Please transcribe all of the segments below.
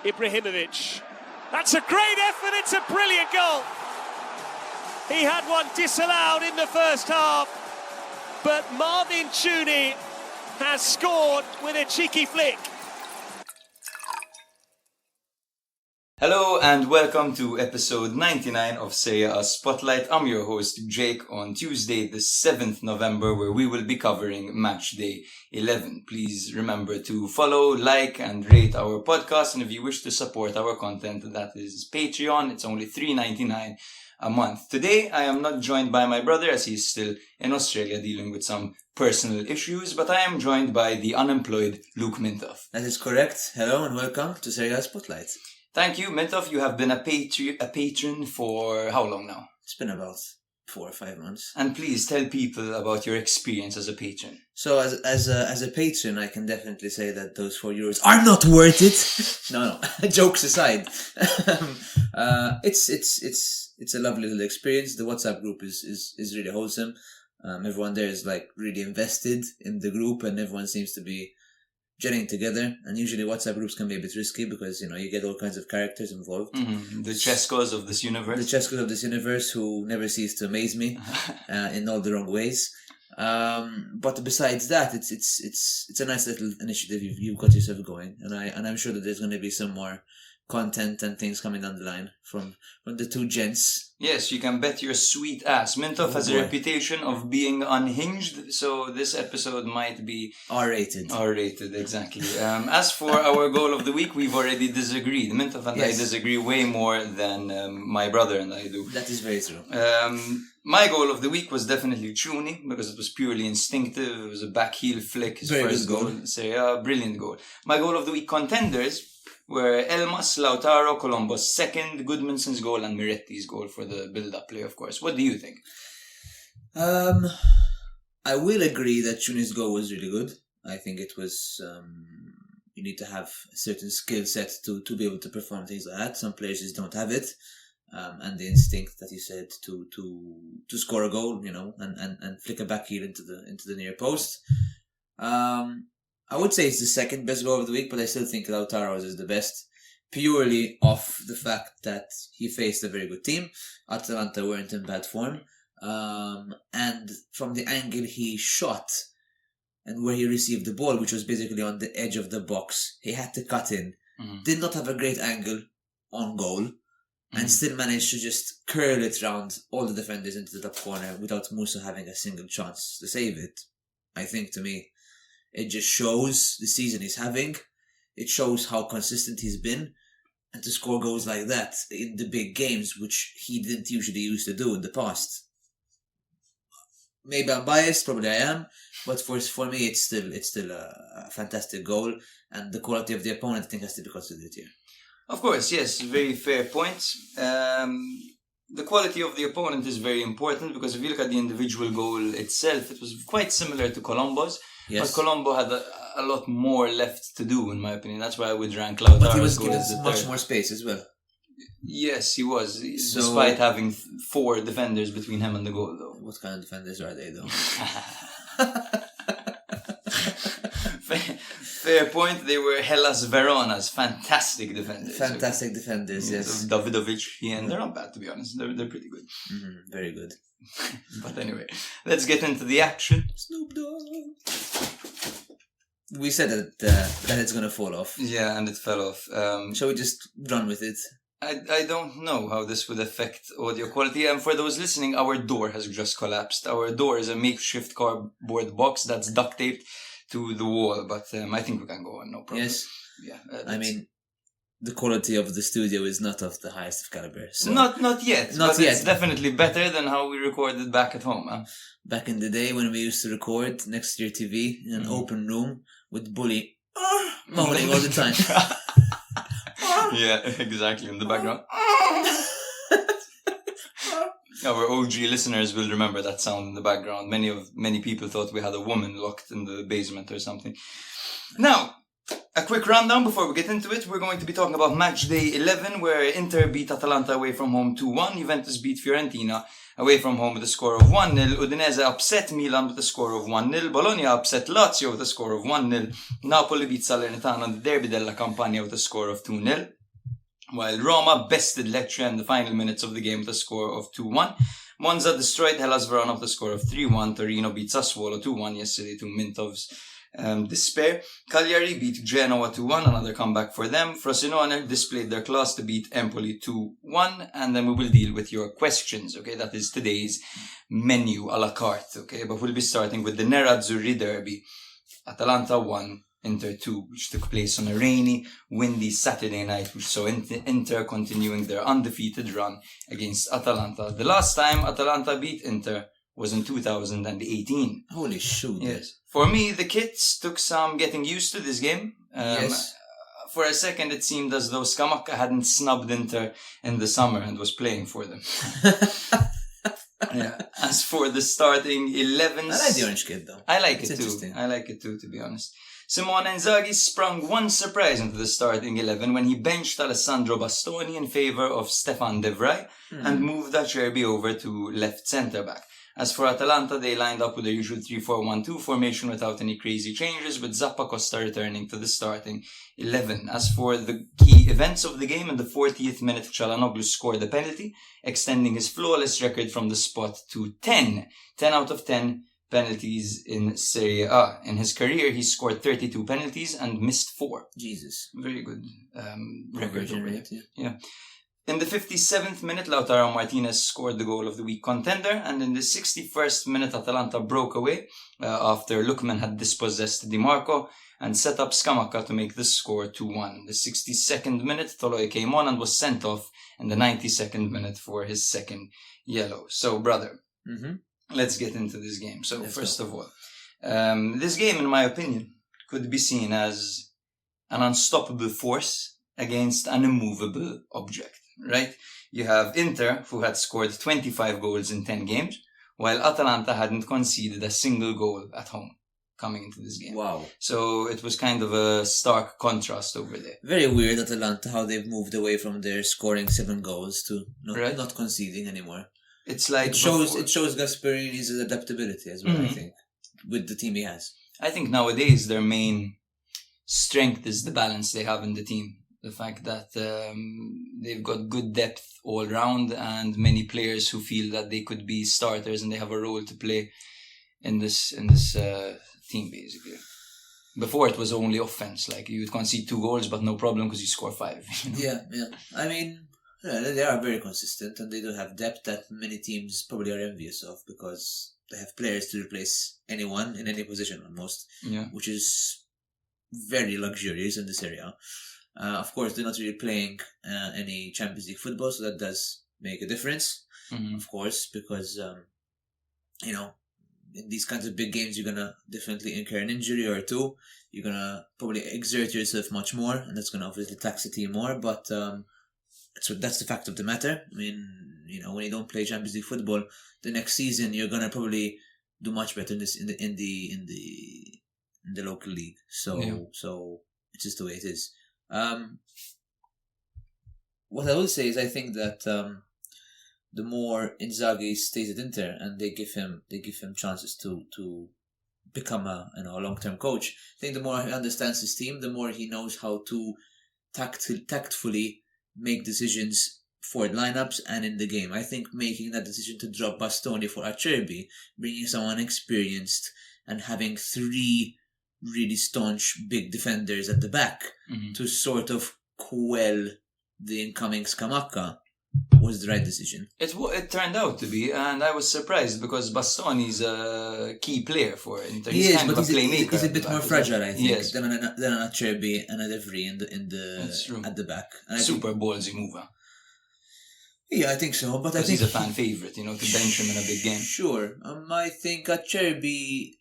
Ibrahimovic. That's a great effort, it's a brilliant goal. He had one disallowed in the first half, but Marvin Tuni has scored with a cheeky flick. Hello and welcome to episode 99 of Serie A Spotlight. I'm your host Jake on Tuesday the 7th November, where we will be covering matchday 11. Please remember to follow, like and rate our podcast, and if you wish to support our content, that is Patreon. It's only $3.99 a month. Today I am not joined by my brother as he's still in Australia dealing with some personal issues, but I am joined by the unemployed Luke Mintoff. That is correct. Hello and welcome to Serie A Spotlight. Thank you, Mintoff. You have been a patron for how long now? It's been about 4 or 5 months. And please tell people about your experience as a patron. So as a patron, I can definitely say that those €4 are not worth it. No. Jokes aside, it's a lovely little experience. The WhatsApp group is really wholesome. Everyone there is like really invested in the group, and everyone seems to be gelling together. And usually WhatsApp groups can be a bit risky because, you know, you get all kinds of characters involved. Mm-hmm. The Cheskos of this universe. Who never cease to amaze me in all the wrong ways. But besides that, it's a nice little initiative you've got yourself going, and I'm sure that there's going to be some more content and things coming down the line from the two gents. Yes, you can bet your sweet ass. Mintoff has a reputation of being unhinged, so this episode might be R-rated. R-rated, exactly. As for our goal of the week, we've already disagreed. Mintoff and I disagree way more than my brother and I do. That is very true. My goal of the week was definitely Tuni, because it was purely instinctive. It was a back heel flick, his first goal. Serie A, brilliant goal. My goal of the week contenders were Elmas, Lautaro, Colombo's second, Goodmanson's goal, and Miretti's goal for the build-up play, of course. What do you think? I will agree that Tuni's goal was really good. I think it was... you need to have a certain skill set to be able to perform things like that. Some players just don't have it. And the instinct that you said to score a goal, you know, and flick a back heel into the near post. I would say it's the second best goal of the week, but I still think Lautaro's is the best, purely off the fact that he faced a very good team. Atalanta weren't in bad form, and from the angle he shot and where he received the ball, which was basically on the edge of the box, he had to cut in. Did not have a great angle on goal, and still managed to just curl it round all the defenders into the top corner without Musa having a single chance to save it. I think, to me, it just shows the season he's having. It shows how consistent he's been. And to score goals like that in the big games, which he didn't usually used to do in the past. Maybe I'm biased, probably I am. But for me, it's still a fantastic goal. And the quality of the opponent, I think, has to be considered here. Of course, yes, very fair point. The quality of the opponent is very important, because if you look at the individual goal itself, it was quite similar to Colombo's. Yes. But Colombo had a lot more left to do, in my opinion. That's why I would rank Lautaro's goal. But he was given much more space as well. Yes, he was, despite having 4 defenders between him and the goal, though. What kind of defenders are they, though? Fair point. They were Hellas Verona's fantastic defenders. Defenders, yes. Davidovic, and they're not bad, to be honest. They're pretty good. Very good. But anyway, let's get into the action. Snoop Dogg. We said that it's going to fall off. Yeah, and it fell off. Shall we just run with it? I don't know how this would affect audio quality. And for those listening, our door has just collapsed. Our door is a makeshift cardboard box that's duct taped to the wall. But I think we can go on, no problem. Yes. Yeah. I mean, the quality of the studio is not of the highest of caliber. So not yet. It's definitely better than how we recorded back at home. Huh? Back in the day when we used to record next to your TV in an open room with Bully moaning all the time. Yeah, exactly, in the background. Our OG listeners will remember that sound in the background. Many people thought we had a woman locked in the basement or something. Now, A quick rundown before we get into it. We're going to be talking about match day 11, where Inter beat Atalanta away from home 2-1. Juventus beat Fiorentina away from home with a score of 1-0. Udinese upset Milan with a score of 1-0. Bologna upset Lazio with a score of 1-0. Napoli beat Salernitana in the Derby della Campania with a score of 2-0. While Roma bested Lecce in the final minutes of the game with a score of 2-1. Monza destroyed Hellas Verona with a score of 3-1. Torino beat Sassuolo 2-1 yesterday to Mintoff's despair. Cagliari beat Genoa 2-1, another comeback for them. Frosinone displayed their class to beat Empoli 2-1, and then we will deal with your questions, okay? That is today's menu a la carte, okay? But we'll be starting with the Nerazzurri derby. Atalanta 1, Inter 2, which took place on a rainy, windy Saturday night, which saw Inter continuing their undefeated run against Atalanta. The last time Atalanta beat Inter was in 2018. Holy shoot. Yes. For me, the kids took some getting used to this game. Yes. For a second, it seemed as though Scamacca hadn't snubbed Inter in the summer and was playing for them. Yeah. As for the starting 11s... I like the orange kid, though. I like It's it too. interesting. I like it too, to be honest. Simone Inzaghi sprung one surprise into the starting 11 when he benched Alessandro Bastoni in favour of Stefan De Vrij and moved Acerbi over to left centre-back. As for Atalanta, they lined up with their usual 3-4-1-2 formation without any crazy changes, with Zappa Costa returning to the starting 11. As for the key events of the game, in the 40th minute, Çalhanoğlu scored a penalty, extending his flawless record from the spot to 10. 10 out of 10 penalties in Serie A. In his career, he scored 32 penalties and missed 4. Jesus. Very good record Conversion over there. rate, Yeah. In the 57th minute, Lautaro Martinez scored the goal of the week contender, and in the 61st minute, Atalanta broke away after Lookman had dispossessed Di Marco and set up Scamacca to make the score 2-1. In the 62nd minute, Toloi came on and was sent off in the 92nd minute for his second yellow. So, brother, let's get into this game. So, first of all, this game, in my opinion, could be seen as an unstoppable force against an immovable object. Right? You have Inter, who had scored 25 goals in 10 games, while Atalanta hadn't conceded a single goal at home coming into this game. Wow. So it was kind of a stark contrast over there. Very weird, Atalanta, how they've moved away from their scoring 7 goals to Right. not conceding anymore. It's like It shows Gasperini's adaptability as well, I think, with the team he has. I think nowadays their main strength is the balance they have in the team. The fact that they've got good depth all round and many players who feel that they could be starters and they have a role to play in this team, basically. Before it was only offense, like you would concede 2 goals but no problem because you score 5. You know? Yeah. I mean, they are very consistent and they don't have depth that many teams probably are envious of because they have players to replace anyone in any position almost, which is very luxurious in this area. Of course, they're not really playing any Champions League football, so that does make a difference, of course, because, in these kinds of big games, you're going to definitely incur an injury or 2. You're going to probably exert yourself much more, and that's going to obviously tax the team more, but that's the fact of the matter. I mean, when you don't play Champions League football, the next season, you're going to probably do much better in the local league. So it's just the way it is. What I will say is I think that the more Inzaghi stays at Inter and they give him chances to become a long-term coach, I think the more he understands his team, the more he knows how to tactfully make decisions for lineups and in the game. I think making that decision to drop Bastoni for Acerbi, bringing someone experienced and having 3 really staunch big defenders at the back to sort of quell the incoming Scamacca was the right decision. It turned out to be, and I was surprised because Bastoni's a key player for Inter. He is, but he's a bit more fragile, I think, yes. than an Acerbi and a De Vrij at the back. And Super ballsy mover. Yeah, I think so. But I think he's a fan favorite, to bench him in a big game. Sure, I think Acerbi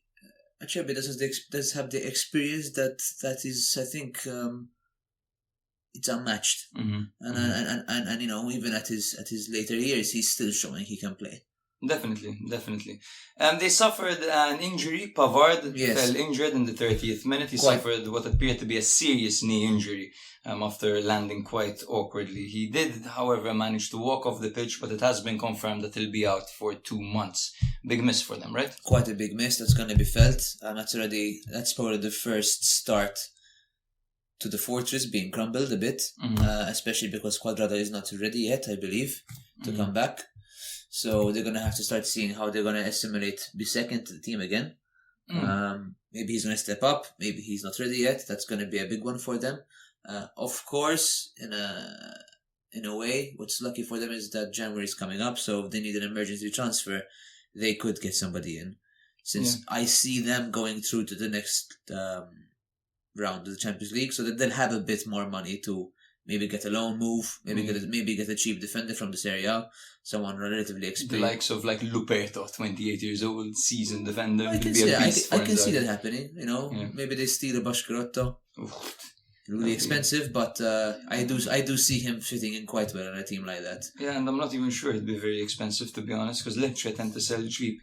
does have the experience that is, I think, it's unmatched. And even at his later years, he's still showing he can play. Definitely. They suffered an injury. Pavard fell injured in the 30th minute. He suffered what appeared to be a serious knee injury after landing quite awkwardly. He did, however, manage to walk off the pitch, but it has been confirmed that he'll be out for 2 months. Big miss for them, right? Quite a big miss that's going to be felt. That's probably the first start to the fortress being crumbled a bit, especially because Cuadrado is not ready yet, I believe, to come back. So they're going to have to start seeing how they're going to assimilate Bisek into the team again. Maybe he's going to step up. Maybe he's not ready yet. That's going to be a big one for them. Of course, in a way, what's lucky for them is that January is coming up. So if they need an emergency transfer, they could get somebody in. Since I see them going through to the next round of the Champions League, so that they'll have a bit more money to maybe get a loan move, maybe get a cheap defender from the Serie A, someone relatively experienced. The likes of like Luperto, 28 years old, seasoned defender. I can see that happening. Maybe they steal a Bashkarotto. Really expensive, but I do see him fitting in quite well in a team like that. Yeah, and I'm not even sure it'd be very expensive, to be honest, because Lecce tend to sell cheap.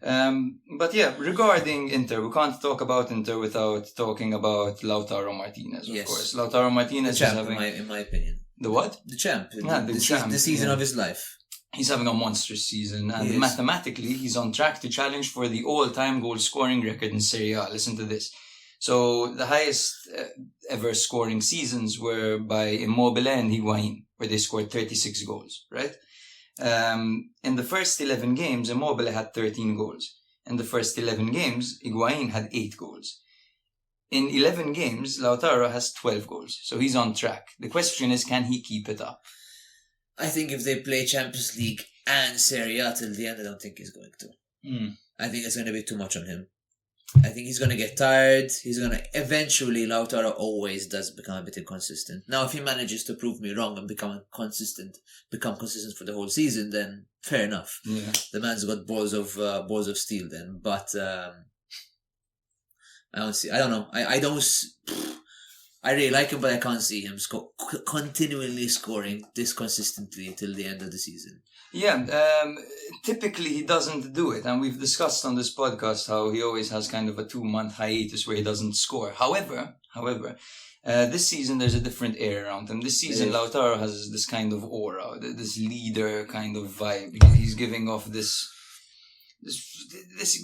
But yeah, regarding Inter, we can't talk about Inter without talking about Lautaro Martinez, of course. Lautaro Martinez the champ, is having... in my opinion. The what? The champ. The season of his life. He's having a monstrous season, and mathematically, he's on track to challenge for the all-time goal-scoring record in Serie A. Listen to this. So, the highest ever scoring seasons were by Immobile and Higuain, where they scored 36 goals, right? In the first 11 games, Immobile had 13 goals. In the first 11 games, Higuain had 8 goals. In 11 games, Lautaro has 12 goals. So he's on track. The question is, can he keep it up? I think if they play Champions League and Serie A till the end, I don't think he's going to. I think it's going to be too much on him. I think he's going to get tired. Eventually, Lautaro always does become a bit inconsistent. Now, if he manages to prove me wrong and become consistent for the whole season, then fair enough. Yeah. The man's got balls of steel then. But I don't know. I really like him, but I can't see him continually scoring this consistently till the end of the season. Yeah, typically he doesn't do it, and we've discussed on this podcast how he always has kind of a 2-month hiatus where he doesn't score. However, this season there's a different air around him. This season Lautaro has this kind of aura, this leader kind of vibe. He's giving off this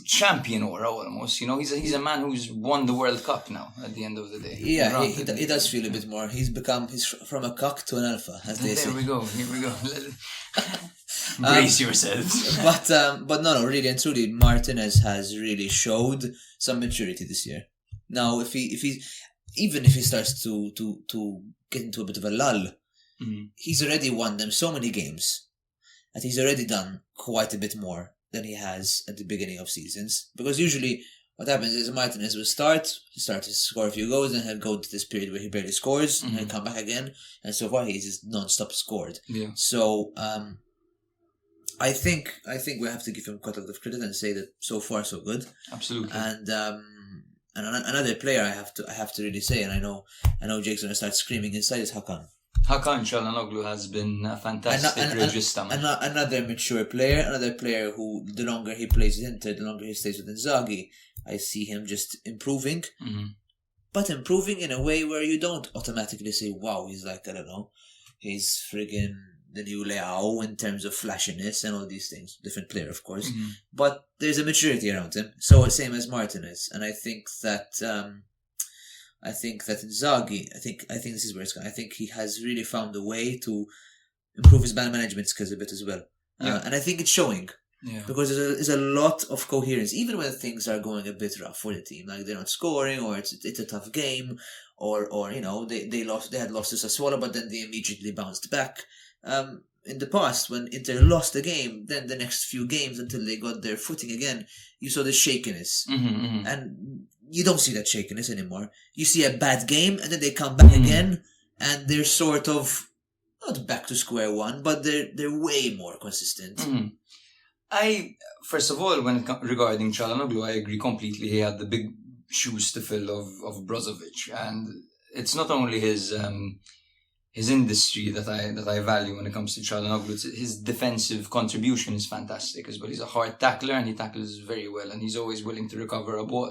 champion aura almost. He's a man who's won the World Cup now at the end of the day. Yeah, he does feel a bit more. He's from a cock to an alpha, as they say. Here we go. Brace yourselves. But no, really and truly, Martinez has really showed some maturity this year. Now, if he starts to get into a bit of a lull, he's already won them so many games, and he's already done quite a bit more than he has at the beginning of seasons. Because usually what happens is Martinez will start to score a few goals, and he'll go to this period where he barely scores, and he'll come back again, and so far he's just non-stop scored. Yeah. So I think we have to give him quite a lot of credit and say that so far so good. Absolutely. And another player I have to really say, and I know Jake's gonna start screaming inside, is Hakan. Hakan Çalhanoğlu has been a fantastic regista. Another mature player, another player who, the longer he plays with Inter, the longer he stays with Inzaghi, I see him just improving. But improving in a way where you don't automatically say, wow, he's like, I don't know, he's friggin' the new Leao in terms of flashiness and all these things. Different player, of course. But there's a maturity around him. So same as Martinez. And I think that Inzaghi, I think this is where it's going. I think he has really found a way to improve his ball management skills a bit as well. And I think it's showing. Yeah. Because there's a lot of coherence, even when things are going a bit rough for the team, like they're not scoring, or it's a tough game, or they had lost to Sassuolo, but then they immediately bounced back. In the past, when Inter lost a game, then the next few games until they got their footing again, you saw the shakiness, and you don't see that shakiness anymore. You see a bad game, and then they come back again, and they're sort of not back to square one, but they're way more consistent. First of all, regarding Çalhanoğlu, I agree completely. He had the big shoes to fill of Brozovic, and it's not only his his industry that I value when it comes to Çalhanoğlu. His defensive contribution is fantastic as well. He's a hard tackler and he tackles very well, and he's always willing to recover a ball.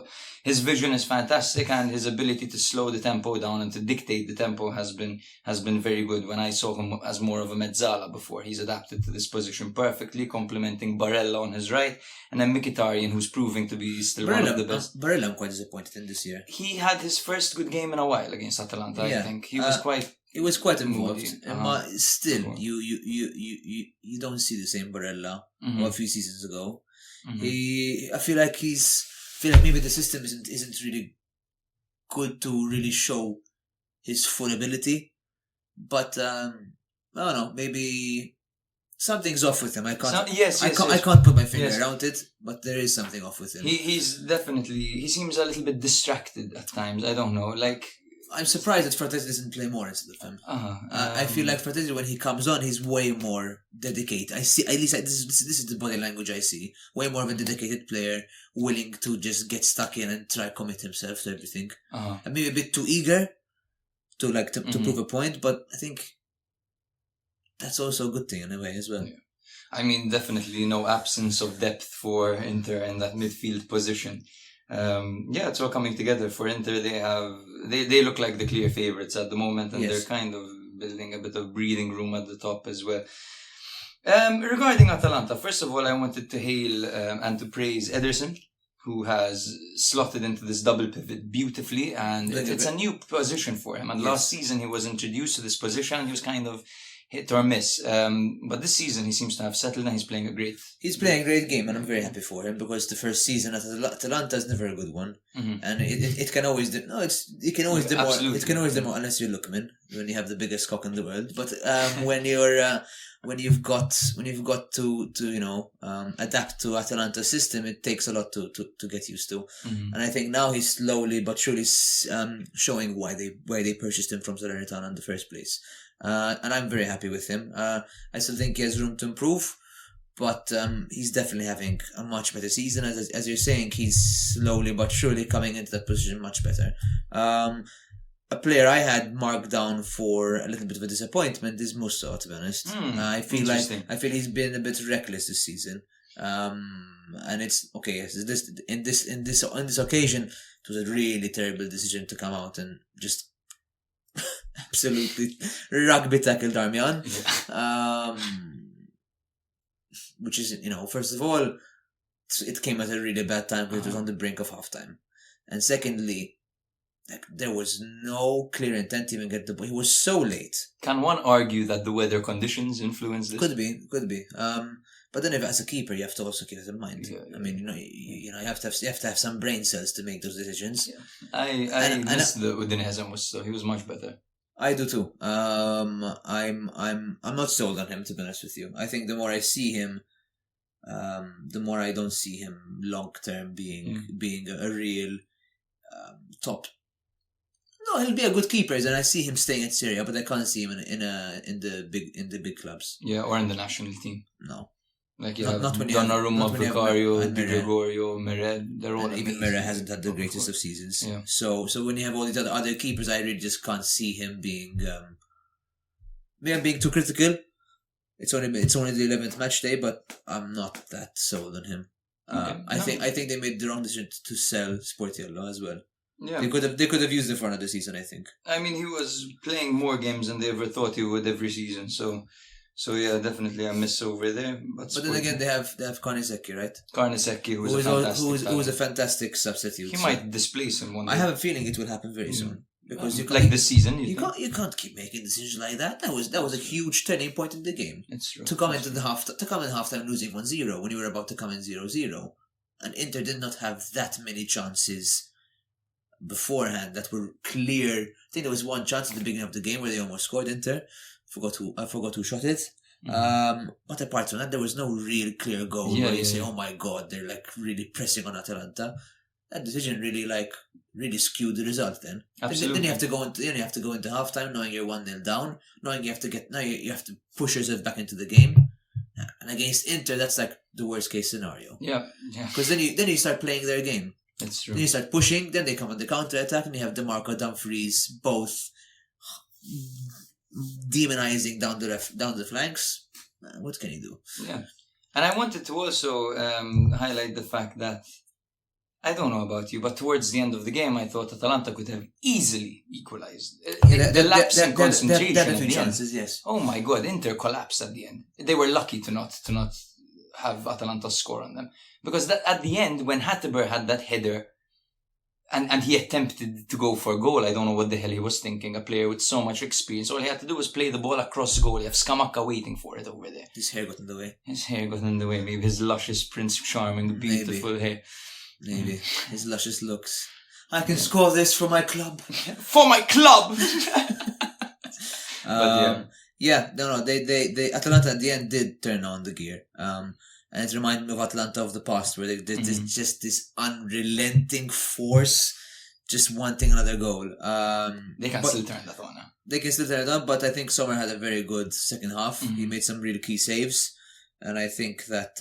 His vision is fantastic, and his ability to slow the tempo down and to dictate the tempo has been very good. When I saw him as more of a mezzala before, he's adapted to this position perfectly, complementing Barella on his right, and then Mkhitaryan, who's proving to be still one of the best. Barella, I'm quite disappointed in this year. He had his first good game in a while against Atalanta. I think he was quite. It was quite involved. Still, Sure. you don't see the same Barella a few seasons ago. Mm-hmm. I feel like maybe the system isn't really good to really show his full ability. But I don't know, maybe something's off with him. I can't. I can't put my finger around it, but there is something off with him. He seems a little bit distracted at times. I don't know, like. I'm surprised that Fratelli doesn't play more instead of him. I feel like Fratelli, when he comes on, he's way more dedicated. This is the body language I see. Way more of a dedicated player, willing to just get stuck in and try commit himself to everything. And maybe a bit too eager to prove a point, but I think that's also a good thing in a way as well. Yeah. I mean, definitely no absence of depth for Inter in that midfield position. It's all coming together for Inter. They look like the clear favourites at the moment, and they're kind of building a bit of breathing room at the top as well. Regarding Atalanta, first of all, I wanted to hail and to praise Ederson, who has slotted into this double pivot beautifully, and it's a new position for him. And last season he was introduced to this position and he was kind of hit or miss. But this season he seems to have settled and he's playing a great game, and I'm very happy for him, because the first season at Atalanta is never a good one, and it can always do more unless you're Luke when you have the biggest cock in the world. But when you've got to adapt to Atalanta's system, it takes a lot to get used to. And I think now he's slowly but surely showing why they purchased him from Salernitana in the first place. And I'm very happy with him. I still think he has room to improve, but he's definitely having a much better season. As you're saying, he's slowly but surely coming into that position much better. A player I had marked down for a little bit of a disappointment is Musso, to be honest. I feel he's been a bit reckless this season. And it's okay. In this occasion, it was a really terrible decision to come out and just absolutely rugby tackled Darmian. Which is, first of all, it came at a really bad time because it was on the brink of halftime. And secondly, there was no clear intent to even get the ball. He was so late. Can one argue that the weather conditions influenced this? Could be. But then, if as a keeper, you have to also keep it in mind. Yeah. I mean, you have to have some brain cells to make those decisions. Yeah. I miss the Udinese Musso. He was much better. I do too. I'm not sold on him, to be honest with you. I think the more I see him, the more I don't see him long term being a real top. No, he'll be a good keeper, and I see him staying at Serie A, but I can't see him in the big clubs. Yeah, or in the national team. No. Like you have Donnarumma, Vicario, Di Gregorio, Meret. They're all even Meret hasn't had the greatest of seasons. Yeah. So when you have all these other keepers, I really just can't see him being. Maybe I'm being too critical. It's only the 11th match day, but I'm not that sold on him. I think they made the wrong decision to sell Sportiello as well. Yeah. They could have used it for another season, I think. I mean, he was playing more games than they ever thought he would every season, so yeah, definitely a miss over there. But then again, they have Carnesecchi, right? Carnesecchi, who was a fantastic substitute. He might displace him one day. I have a feeling it will happen very soon. Because this season, you can't keep making decisions like that. That was a huge turning point in the game. It's true. To come in halftime losing 1-0 when you were about to come in 0-0, and Inter did not have that many chances beforehand that were clear. I think there was one chance at the beginning of the game where they almost scored. Inter, I forgot who shot it. But apart from that, there was no real clear goal where you say, "Oh my God, they're like really pressing on Atalanta." That decision really skewed the result. Then you have to go into halftime knowing you're 1-0 down, knowing you have to push yourself back into the game. And against Inter, that's like the worst case scenario. Yeah. Because then you start playing their game. It's true. Then you start pushing. Then they come on the counter attack, and you have DeMarco, Dumfries, both demonizing down the flanks. What can you do? Yeah. And I wanted to also highlight the fact that, I don't know about you, but towards the end of the game, I thought Atalanta could have easily equalized. The lapse in concentration There at are few the end. chances, yes. Oh my God, Inter collapsed at the end. They were lucky to not have Atalanta score on them. Because at the end, when Hatteber had that header, and he attempted to go for a goal, I don't know what the hell he was thinking. A player with so much experience, all he had to do was play the ball across goal. You have Scamacca waiting for it over there. His hair got in the way. His hair got in the way, maybe his luscious Prince Charming, beautiful hair. Maybe. His luscious looks. I can score this for my club. For my club! They Atalanta at the end did turn on the gear. And it reminded me of Atalanta of the past, where there's just this unrelenting force, just wanting another goal. They can still turn that on now. They can still turn it on, but I think Sommer had a very good second half. He made some really key saves, and I think that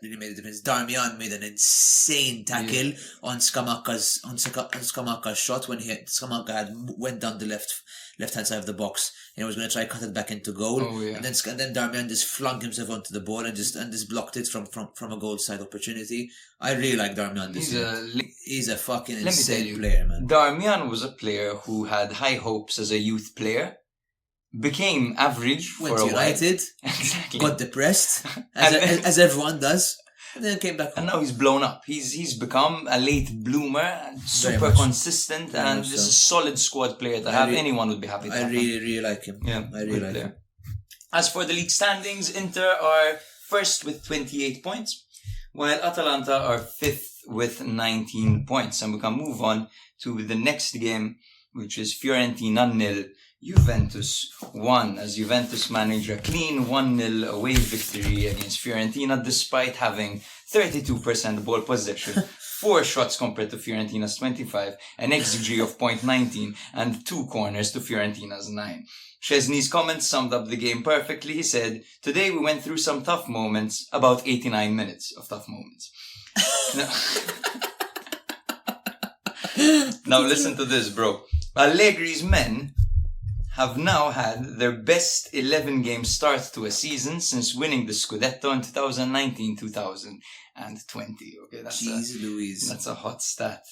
really made a difference. Darmian made an insane tackle on Scamacca's shot when Scamacca went down the left hand side of the box and he was going to try cut it back into goal. And then Darmian just flung himself onto the ball and just blocked it from a goal side opportunity. I really like Darmian this year. He's a fucking insane player, man. Darmian was a player who had high hopes as a youth player. Became average went for a United, while. Exactly. Got depressed, as everyone does, and then came back home. And now he's blown up. He's become a late bloomer, super consistent, and just a solid squad player to have. Anyone would be happy to have him. I really like him. Yeah, I really like him. As for the league standings, Inter are first with 28 points, while Atalanta are fifth with 19 points. And we can move on to the next game, which is Fiorentina 0, Juventus 1, as Juventus managed a clean 1-0 away victory against Fiorentina despite having 32% ball possession, 4 shots compared to Fiorentina's 25, an XG of 0.19 and 2 corners to Fiorentina's 9. Szczesny's comments summed up the game perfectly. He said, "Today we went through some tough moments, about 89 minutes of tough moments." Now listen to this, bro. Allegri's men have now had their best 11-game start to a season since winning the Scudetto in 2019-2020. Okay, that's a hot stat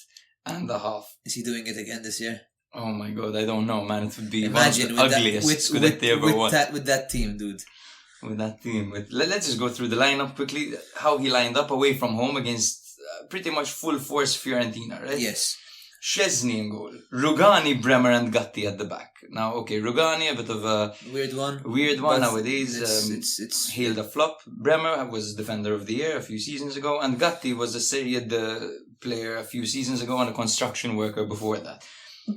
and a half. Is he doing it again this year? Oh my God, I don't know, man. It would be Imagine one of the ugliest Scudetti ever won. With that team, dude. With that team. Let's just go through the lineup quickly. How he lined up away from home against pretty much full force Fiorentina, right? Yes. Szczesny in goal. Rugani, Bremer and Gatti at the back. Now, okay, Rugani, a bit of a weird one nowadays. It's hailed a flop. Bremer was Defender of the Year a few seasons ago, and Gatti was a Serie A player a few seasons ago and a construction worker before that.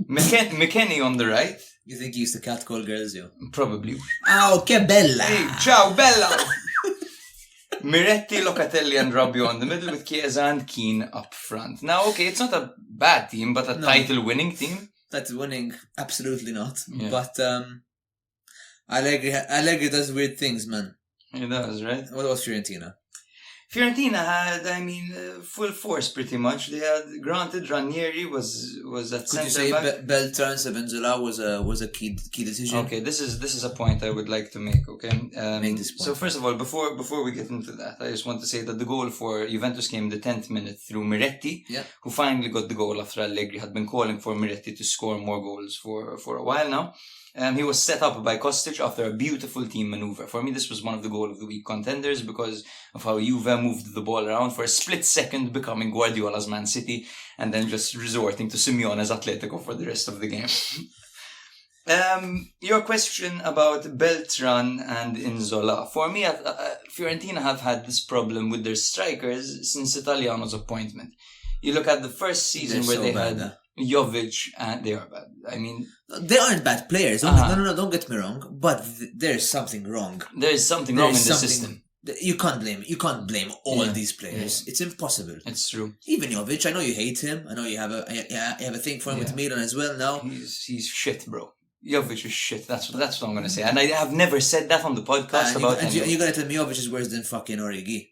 McKennie on the right. You think he used to catcall girls, yo? Probably. Oh, che bella! Hey, ciao, bella! Miretti, Locatelli and Rabiot in the middle with Chiesa and Keane up front. Now, okay, it's not a bad team, but a title-winning team. Title-winning, absolutely not. Yeah. But Allegri does weird things, man. He does, right? What about Fiorentina? Fiorentina had, full force pretty much. They had, granted, Ranieri was at centre back. Could you say Beltran Sabenzola was a key decision? Okay, this is a point I would like to make. Okay, make this point. So first of all, before we get into that, I just want to say that the goal for Juventus came in the 10th minute through Miretti, who finally got the goal after Allegri had been calling for Miretti to score more goals for a while now. He was set up by Kostic after a beautiful team maneuver. For me, this was one of the goal of the week contenders because of how Juve moved the ball around for a split second, becoming Guardiola's Man City, and then just resorting to Simeone's Atletico for the rest of the game. Your question about Beltran and Inzola. For me, Fiorentina have had this problem with their strikers since Italiano's appointment. You look at the first season where they had Jovic, and they are bad. They aren't bad players. No, don't get me wrong. But there's something wrong. There's something wrong in the system. You can't blame all these players. It's impossible. It's true. Even Jovic, I know you hate him. I know you have a thing for him with Milan as well now. He's shit, bro. Jovic is shit. That's what I'm gonna say. And I have never said that on the podcast about him. You're gonna tell me Jovic is worse than fucking Origi?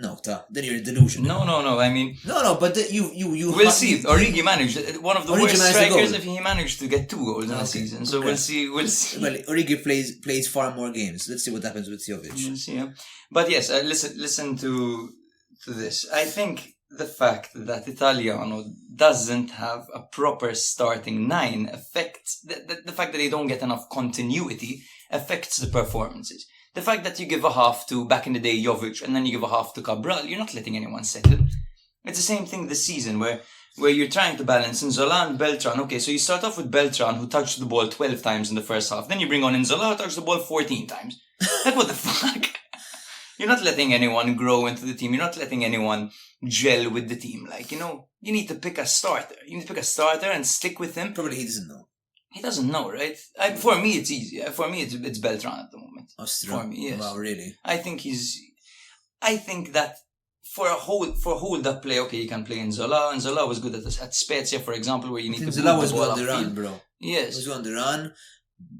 No, then you're delusional. No. I mean, No, but you. we'll see. Origi managed one of the Origi worst managed a strikers goal. if he managed to get 2 goals in a season. So okay. we'll see. Well, Origi plays far more games. Let's see what happens with Jovic. We'll see. Yeah. But yes, listen to this. I think the fact that Italiano doesn't have a proper starting 9 affects the fact that they don't get enough continuity affects the performances. The fact that you give a half to, back in the day, Jovic, and then you give a half to Cabral, you're not letting anyone settle. It's the same thing this season, where you're trying to balance Nzola and Beltran. Okay, so you start off with Beltran, who touched the ball 12 times in the first half. Then you bring on Nzola, who touched the ball 14 times. Like, what the fuck? You're not letting anyone grow into the team. You're not letting anyone gel with the team. Like, you need to pick a starter. You need to pick a starter and stick with him. Probably he doesn't know. He doesn't know, right? For me, it's easy. For me, it's Beltran at the moment. For me, yes. Wow, really? I think that for hold-up play, okay, you can play Nzola. Nzola was good at Spezia, for example, where you need to Nzola was on the run, bro. Yes. He was on the run,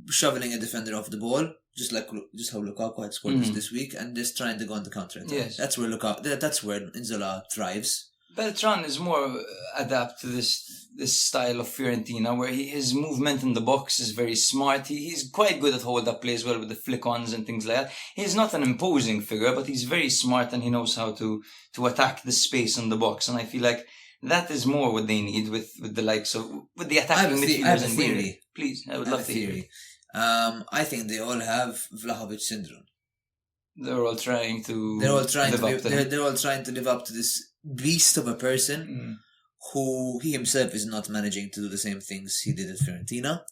shoveling a defender off the ball, just how Lukaku had scored this week, and just trying to go on the counter. Yes. That's where Nzola thrives. Beltran is more adapt to this style of Fiorentina, where his movement in the box is very smart. He's quite good at hold-up play as well, with the flick-ons and things like that. He's not an imposing figure, but he's very smart and he knows how to attack the space in the box. And I feel like that is more what they need with the likes of, with the attacking midfielders. I have a theory. Please, I would love to hear it. I think they all have Vlahovic syndrome. They're all trying to live up to this beast of a person who he himself is not managing to do the same things he did at Fiorentina.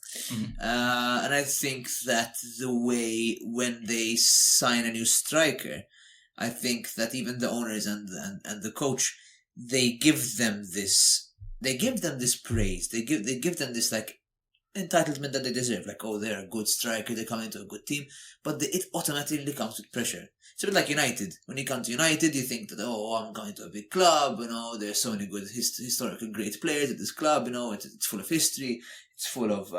And I think that the way when they sign a new striker, I think that even the owners and the coach, they give them this praise. They give them this like entitlement that they deserve. Like, oh, they're a good striker, they're coming to a good team, but it automatically comes with pressure. It's a bit like United. When you come to United, you think that, oh, I'm going to a big club, there's so many good historical great players at this club, it's full of history, it's full of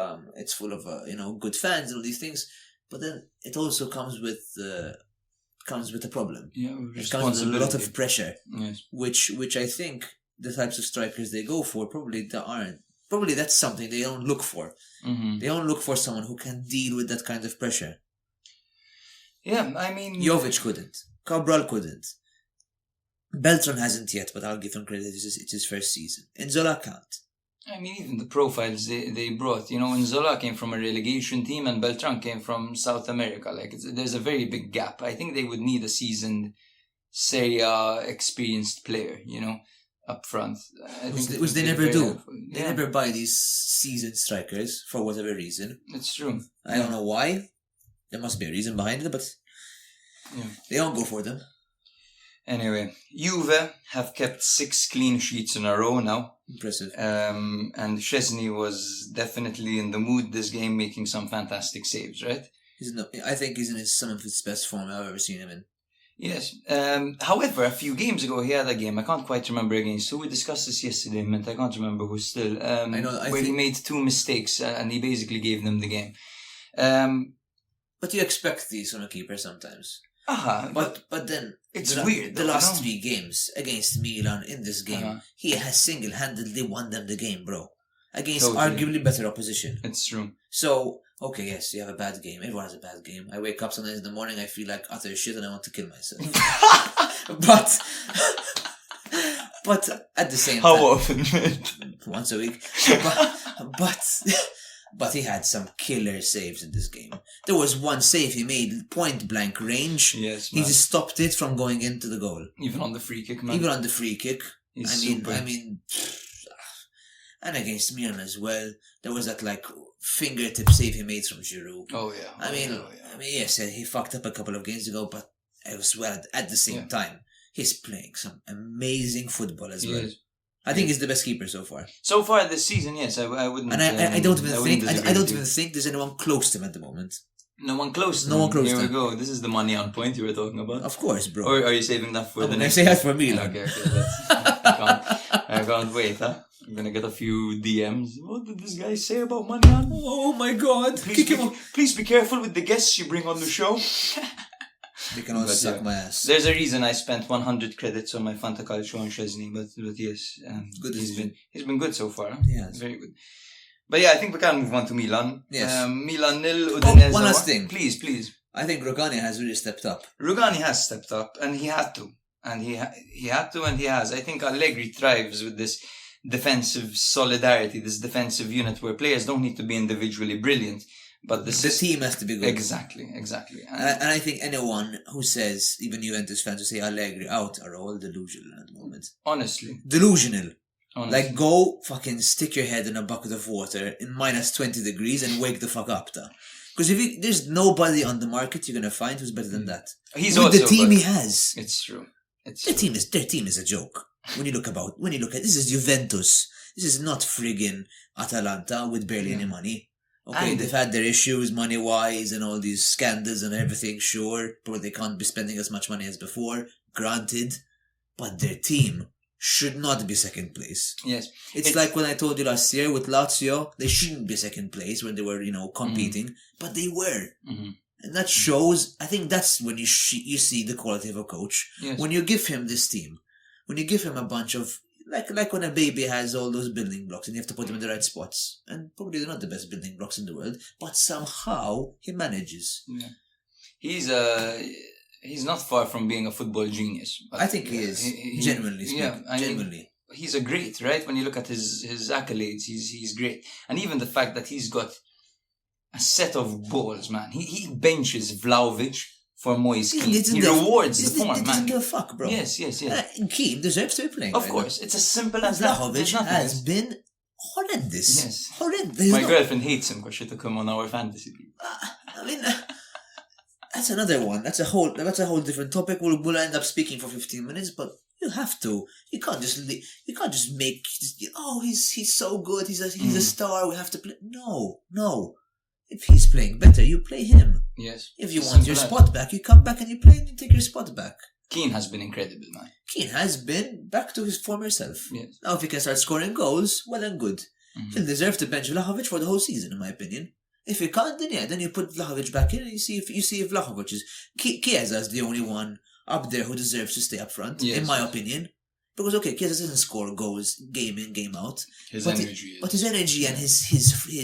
good fans and all these things. But then it also comes with a problem. Yeah, it comes with a lot of pressure. Yes. Which I think the types of strikers they go for probably that's something they don't look for. They don't look for someone who can deal with that kind of pressure. Yeah, I mean... Jovic couldn't. Cabral couldn't. Beltran hasn't yet, but I'll give him credit. It's his first season. Nzola can't. I mean, even the profiles they brought. Nzola came from a relegation team and Beltran came from South America. Like, there's a very big gap. I think they would need a seasoned Serie A experienced player, up front. Which they never do. They never buy these seasoned strikers for whatever reason. It's true. I don't know why. There must be a reason behind it, but they don't go for them. Anyway, Juve have kept 6 clean sheets in a row now. Impressive. And Szczesny was definitely in the mood this game, making some fantastic saves, right? I think he's in some of his best form I've ever seen him in. Yes. However, a few games ago he had a game, I can't quite remember against who. We discussed this yesterday, Mint. I can't remember who still. He made 2 mistakes and he basically gave them the game. But you expect these from a keeper sometimes. But then it's weird. The last 3 games against Milan in this game, he has single-handedly won them the game, bro. Against arguably better opposition. It's true. So, okay, yes, you have a bad game. Everyone has a bad game. I wake up sometimes in the morning, I feel like utter shit and I want to kill myself. but at the same time... How often? Once a week. But he had some killer saves in this game. There was one save he made, point blank range. Yes, man. He just stopped it from going into the goal. Even on the free kick, man. Even on the free kick. Super. And against Milan as well, there was that fingertip save he made from Giroud. Oh yeah. I mean, yes, he fucked up a couple of games ago, but as well at the same time, he's playing some amazing football as well. I think he's the best keeper so far. So far this season, yes, I wouldn't. And I don't even think there's anyone close to him at the moment. No one close. No one close. Here we go. This is the money on point you were talking about. Of course, bro. Or are you saving that for the next? I say that for me. Okay. I can't wait. Huh? I'm gonna get a few DMs. What did this guy say about money on? Oh my God! Please be careful with the guests you bring on the show. They can all But, suck yeah. my ass. There's a reason I spent 100 credits on my Fanta Calcio on Chesney, but yes, Good decision. he's been good so far. Yeah. Very good. But yeah, I think we can move on to Milan. Yes. Milan 0, Udinese. one last thing. Please. I think Rugani has really stepped up. Rugani has stepped up, and he had to. And he had to, and he has. I think Allegri thrives with this defensive solidarity, this defensive unit where players don't need to be individually brilliant, but the team has to be good. Exactly. And I think anyone who says, even Juventus fans who say Allegri out, are all delusional at the moment. Honestly. Delusional. Like, go fucking stick your head in a bucket of water in minus 20 degrees and wake the fuck up, though. Because there's nobody on the market you're going to find who's better than that. He's with also, the team he has. It's true. Their team is a joke. When you look at this is Juventus. This is not friggin' Atalanta with barely any money. Okay, they've had their issues money-wise and all these scandals and everything, sure. But they can't be spending as much money as before, granted. But their team should not be second place. Yes. It's like when I told you last year with Lazio, they shouldn't be second place when they were, competing. But they were. Mm-hmm. And that shows, I think that's when you see the quality of a coach. Yes. When you give him this team, when you give him a bunch of, like when a baby has all those building blocks and you have to put them in the right spots. And probably they're not the best building blocks in the world, but somehow he manages. Yeah. He's not far from being a football genius. I think he is, genuinely speaking. Yeah, genuinely. He's a great, right? When you look at his accolades, he's great. And even the fact that he's got a set of balls, man. He benches Vlahovic for Moise Kean. He rewards the form, man. He doesn't give a fuck, bro. Yes. Kean deserves to be playing. Of course. It's as simple as that. Vlahovic has been horrendous. Yes. Horrendous. My girlfriend hates him because she took him on our fantasy league. I mean, that's another one. That's a whole different topic. We'll end up speaking for 15 minutes, but you have to. You can't just make. He's so good. He's a star. We have to play. No. If he's playing better, you play him. Yes. If you want your spot back, you come back and you play and you take your spot back. Keane has been incredible, man. Keane has been back to his former self. Yes. Now, if he can start scoring goals, well and good. Mm-hmm. He'll deserve to bench Vlahovic for the whole season, in my opinion. If he can't, then you put Vlahovic back in and you see if Vlahovic is... Chiesa is the only one up there who deserves to stay up front, in my opinion. Because, Chiesa doesn't score goals game in, game out. But his energy and his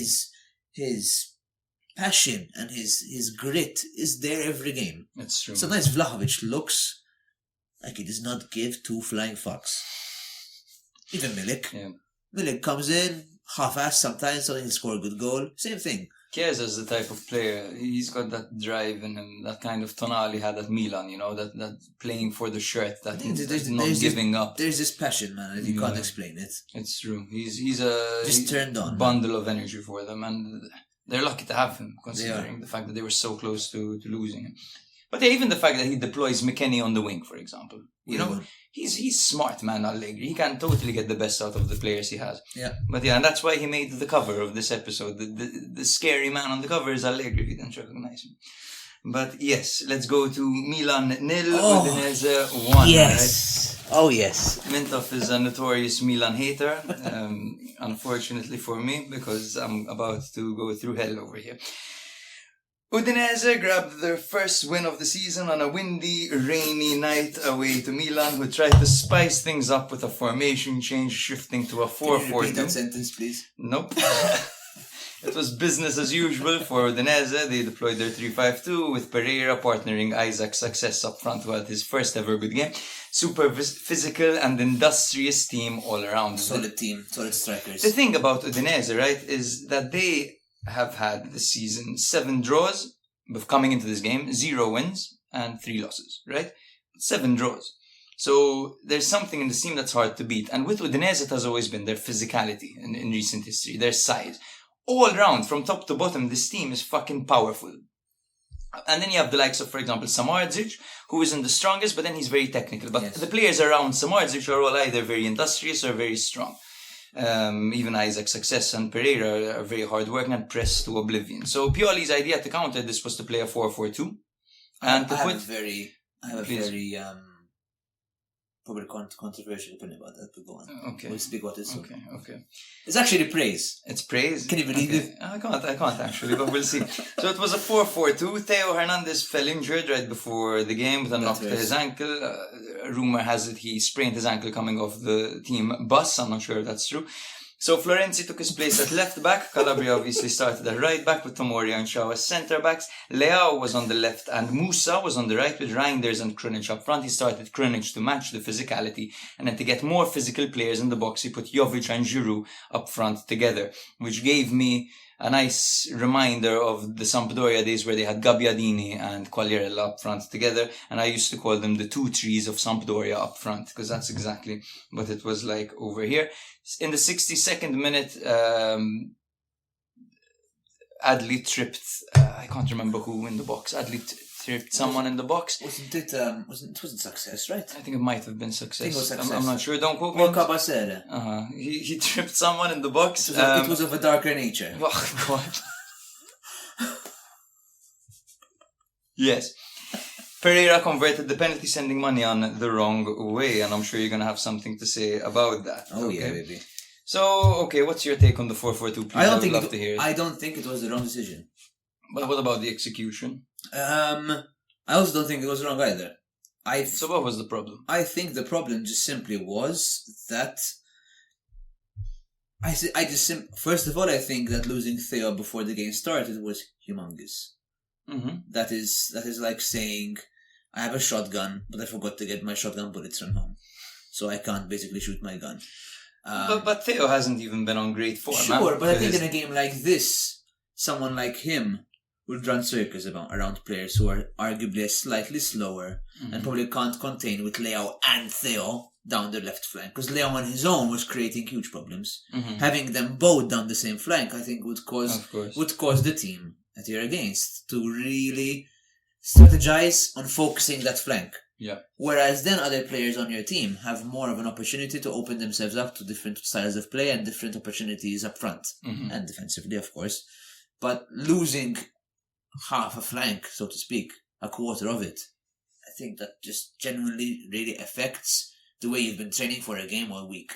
passion and his grit is there every game. That's true. Sometimes Vlahovic looks like he does not give two flying fucks. Even Milik. Yeah. Milik comes in, half-assed sometimes, so he'll score a good goal. Same thing. Chiesa is the type of player, he's got that drive in him, that kind of tonale he had at Milan, that playing for the shirt, that not giving up. There's this passion, man, and you can't explain it. It's true. He's a turned on bundle of energy for them, and they're lucky to have him, considering the fact that they were so close to losing him. But even the fact that he deploys McKennie on the wing, for example. He's smart, man, Allegri. He can totally get the best out of the players he has. Yeah. But and that's why he made the cover of this episode. The scary man on the cover is Allegri, if you didn't recognize him. But yes, let's go to Milan 0, Udinese 1. Yes. Right? Oh, yes. Mintoff is a notorious Milan hater, unfortunately for me, because I'm about to go through hell over here. Udinese grabbed their first win of the season on a windy, rainy night away to Milan, who tried to spice things up with a formation change, shifting to a 4-4-2. Can you repeat that sentence, please? Nope. It was business as usual for Udinese. They deployed their 3-5-2 with Pereira partnering Isaac's success up front, who had his first ever good game. Super physical and industrious team all around. Solid team, solid strikers. The thing about Udinese, right, is that they have had this season 7 draws coming into this game, 0 wins and 3 losses, right? 7 draws. So there's something in this team that's hard to beat. And with Udinese, it has always been their physicality in recent history, their size. All round, from top to bottom, this team is fucking powerful. And then you have the likes of, for example, Samardzic, who isn't the strongest, but then he's very technical. But the players around Samardzic are all either very industrious or very strong. Even Isaac's Success and Pereira are very hard-working and press to oblivion. So Pioli's idea to counter this was to play a 4-4-2. And I have a very probably controversial opinion about that, but go on. Okay. We'll speak about it soon. Okay. It's actually praise. It's praise. Can you believe it? I can't actually, but we'll see. So it was a 4-4-2. Theo Hernandez fell injured right before the game with a knock to his ankle. Rumor has it he sprained his ankle coming off the team bus. I'm not sure if that's true. So Florenzi took his place at left back. Calabria obviously started at right back with Tomoria and Shaw as centre backs. Leao was on the left and Musa was on the right with Reinders and Krunic up front. He started Krunic to match the physicality, and then to get more physical players in the box, he put Jovic and Giroud up front together, which gave me a nice reminder of the Sampdoria days where they had Gabbiadini and Quagliarella up front together, and I used to call them the two trees of Sampdoria up front, because that's exactly what it was like over here. In the 62nd minute, Adli tripped, I can't remember who in the box. Adli tripped someone in the box. It wasn't success, right? I think it might have been success. I think it was success. I'm not sure, don't quote me. Or Cabacere. He tripped someone in the box. It was of a darker nature. Oh, God. Yes. Pereira converted the penalty, sending money on the wrong way, and I'm sure you're going to have something to say about that. Oh, okay. Yeah, baby. So, okay, what's your take on the 4-4-2? I would love to hear it. I don't think it was the wrong decision. But what about the execution? I also don't think it was wrong either. So what was the problem? I think the problem just simply was that first of all, I think that losing Theo before the game started was humongous. Mm-hmm. That is like saying, I have a shotgun, but I forgot to get my shotgun bullets from home, so I can't basically shoot my gun. But Theo hasn't even been on great form. Sure, but I think in a game like this, someone like him would run circles around players who are arguably slightly slower and probably can't contain with Leao and Theo down the left flank. Because Leao on his own was creating huge problems. Having them both down the same flank, I think, would cause the team that you're against to really strategize on focusing that flank. Yeah. Whereas then other players on your team have more of an opportunity to open themselves up to different styles of play and different opportunities up front. And defensively, of course. But losing half a flank, so to speak, a quarter of it, I think that just genuinely really affects the way you've been training for a game all week.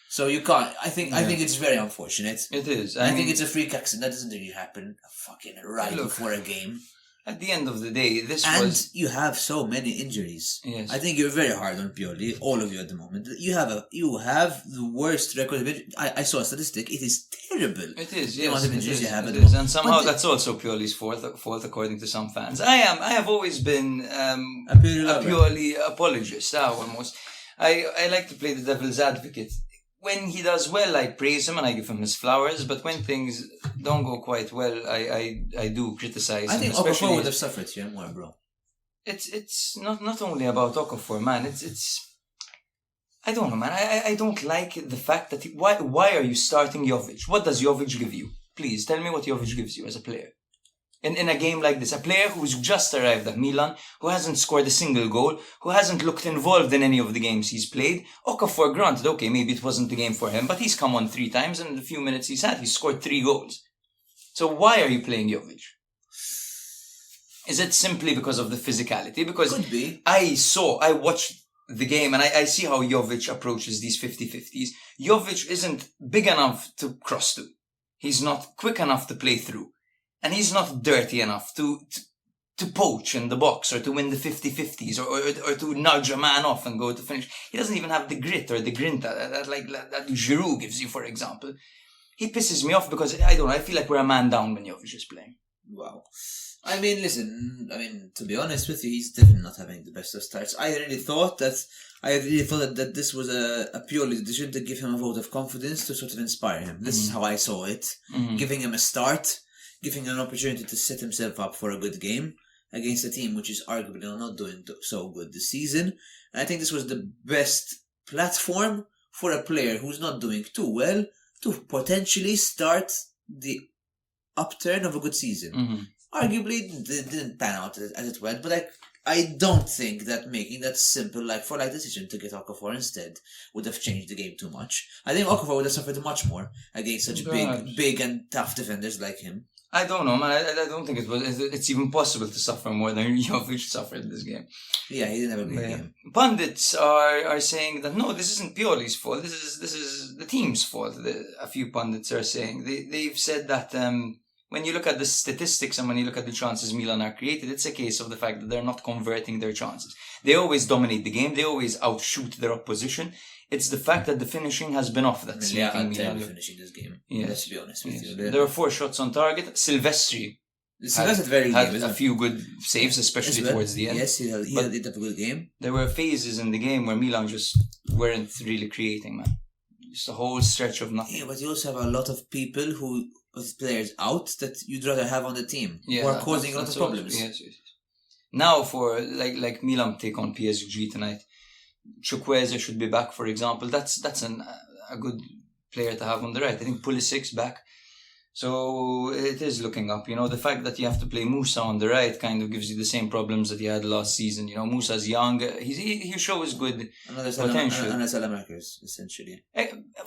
So you can't. I think it's very unfortunate. It is. I think it's a freak accident. That doesn't really happen fucking before a game. At the end of the day, and you have so many injuries. Yes. I think you're very hard on Pioli, all of you at the moment. You have the worst record of injuries. I saw a statistic. It is terrible. It is, yes. The amount of injuries you have at the moment. moment. And somehow that's also Pioli's fault, according to some fans. I have always been a Pioli apologist, almost. I like to play the devil's advocate. When he does well, I praise him and I give him his flowers. But when things don't go quite well, I do criticize him. I think Okafor would have suffered here more, bro. It's not only about Okafor, man. It's I don't know, man. I don't like the fact that why are you starting Jovic? What does Jovic give you? Please tell me what Jovic gives you as a player. In a game like this, a player who's just arrived at Milan, who hasn't scored a single goal, who hasn't looked involved in any of the games he's played. Okafor, granted, okay, maybe it wasn't the game for him, but he's come on 3 times, and in the few minutes he's had, he's scored 3 goals. So why are you playing Jovic? Is it simply because of the physicality? Because could be. I watched the game, and I see how Jovic approaches these 50-50s. Jovic isn't big enough to cross to. He's not quick enough to play through. And he's not dirty enough to poach in the box or to win the 50-50s or to nudge a man off and go to finish. He doesn't even have the grit or the grinta that Giroud gives you, for example. He pisses me off because, I don't know, I feel like we're a man down when Jovic is playing. Wow. I mean, listen, to be honest with you, he's definitely not having the best of starts. I really thought that this was a purely decision to give him a vote of confidence to sort of inspire him. This is how I saw it. Giving him a start, giving him an opportunity to set himself up for a good game against a team which is arguably not doing so good this season. And I think this was the best platform for a player who's not doing too well to potentially start the upturn of a good season. Arguably, it didn't pan out as it went, but I don't think that making that simple like-for-like decision to get Okafor instead would have changed the game too much. I think Okafor would have suffered much more against such big and tough defenders like him. I don't know, man. I don't think it's even possible to suffer more than Jovic suffered this game. Yeah, he didn't have a great game. Pundits are saying that no, this isn't Pioli's fault. This is the team's fault. A few pundits are saying they've said that when you look at the statistics and when you look at the chances Milan are created, it's a case of the fact that they're not converting their chances. They always dominate the game. They always outshoot their opposition. It's the fact that the finishing has been off that's making Milan finishing this game. Yes. Let's be honest with you. There were 4 shots on target. Silvestri had a few good saves, especially towards the end. Yes, he did have a good game. There were phases in the game where Milan just weren't really creating, man. Just a whole stretch of nothing. Yeah, but you also have a lot of people with players out that you'd rather have on the team who are causing a lot of problems. Yes. Now for like Milan take on PSG tonight, Chukwueze should be back, for example. That's a good player to have on the right. I think Pulisic's back. So it is looking up. The fact that you have to play Musa on the right kind of gives you the same problems that you had last season. Musa's young. He shows good potential. Another Salamakers, essentially.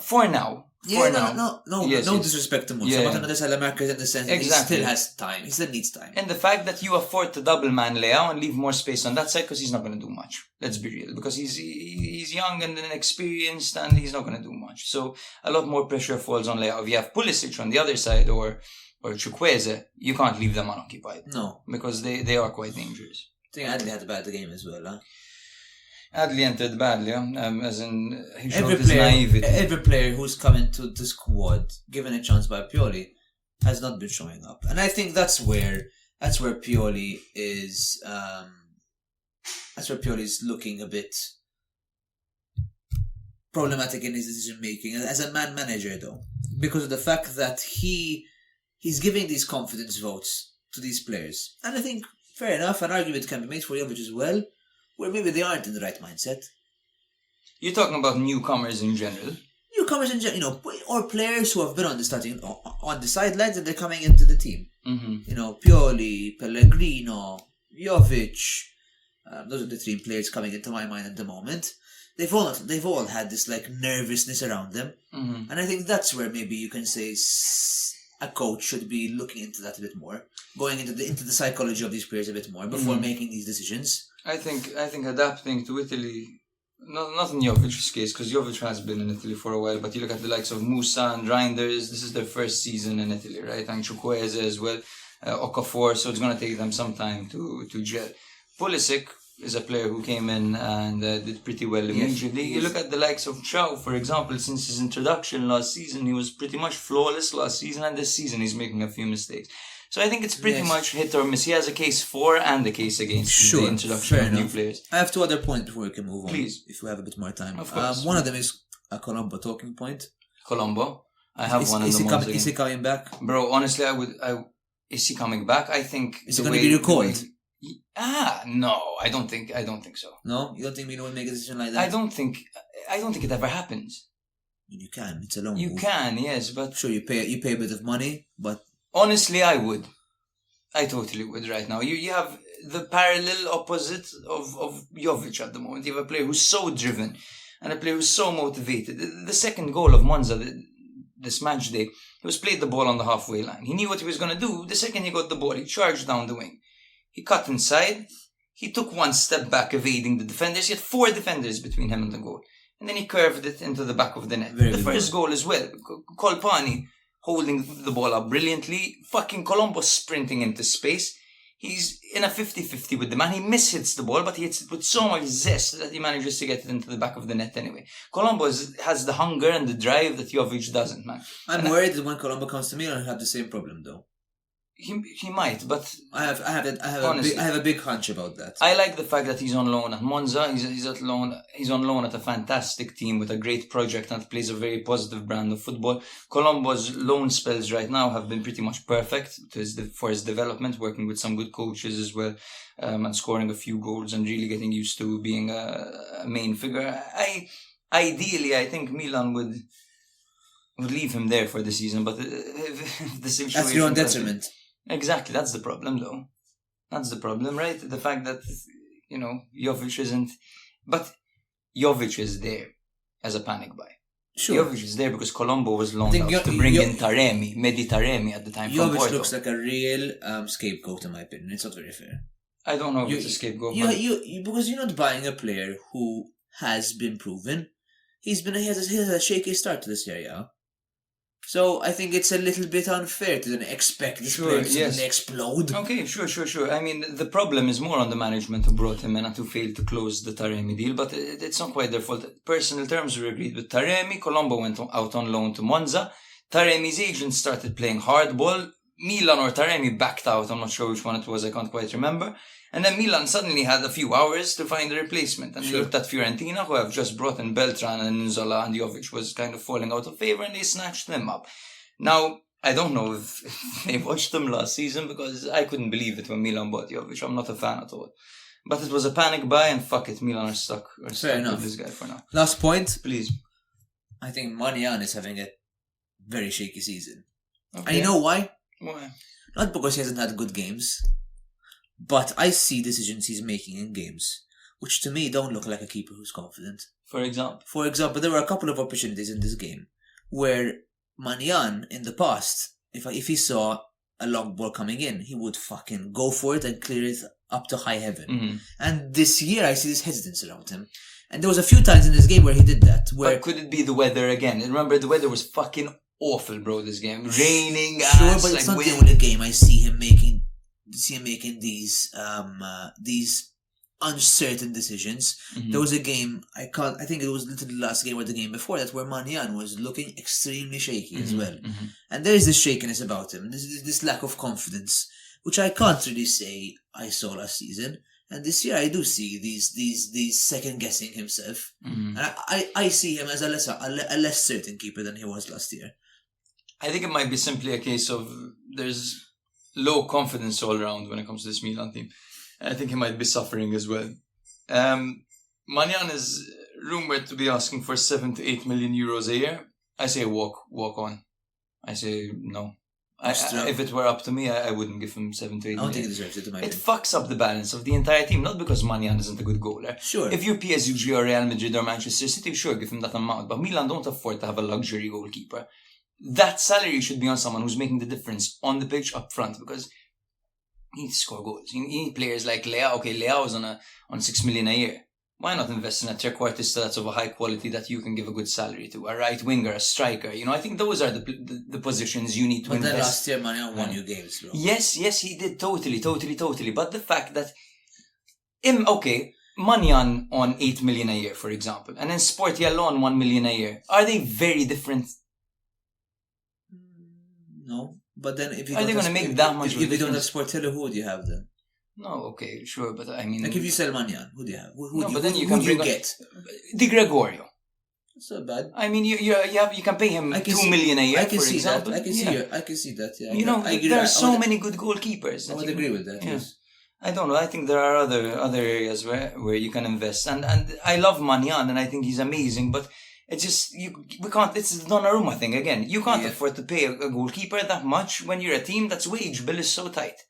For now. No disrespect to Musa, but another Salamakers in the sense that he still has time. He still needs time. And the fact that you afford to double man Leao and leave more space on that side because he's not going to do much. Let's be real. Because he's young and inexperienced and he's not going to do much. So a lot more pressure falls on Leao. If you have Pulisic on the other side or Chukwueze, you can't leave them unoccupied. No. Because they are quite dangerous. I think Adli had a bad game as well, huh? Adli entered badly, as in he showed his naivety. Every player who's come into the squad, given a chance by Pioli, has not been showing up. And I think that's where Pioli is looking a bit problematic in his decision making as a man manager, though, because of the fact that he's giving these confidence votes to these players. And I think, fair enough, an argument can be made for Jovic as well, where maybe they aren't in the right mindset. You're talking about newcomers in general? Newcomers in general, or players who have been on the sidelines and they're coming into the team. Mm-hmm. Pioli, Pellegrino, Jovic. Those are the 3 players coming into my mind at the moment. They've all had this nervousness around them, mm-hmm. and I think that's where maybe you can say a coach should be looking into that a bit more, going into the psychology of these players a bit more before making these decisions. I think adapting to Italy, not in Jovic's case, because Jovic has been in Italy for a while, but you look at the likes of Musa and Reinders, this is their first season in Italy, right? And Chukwueze as well, Okafor, so it's going to take them some time to gel. Pulisic is a player who came in and did pretty well immediately. Yes. You look at the likes of Chow, for example, since his introduction last season, he was pretty much flawless last season, and this season he's making a few mistakes. So I think it's pretty much hit or miss. He has a case for and a case against the introduction of new players. I have 2 other points before we can move on. Please. If we have a bit more time. Of course. One of them is a Colombo talking point. Colombo? I have one of them. Is he coming back? Bro, honestly, is he coming back? I think... Is he going to be recalled? No, I don't think so. No? You don't think Milan will make a decision like that? I don't think it ever happens. You can. It's a long You move. can, yes, but... Sure, you pay a bit of money, but... Honestly, I would. I totally would right now. You have the parallel opposite of Jovic at the moment. You have a player who's so driven and a player who's so motivated. The second goal of Monza, this match day, he was played the ball on the halfway line. He knew what he was going to do. The second he got the ball, he charged down the wing. He cut inside. He took 1 step back, evading the defenders. He had 4 defenders between him and the goal. And then he curved it into the back of the net. The first goal as well. Colpani holding the ball up brilliantly. Fucking Colombo sprinting into space. He's in a 50-50 with the man. He mishits the ball, but he hits it with so much zest that he manages to get it into the back of the net anyway. Colombo has the hunger and the drive that Jovic doesn't, man. I'm worried that when Colombo comes to Milan, he'll have the same problem, though. He might, but I have a big hunch about that. I like the fact that he's on loan at Monza. He's on loan at a fantastic team with a great project and plays a very positive brand of football. Colombo's loan spells right now have been pretty much perfect for his development, working with some good coaches as well, and scoring a few goals and really getting used to being a main figure. Ideally, I think Milan would leave him there for the season, but if the situation... That's your own detriment. Exactly, that's the problem though. That's the problem, right? The fact that, Jovic isn't... But Jovic is there as a panic buy. Sure. Jovic is there because Colombo was loaned think out to bring in Mehdi Taremi at the time from Jovic Porto. looks like a real scapegoat, in my opinion. It's not very fair. I don't know if it's a scapegoat. Because you're not buying a player who has been proven. He has a shaky start to the Serie A. So I think it's a little bit unfair to then expect this player to suddenly explode. Okay, sure. I mean, the problem is more on the management who brought him in and who failed to close the Taremi deal, but it's not quite their fault. Personal terms were agreed with Taremi. Colombo went out on loan to Monza. Taremi's agent started playing hardball. Milan or Taremi backed out. I'm not sure which one it was. I can't quite remember. And then Milan suddenly had a few hours to find a replacement. And they looked at Fiorentina, who have just brought in Beltran and Zola, and Jovic was kind of falling out of favour, and they snatched them up. Now, I don't know if they watched them last season, because I couldn't believe it when Milan bought Jovic. I'm not a fan at all. But it was a panic buy, and fuck it, Milan are stuck with this guy for now. Last point. Please. I think Maignan is having a very shaky season. Okay. And you know why? Why? Not because he hasn't had good games, but I see decisions he's making in games which to me don't look like a keeper who's confident. For example, there were a couple of opportunities in this game where Maignan in the past, if he saw a long ball coming in, he would fucking go for it and clear it up to high heaven. Mm-hmm. And this year I see this hesitance around him. And there was a few times in this game where he did that. But could it be the weather again? Remember, the weather was fucking awful, bro, this game. Raining, sure, but it's not the only game I see him making these uncertain decisions. Mm-hmm. There was a game, I think it was literally the last game or the game before that, where Maignan was looking extremely shaky as well. Mm-hmm. And there is this shakiness about him, this lack of confidence, which I can't really say I saw last season. And this year I do see these second guessing himself. Mm-hmm. And I see him as a less certain keeper than he was last year. I think it might be simply a case of there's low confidence all around when it comes to this Milan team. I think he might be suffering as well. Maignan is rumoured to be asking for 7 to 8 million euros a year. I say walk on. I say no. If it were up to me, I wouldn't give him 7 to 8 million. I don't think he deserves it. It fucks up the balance of the entire team, not because Maignan isn't a good goaler. Sure. If you're PSG or Real Madrid or Manchester City, sure, give him that amount. But Milan don't afford to have a luxury goalkeeper. That salary should be on someone who's making the difference on the pitch up front, because he needs to score goals. You need players like Leao. Okay, Leao is on 6 million a year. Why not invest in a trequartista that's of a high quality that you can give a good salary to? A right winger, a striker. I think those are the positions you need to invest. But then last year, Maignan won you games, bro. Yes, he did. Totally. But the fact that Maignan on 8 million a year, for example, and then Sportiello on 1 million a year. Are they very different? No. But then if you are they going to make that much if you don't have Sportiello, who would you have then? No, okay, sure, but I mean... Like if you sell Maignan, who do you have? Who do you get? Di Gregorio. That's not bad. I mean, you can pay him 2 million a year, for example. I can see that, yeah. There are so many good goalkeepers. I would agree with that, yes. I don't know. I think there are other areas where you can invest. And I love Maignan, and I think he's amazing, but it's just, we can't, it's the Donnarumma thing again. You can't afford to pay a goalkeeper that much when you're a team that's wage bill is so tight.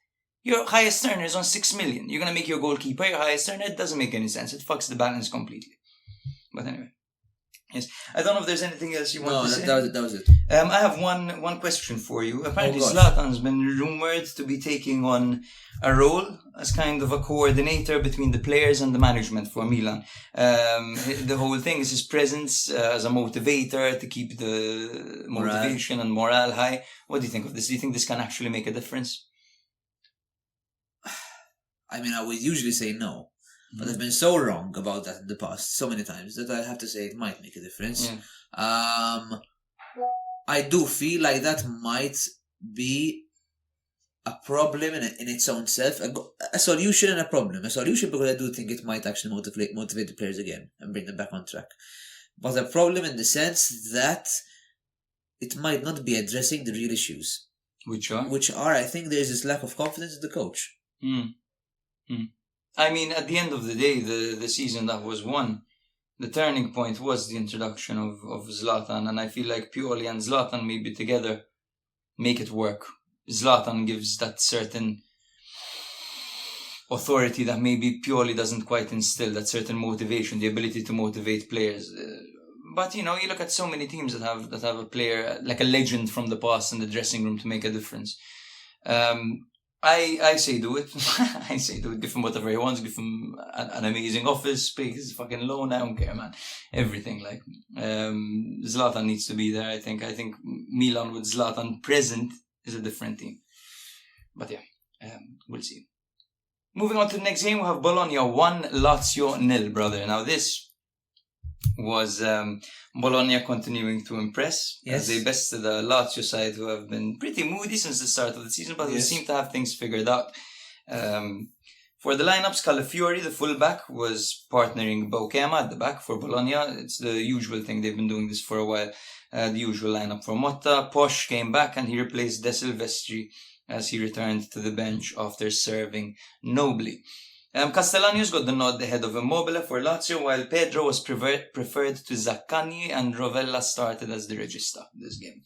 Your highest earner is on 6 million. You're going to make your goalkeeper your highest earner? It doesn't make any sense. It fucks the balance completely. But anyway. Yes. I don't know if there's anything else you want to say. No, that was it. I have one question for you. Apparently Zlatan's been rumoured to be taking on a role as kind of a coordinator between the players and the management for Milan. The whole thing is his presence as a motivator to keep the motivation and morale high. What do you think of this? Do you think this can actually make a difference? I mean, I would usually say no. But I've been so wrong about that in the past so many times that I have to say it might make a difference. Yeah. I do feel like that might be a problem in its own self. A solution and a problem. A solution because I do think it might actually motivate the players again and bring them back on track. But a problem in the sense that it might not be addressing the real issues. Which are? I think there's this lack of confidence in the coach. I mean, at the end of the day, the season that was won, the turning point was the introduction of Zlatan, and I feel like Pioli and Zlatan maybe together make it work. Zlatan gives that certain authority that maybe Pioli doesn't quite instill, that certain motivation, the ability to motivate players. But you look at so many teams that have a player like a legend from the past in the dressing room to make a difference. I say do it. I say do it. Give him whatever he wants. Give him an amazing office, pay his fucking loan. I don't care, man. Everything. Like Zlatan needs to be there. I think Milan with Zlatan present is a different team. But yeah, we'll see. Moving on to the next game, we have Bologna 1, Lazio 0, brother. Now this was Bologna continuing to impress as they bested the Lazio side, who have been pretty moody since the start of the season, but they seem to have things figured out. For the lineups, Calafiori, the fullback, was partnering Bokema at the back for Bologna. It's the usual thing. They've been doing this for a while. The usual lineup for Motta. Posh came back and he replaced De Silvestri as he returned to the bench after serving nobly. Castellani's got the nod ahead of Immobile for Lazio, while Pedro was preferred to Zaccagni and Rovella started as the regista this game.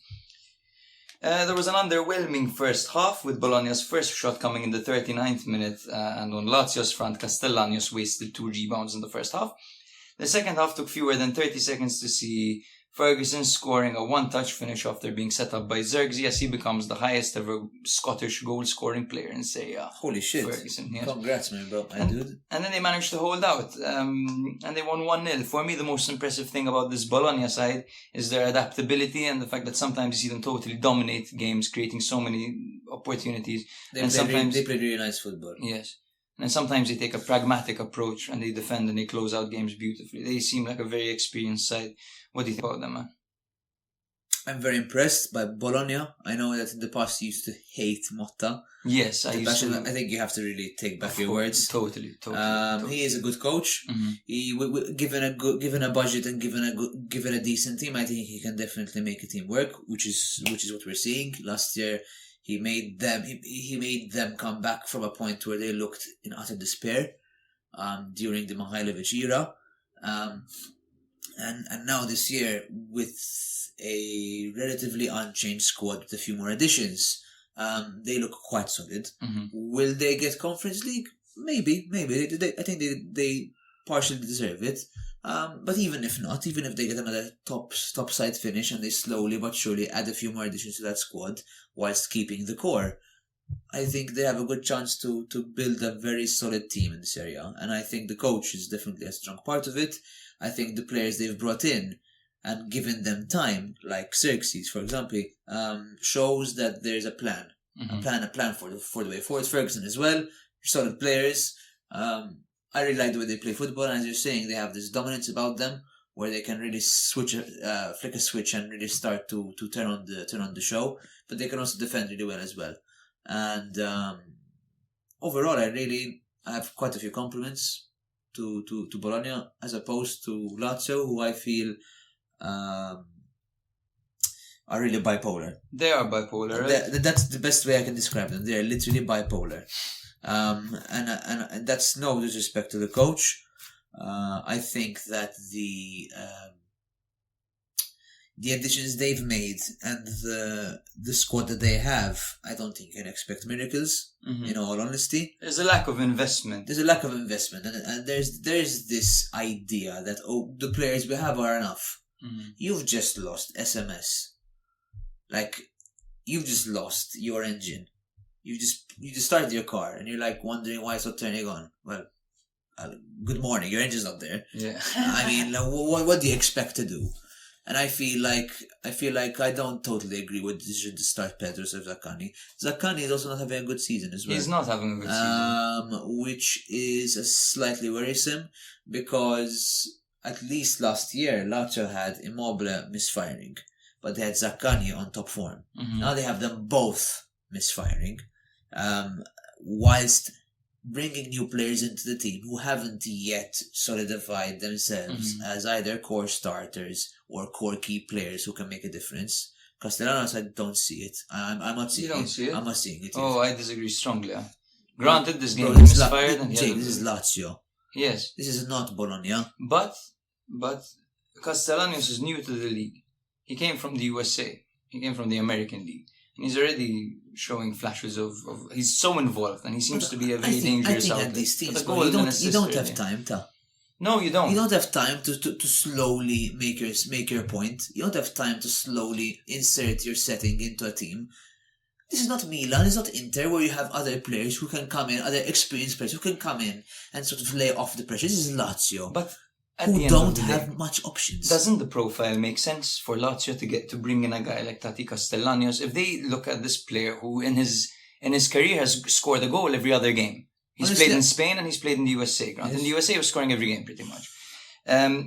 There was an underwhelming first half, with Bologna's first shot coming in the 39th minute, and on Lazio's front, Castellani's wasted 2 rebounds in the first half. The second half took fewer than 30 seconds to see Ferguson scoring a one-touch finish after being set up by Zirkzee, as he becomes the highest ever Scottish goal-scoring player in Serie A. Holy shit. Ferguson, yes. Congrats, man, bro, my dude. And then they managed to hold out, and they won 1-0. For me, the most impressive thing about this Bologna side is their adaptability and the fact that sometimes you see them totally dominate games, creating so many opportunities. They play really nice football. Yes. And sometimes they take a pragmatic approach and they defend and they close out games beautifully. They seem like a very experienced side. What do you think about them, man? I'm very impressed by Bologna. I know that in the past you used to hate Motta. Yes, I think you have to really take back your words. Totally. He is a good coach. Mm-hmm. He, given a budget and given a decent team, I think he can definitely make a team work, which is what we're seeing. Last year, he made them come back from a point where they looked in utter despair during the Mihailovic era. And now this year, with a relatively unchanged squad with a few more additions, they look quite solid. Mm-hmm. Will they get Conference League? Maybe. I think they partially deserve it. But even if not, even if they get another top side finish and they slowly but surely add a few more additions to that squad whilst keeping the core, I think they have a good chance to build a very solid team in this area. And I think the coach is definitely a strong part of it. I think the players they've brought in and given them time, like Xerxes, for example, shows that there's a plan. Mm-hmm. A plan for the way forward. Ferguson as well, solid players. I really like the way they play football, and as you're saying, they have this dominance about them where they can really flick a switch and really start to turn on the show. But they can also defend really well as well. And overall, I have quite a few compliments to Bologna as opposed to Lazio, who I feel are really bipolar. They are bipolar, right? That's the best way I can describe them. They are literally bipolar. And that's no disrespect to the coach. I think that the additions they've made and the squad that they have, I don't think you can expect miracles. Mm-hmm. In all honesty, there's a lack of investment. And there's this idea that the players we have are enough. Mm-hmm. You've just lost SMS. Like, you've just lost your engine. You just started your car and you're like wondering why it's not turning on. Well, good morning, your engine's not there. Yeah. I mean, what do you expect to do? And I feel like I don't totally agree with the decision to start Pedro or Zaccagni. Zaccagni is also not having a good season as well. He's not having a good season. Which is slightly worrisome because at least last year Lazio had Immobile misfiring, but they had Zaccagni on top form. Mm-hmm. Now they have them both misfiring, whilst bringing new players into the team who haven't yet solidified themselves as either core starters or core key players who can make a difference. Castellanos, I don't see it. I'm not seeing it. You don't see it? I'm not seeing it. Oh, I disagree strongly. Granted, this game is misfired. this is Lazio. Yes. This is not Bologna. But Castellanos is new to the league. He came from the USA. He came from the American League. And he's already showing flashes of he's so involved and he seems to be a very dangerous outlet. I think at these teams, you don't have time, No, you don't. You don't have time to slowly make your point. You don't have time to slowly insert your setting into a team. This is not Milan, it's not Inter, where you have other players who can come in, other experienced players who can come in and sort of lay off the pressure. This is Lazio, But at who the end don't of the have day, much options. doesn't the profile make sense for Lazio to bring in a guy like Tati Castellanos? If they look at this player who in his career has scored a goal every other game. He's Honestly, played in Spain and he's played in the USA. Grant. Yes. In the USA, he was scoring every game pretty much.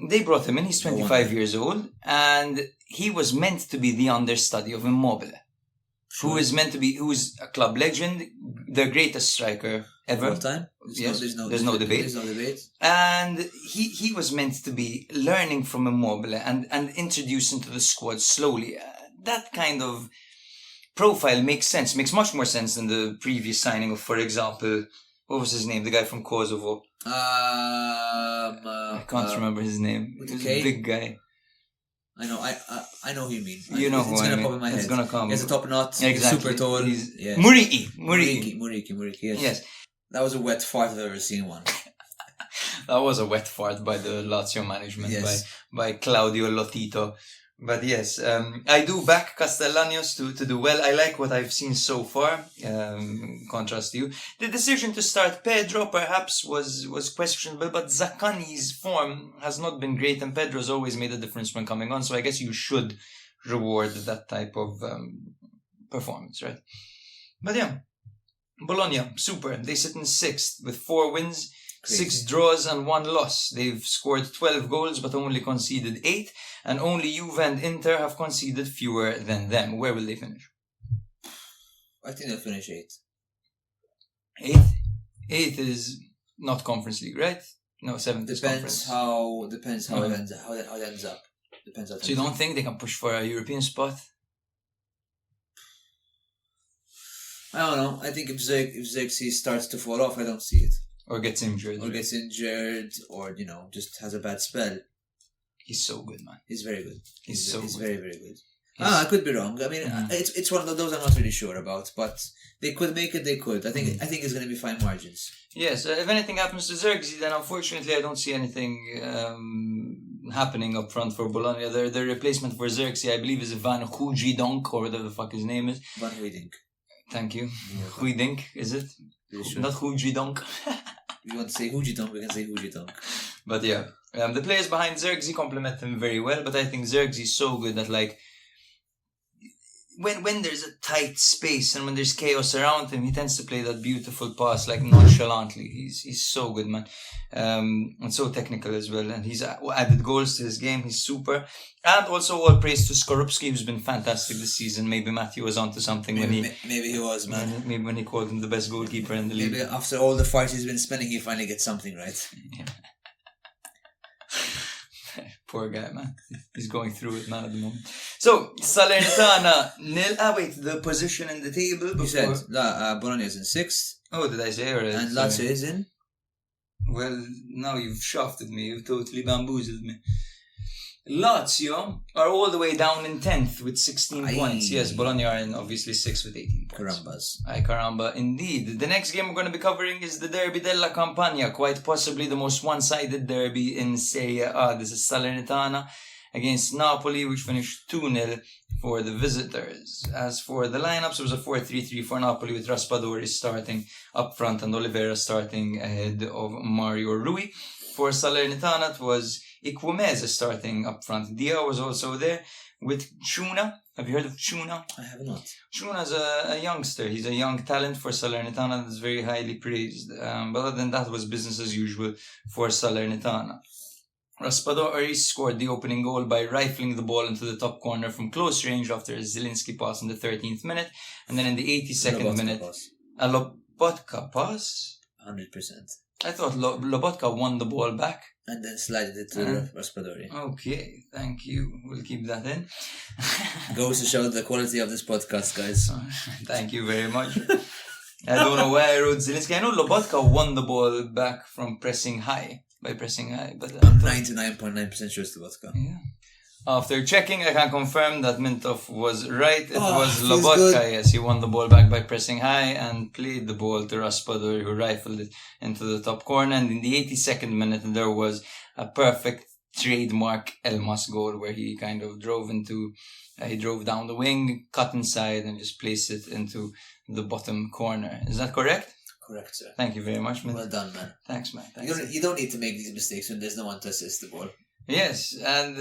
They brought him in. He's 25 years old, and he was meant to be the understudy of Immobile, who is a club legend, the greatest striker ever. All time? Yes, There's no debate. There's no debate. And he was meant to be learning from Immobile and introduced into the squad slowly. That kind of profile makes sense. Makes much more sense than the previous signing of, for example, what was his name? The guy from Kosovo. I can't remember his name. With He was a K? a big guy. I know. I know who you mean. You know it's who I gonna mean. pop in my head. It's gonna come. He has a top knot. Exactly. He's super tall. Yes. Muriqi. Yes. Yes. That was a wet fart I've ever seen one. That was a wet fart by the Lazio management, Yes. by Claudio Lotito. But yes, I do back Castellanos to do well. I like what I've seen so far, in contrast to you. The decision to start Pedro perhaps was questionable, but Zaccani's form has not been great, and Pedro's always made a difference when coming on, so I guess you should reward that type of performance, right? But yeah, Bologna, super. They sit in 6th with 4 wins. Crazy. 6 draws and 1 loss. They've scored 12 goals but only conceded 8, and only Juve and Inter have conceded fewer than them. Where will they finish? I think they'll finish 8th. 8th? 8th is not Conference League, right? No, 7th is Conference. Depends how it ends up. How it ends up. Depends how it So you ends don't up. think they can push for a European spot? I don't know. I think if Xerxes starts to fall off, I don't see it. Or gets injured? Or gets injured, or just has a bad spell. He's so good, man. He's very good. He's so He's good. very, very good. I could be wrong. I mean, it's one of those I'm not really sure about, but they could make it. They could. I think it's going to be fine margins. Yes, if anything happens to Xerxes, then unfortunately I don't see anything happening up front for Bologna. Their replacement for Xerxes, I believe, is Van Hooijdonk, or whatever the fuck his name is. Van Hooijdonk. Thank you. Hooijdonk, is it? Sure. Not Hooijdonk. If you want to say Hooijdonk, we can say Hooijdonk. But yeah, the players behind Xerxes complement him very well, but I think Xerxes is so good that, like, when there's a tight space and when there's chaos around him, he tends to play that beautiful pass, like, nonchalantly. He's so good, man. And so technical as well. And he's added goals to his game. He's super. And also all praise to Skorupski, who's been fantastic this season. Maybe Matthew was onto something Maybe he was, man. maybe when he called him the best goalkeeper in the league. Maybe after all the fights he's been spending, he finally gets something right. Yeah. Poor guy, man. He's going through it, man, at the moment. So, Salernitana, 0. Wait, the position in the table before... You said Bologna is in 6th, Oh, did I say? Or and Lazio is in... Well, now you've shafted me. You've totally bamboozled me. Lazio are all the way down in 10th with 16 points. Yes, Bologna are in obviously 6th with 18 points. Carambas. Ay, caramba, indeed. The next game we're going to be covering is the Derby della Campania, quite possibly the most one-sided derby in Serie A. This is Salernitana against Napoli, which finished 2-0 for the visitors. As for the lineups, it was a 4-3-3 for Napoli, with Raspadori starting up front and Oliveira starting ahead of Mario Rui. For Salernitana, it was Ikwumeze starting up front. Dia was also there with Chuna. Have you heard of Chuna? I have not. Chuna's a youngster. He's a young talent for Salernitana that's very highly praised. But other than that, it was business as usual for Salernitana. Raspadori scored the opening goal by rifling the ball into the top corner from close range after a Zielinski pass in the 13th minute. And then in the 82nd minute, a Lobotka pass? 100%. I thought Lobotka won the ball back. And then slided it to Raspadori. Okay, thank you. We'll keep that in. Goes to show the quality of this podcast, guys. Thank you very much. I don't know why I wrote Zielinski. I know Lobotka won the ball back from pressing high. By pressing high. But I'm 99.9% sure it's Lobotka. Yeah. After checking, I can confirm that Mintoff was right. It was feels Lobotka, good. yes. He won the ball back by pressing high and played the ball to Raspadori, who rifled it into the top corner. And in the 82nd minute, there was a perfect trademark Elmas goal where he kind of drove down the wing, cut inside, and just placed it into the bottom corner. Is that correct? Correct, sir. Thank you very much, man. Well done, man. Thanks, man. You don't need to make these mistakes when there's no one to assist the ball. Yes, and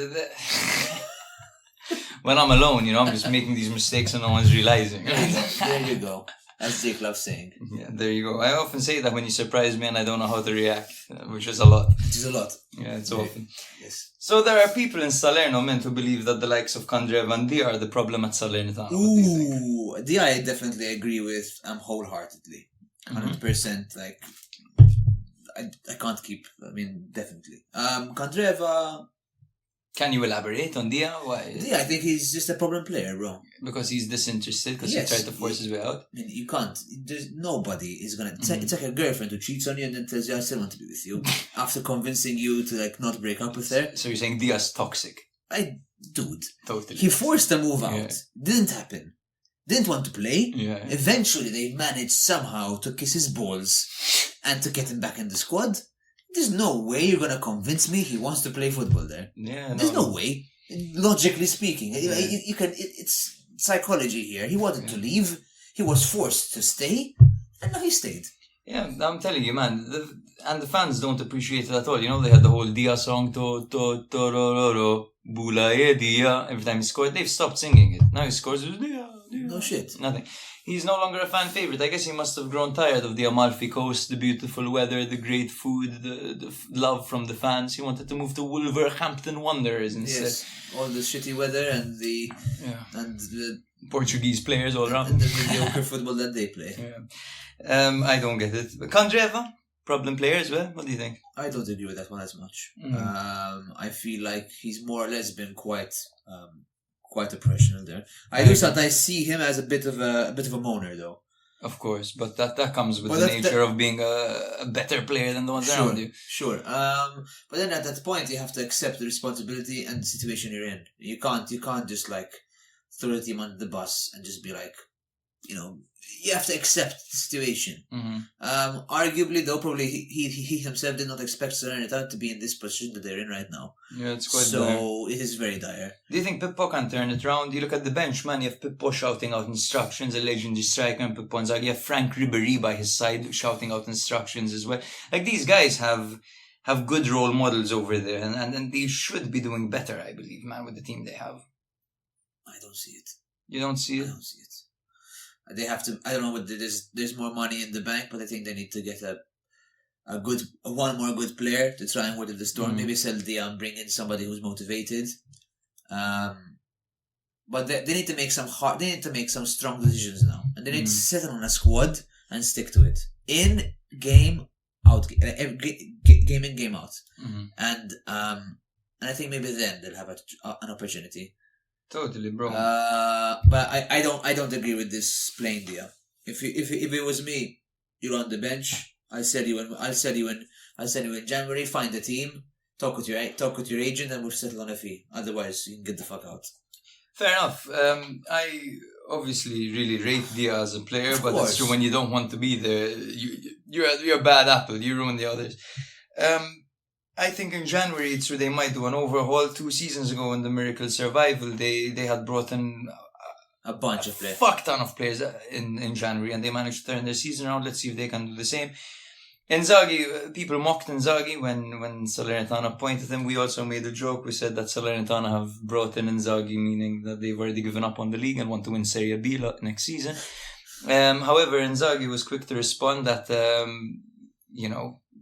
when I'm alone, I'm just making these mistakes and no one's realizing. There you go. As Jake loves saying. Yeah, there you go. I often say that when you surprise me and I don't know how to react, which is a lot. Which is a lot. Yeah, it's often. Yes. So there are people in Salerno meant to believe that the likes of Candreva and Dia are the problem at Salernitana. Ooh, Dia I definitely agree with wholeheartedly. 100%, like, I can't keep, definitely. Candreva... Can you elaborate on Dia? Why? Dia, I think he's just a problem player, bro. Because he's disinterested, because he tried to force his way out? You can't. Nobody is gonna... It's like a girlfriend who cheats on you and then tells you, I still want to be with you. After convincing you to, not break up with her. So you're saying Dia's toxic? Dude. Totally. He forced a move out. Yeah. Didn't happen. Didn't want to play. Yeah. Eventually, they managed somehow to kiss his balls and to get him back in the squad. There's no way you're gonna convince me he wants to play football there. Yeah, There's no way. Logically speaking, you can. It's psychology here. He wanted to leave. He was forced to stay, and now he stayed. Yeah, I'm telling you, man. And the fans don't appreciate it at all. They had the whole Dia song, to ro ro bula Dia. Every time he scored, they've stopped singing it. Now he scores, Dia. No shit. Nothing. He's no longer a fan favorite. I guess he must have grown tired of the Amalfi Coast, the beautiful weather, the great food, the love from the fans. He wanted to move to Wolverhampton Wanderers instead. Yes, all the shitty weather and the Portuguese players all around. And the mediocre football that they play. Yeah. I don't get it. But Candreva, problem player as well. What do you think? I don't agree with that one as much. I feel like he's more or less been quite a professional there. I do sometimes see him as a bit of a moaner though. Of course, but that comes with the nature of being a better player than the ones around you. Sure. But then at that point you have to accept the responsibility and the situation you're in. You can't just throw the team under the bus and just be like, you have to accept the situation. Arguably, though, probably he himself did not expect Salernitana to be in this position that they're in right now. Yeah, it's quite so dire. It is very dire. Do you think Pippo can turn it around? You look at the bench, man. You have Pippo shouting out instructions, a legendary striker, and Pippo Inzaghi. You have Frank Ribéry by his side shouting out instructions as well. Like, these guys have good role models over there, and they should be doing better, I believe, man, with the team they have. I don't see it. You don't see it? I don't see it. They have to. I don't know what there's more money in the bank, but I think they need to get one more good player to try and weather the storm. Maybe sell Dia and bring in somebody who's motivated. But they need to make some strong decisions now, and they need to settle on a squad and stick to it. In game out, game in, game out, and I think maybe then they'll have an opportunity. Totally, bro. But I don't agree with this playing Dia. If it was me, you're on the bench. I'll sell you in January. Find a team. Talk with your agent, and we'll settle on a fee. Otherwise, you can get the fuck out. Fair enough. I obviously really rate Dia as a player, but it's true when you don't want to be there, you're a bad apple. You ruin the others. I think in January, it's true they might do an overhaul. 2 seasons ago in the Miracle Survival, they had brought in a bunch of players. Fuck ton of players in January, and they managed to turn their season around. Let's see if they can do the same. Inzaghi, people mocked Inzaghi when Salernitana appointed him. We also made a joke. We said that Salernitana have brought in Inzaghi, meaning that they've already given up on the league and want to win Serie B next season. However, Inzaghi was quick to respond that,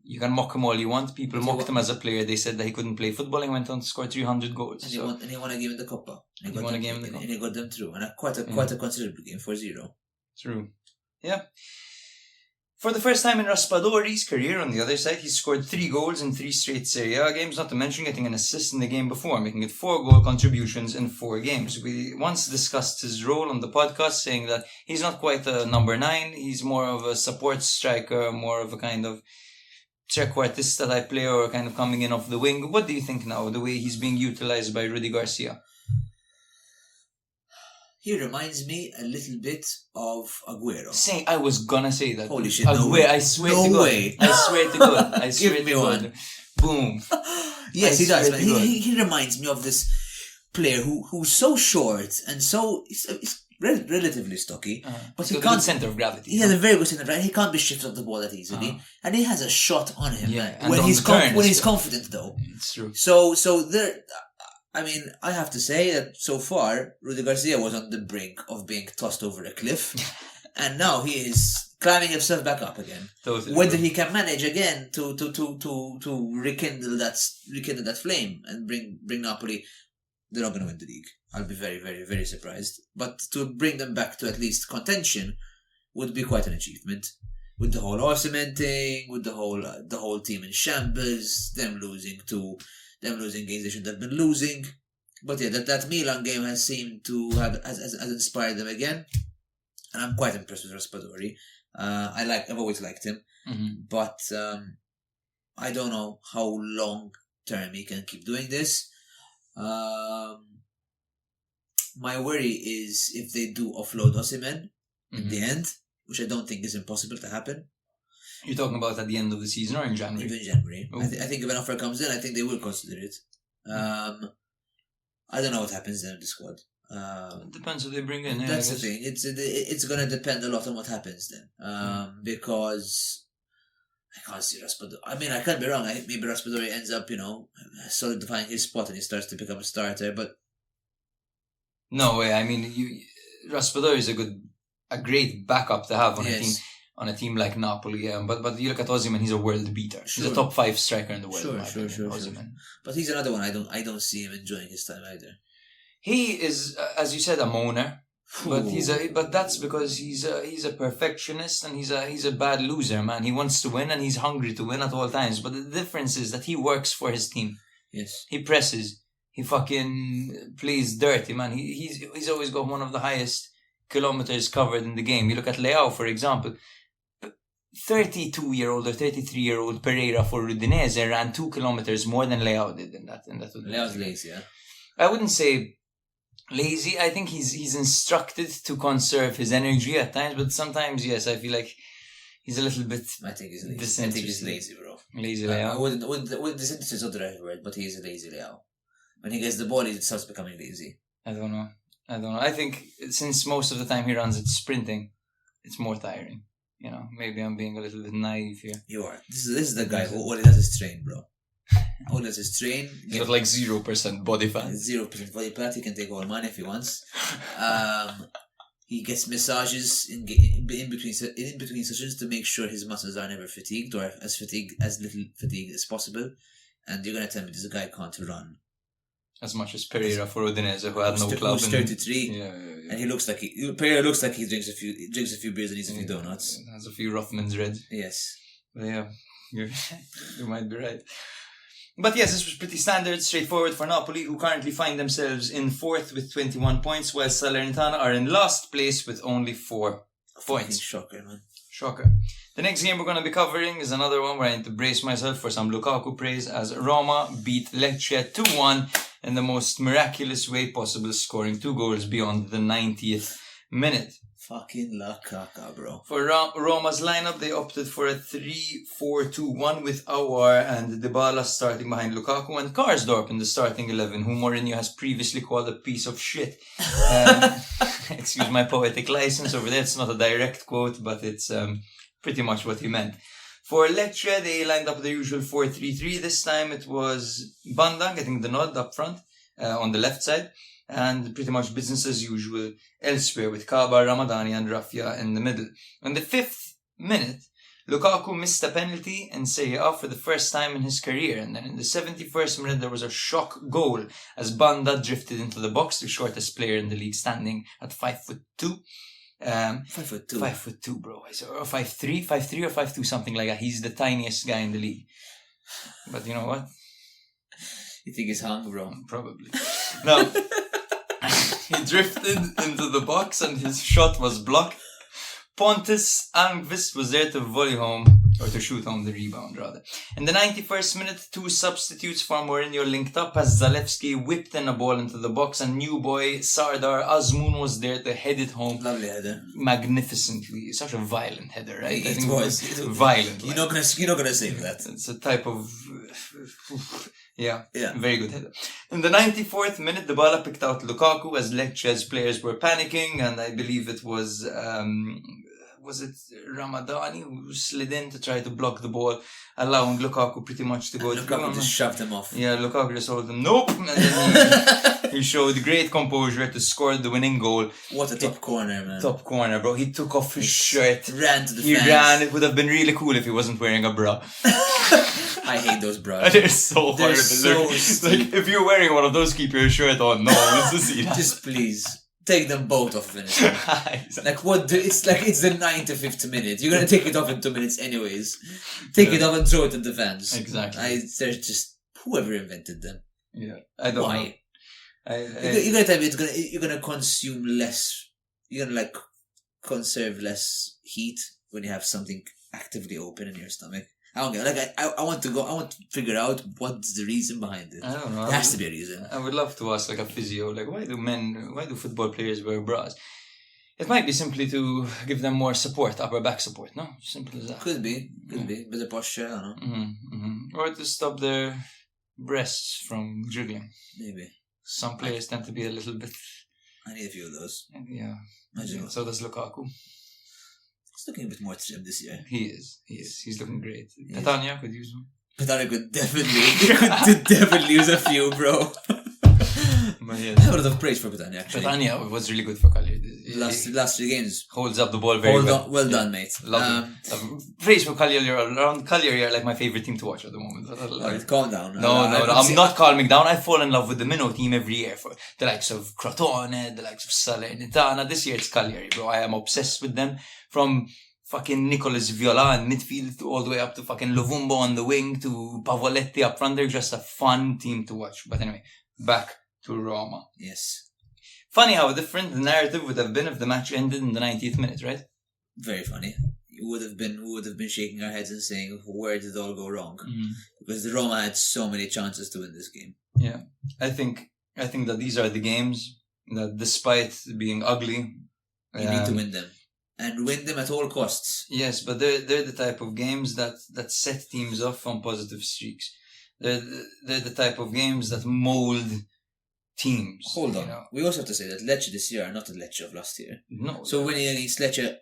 you can mock him all you want. People mocked him as a player. They said that he couldn't play football and went on to score 300 goals. And he won a game in the Coppa. And he got them through. And quite a considerable game, 4-0. True. Yeah. For the first time in Raspadori's career, on the other side, he scored 3 goals in 3 straight Serie A games, not to mention getting an assist in the game before, making it 4 goal contributions in 4 games. We once discussed his role on the podcast, saying that he's not quite a number 9. He's more of a support striker, more of a kind of trequartista type player or kind of coming in off the wing. What do you think now, the way he's being utilised by Rudy Garcia? He reminds me a little bit of Aguero. I was gonna say that. Holy shit, Aguero, no way. I swear No to God. way. I swear to God. I swear Give me to God. one. Boom. Yes, he does. swear Man. to God. He reminds me of this player who's so short and so he's relatively stocky, but he He's got a can't. good centre of gravity. He has a very good centre of gravity. He can't be shifted off the ball that easily, and he has a shot on him. Yeah, man. and when on he's the turn when as he's well. confident though. It's true. So there. I mean, I have to say that so far, Rudy Garcia was on the brink of being tossed over a cliff, and now he is climbing himself back up again. Totally. Whether he can manage again to rekindle that flame and bring Napoli, they're not going to win the league. I'll be very, very, very surprised. But to bring them back to at least contention would be quite an achievement. With the whole Osimhen thing, with the whole team in shambles, them losing games they should have been losing. But yeah, that Milan game has seemed to have has inspired them again, and I'm quite impressed with Raspadori. I've always liked him, but I don't know how long term he can keep doing this. My worry is if they do offload Osimhen in the end, which I don't think is impossible to happen. You're talking about at the end of the season or in January? Even January. Oh. I think if an offer comes in, I think they will consider it. I don't know what happens then with the squad. It depends who they bring in. That's the thing. It's going to depend a lot on what happens then. Because I can't see Raspadori. I mean, I can't be wrong. Maybe Raspadori ends up, solidifying his spot and he starts to become a starter. But no way. I mean, Raspadori is a great backup to have on a team like Napoli. But you look at Osimhen, he's a world beater. Sure. He's a top 5 striker in the world. Sure. Osimhen. But he's another one. I don't see him enjoying his time either. He is, as you said, a moaner. But that's because he's a perfectionist and he's a bad loser, man. He wants to win and he's hungry to win at all times. But the difference is that he works for his team. Yes. He presses. He fucking plays dirty, man. He's always got one of the highest kilometers covered in the game. You look at Leao, for example. 32-year-old or 33-year-old Pereira for Udinese ran 2 kilometers more than Leao did in that. Leao's lazy, yeah. I wouldn't say lazy. I think he's instructed to conserve his energy at times, but sometimes, yes, I feel like he's a little bit. I think he's lazy. I think he's lazy, bro. Lazy Leao. I wouldn't disinterest is not the right word, but he's a lazy Leao. When he gets the ball, he starts becoming lazy. I don't know. I think since most of the time he runs it sprinting, it's more tiring. Maybe I'm being a little bit naive here. You are. This is the guy who all he does is train, bro. All he does is train. He's got like 0% body fat. 0% body fat. He can take all money if he wants. He gets massages in between sessions to make sure his muscles are never fatigued or as little fatigued as possible. And you're gonna tell me this guy can't run as much as Pereira for Udinese, who had no club. Who's 33, yeah. And Pereira looks like he drinks a few beers and eats a few donuts. Has a few Rothmans Red. Yes. But yeah, you might be right. But yes, this was pretty standard, straightforward for Napoli, who currently find themselves in 4th with 21 points, while Salernitana are in last place with only 4 points. Shocker, man. Shocker. The next game we're going to be covering is another one where I need to brace myself for some Lukaku praise, as Roma beat Lecce 2-1 in the most miraculous way possible, scoring 2 goals beyond the 90th minute. Fucking Lukaku, bro. For Roma's lineup, they opted for a 3-4-2-1 with Aouar and Dybala starting behind Lukaku and Karsdorp in the starting 11, who Mourinho has previously called a piece of shit. Excuse my poetic license over there. It's not a direct quote, but it's pretty much what he meant. For Lecce, they lined up the usual 4-3-3. This time it was Banda getting the nod up front on the left side. And pretty much business as usual elsewhere with Kaba, Ramadani and Rafia in the middle. In the 5th minute, Lukaku missed a penalty in Serie A for the first time in his career. And then in the 71st minute, there was a shock goal as Banda drifted into the box, the shortest player in the league, standing at 5'2". 5'2". 5'2", bro. Or 5'3", 5'3" or 5'2", something like that. He's the tiniest guy in the league. But you know what? You think he's hung, bro? Probably. No. He drifted into the box and his shot was blocked Pontus Almqvist was there to volley home, or to shoot home the rebound rather. In the 91st minute, two substitutes for Mourinho linked up as Zalewski whipped in a ball into the box, and new boy Sardar Azmoun was there to head it home. Lovely header. Magnificently. Such a violent header, right? It was. Violent. You're not gonna save that. It's a type of... Yeah, Yeah. very good header. In the 94th minute, the ball picked out Lukaku as Lecce's players were panicking, and I believe it was it Ramadani who slid in to try to block the ball, allowing Lukaku pretty much to go through. Lukaku just shoved him off. Yeah, Lukaku just told him, nope, and then he showed great composure to score the winning goal. What a top corner, man. Top corner, bro. He took off his shirt. Ran to the He fans. ran. It would have been really cool if he wasn't wearing a bra. I hate those bras. They're so They're horrible. so Like, if you're wearing one of those, keep your shirt on. No one wants to see that. Just please. Take them both off, Vinicius. Exactly. Like what? It's like it's the 95th minute. You're gonna take it off in 2 minutes anyways. Take it off and throw it at the fans. Exactly. There's just whoever invented them. Yeah, I don't know. Why? I- You're gonna tell me you're gonna consume less. You're gonna like conserve less heat when you have something actively open in your stomach. I don't get. Like I want to figure out what's the reason behind it. I don't know. There has to be a reason. I would love to ask like a physio, like why do football players wear bras? It might be simply to give them more support, upper back support, no? Simple as that. Could be. Better posture, I don't know. Or to stop their breasts from jiggling. Maybe. Some players tend to be a little bit... I need a few of those. Yeah. Imagine. So does Lukaku. He's looking a bit more trim this year. He is. He's looking great. Yeah. Catania could use one. But I could definitely use a few, bro. But yeah, I have a lot of praise for Petania, actually. Catania was really good for Cagliari. Last 3 games. Holds up the ball very well. Well done, mate. Love it. Praise for Cagliari. Around Cagliari are like my favourite team to watch at the moment. Alright, calm down. No, I'm not calming down. I fall in love with the Minnow team every year. For the likes of Crotone, the likes of Salernitana. This year it's Cagliari, bro. I am obsessed with them. From fucking Nicolas Viola in midfield all the way up to fucking Lovumbo on the wing to Pavoletti up front. They're just a fun team to watch. But anyway, back to Roma. Yes. Funny how different the narrative would have been if the match ended in the 90th minute, right? Very funny. We would have been shaking our heads and saying, where did it all go wrong? Because the Roma had so many chances to win this game. Yeah. I think that these are the games that, despite being ugly, You need to win them. And win them at all costs. Yes, but they're the type of games that set teams off on positive streaks. They're the type of games that mold teams. Hold on. You know? We also have to say that Lecce this year are not the Lecce of last year. No. So winning against Lecce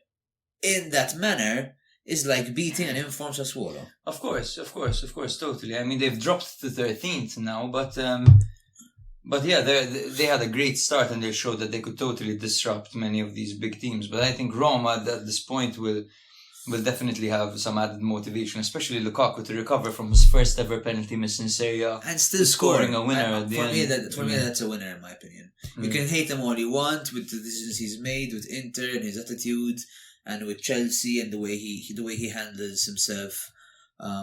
in that manner is like beating an informed Sassuolo. Of course, totally. I mean, they've dropped to 13th now, but yeah, they had a great start and they showed that they could totally disrupt many of these big teams. But I think Roma at this point will definitely have some added motivation, especially Lukaku, to recover from his first ever penalty miss in Serie A. And still scoring a winner at the end. For me, that's a winner in my opinion. You can hate him all you want with the decisions he's made, with Inter and his attitude, and with Chelsea and the way he handles himself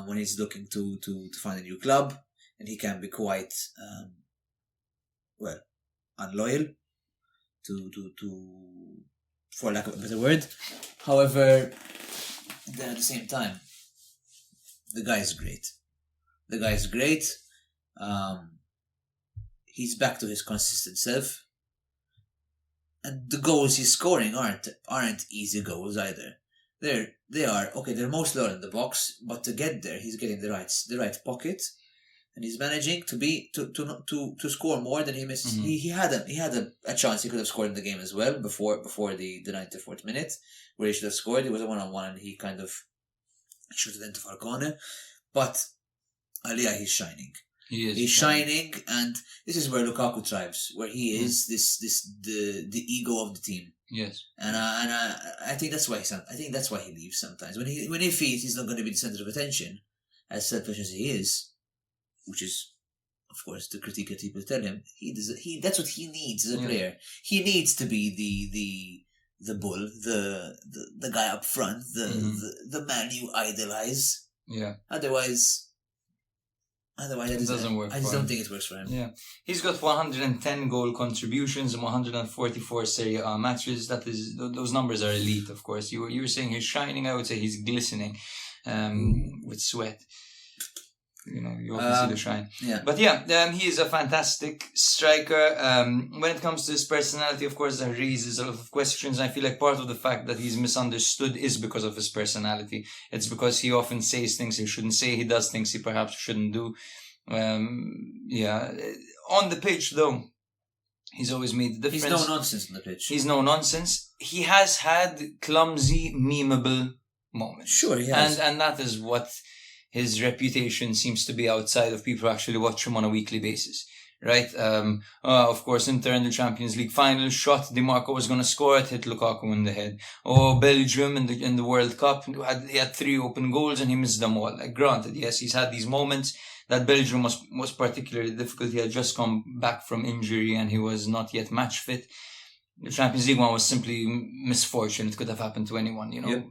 when he's looking to find a new club, and he can be quite unloyal to for lack of a better word. However, then at the same time, the guy is great. He's back to his consistent self, and the goals he's scoring aren't easy goals either. They're mostly all in the box, but to get there, he's getting the right pocket, and he's managing to score more than he misses. He had a chance he could have scored in the game as well before the 94th minute, where he should have scored. It was a 1-on-1 and he kind of shot it into Falcone. But Alia, he's shining. He's shining, and this is where Lukaku thrives, where he is the ego of the team. Yes. And I think that's why he leaves sometimes. When he feels he's not going to be the center of attention, as selfish as he is, which is, of course, the critique that people tell him. That's what he needs as a player. He needs to be the bull, the guy up front, the man you idolize. Yeah. Otherwise, Otherwise, It doesn't work. I just don't think it works for him. Yeah, he's got 110 goal contributions in 144 Serie A matches. Those numbers are elite, of course. You were saying he's shining. I would say he's glistening, with sweat. You often see the shine. Yeah. But yeah, he is a fantastic striker. When it comes to his personality, of course, that raises a lot of questions. I feel like part of the fact that he's misunderstood is because of his personality. It's because he often says things he shouldn't say. He does things he perhaps shouldn't do. On the pitch, though, he's always made the difference. He's no nonsense on the pitch. He's no nonsense. He has had clumsy, memeable moments. Sure, he has. And that is what his reputation seems to be outside of people who actually watch him on a weekly basis. Right? Of course, Inter in the Champions League final shot, Di Marco was going to score it, hit Lukaku in the head. Belgium in the World Cup, he had 3 open goals and he missed them all. Like, granted, yes, he's had these moments. That Belgium was particularly difficult. He had just come back from injury and he was not yet match fit. The Champions League one was simply misfortune. It could have happened to anyone, Yep.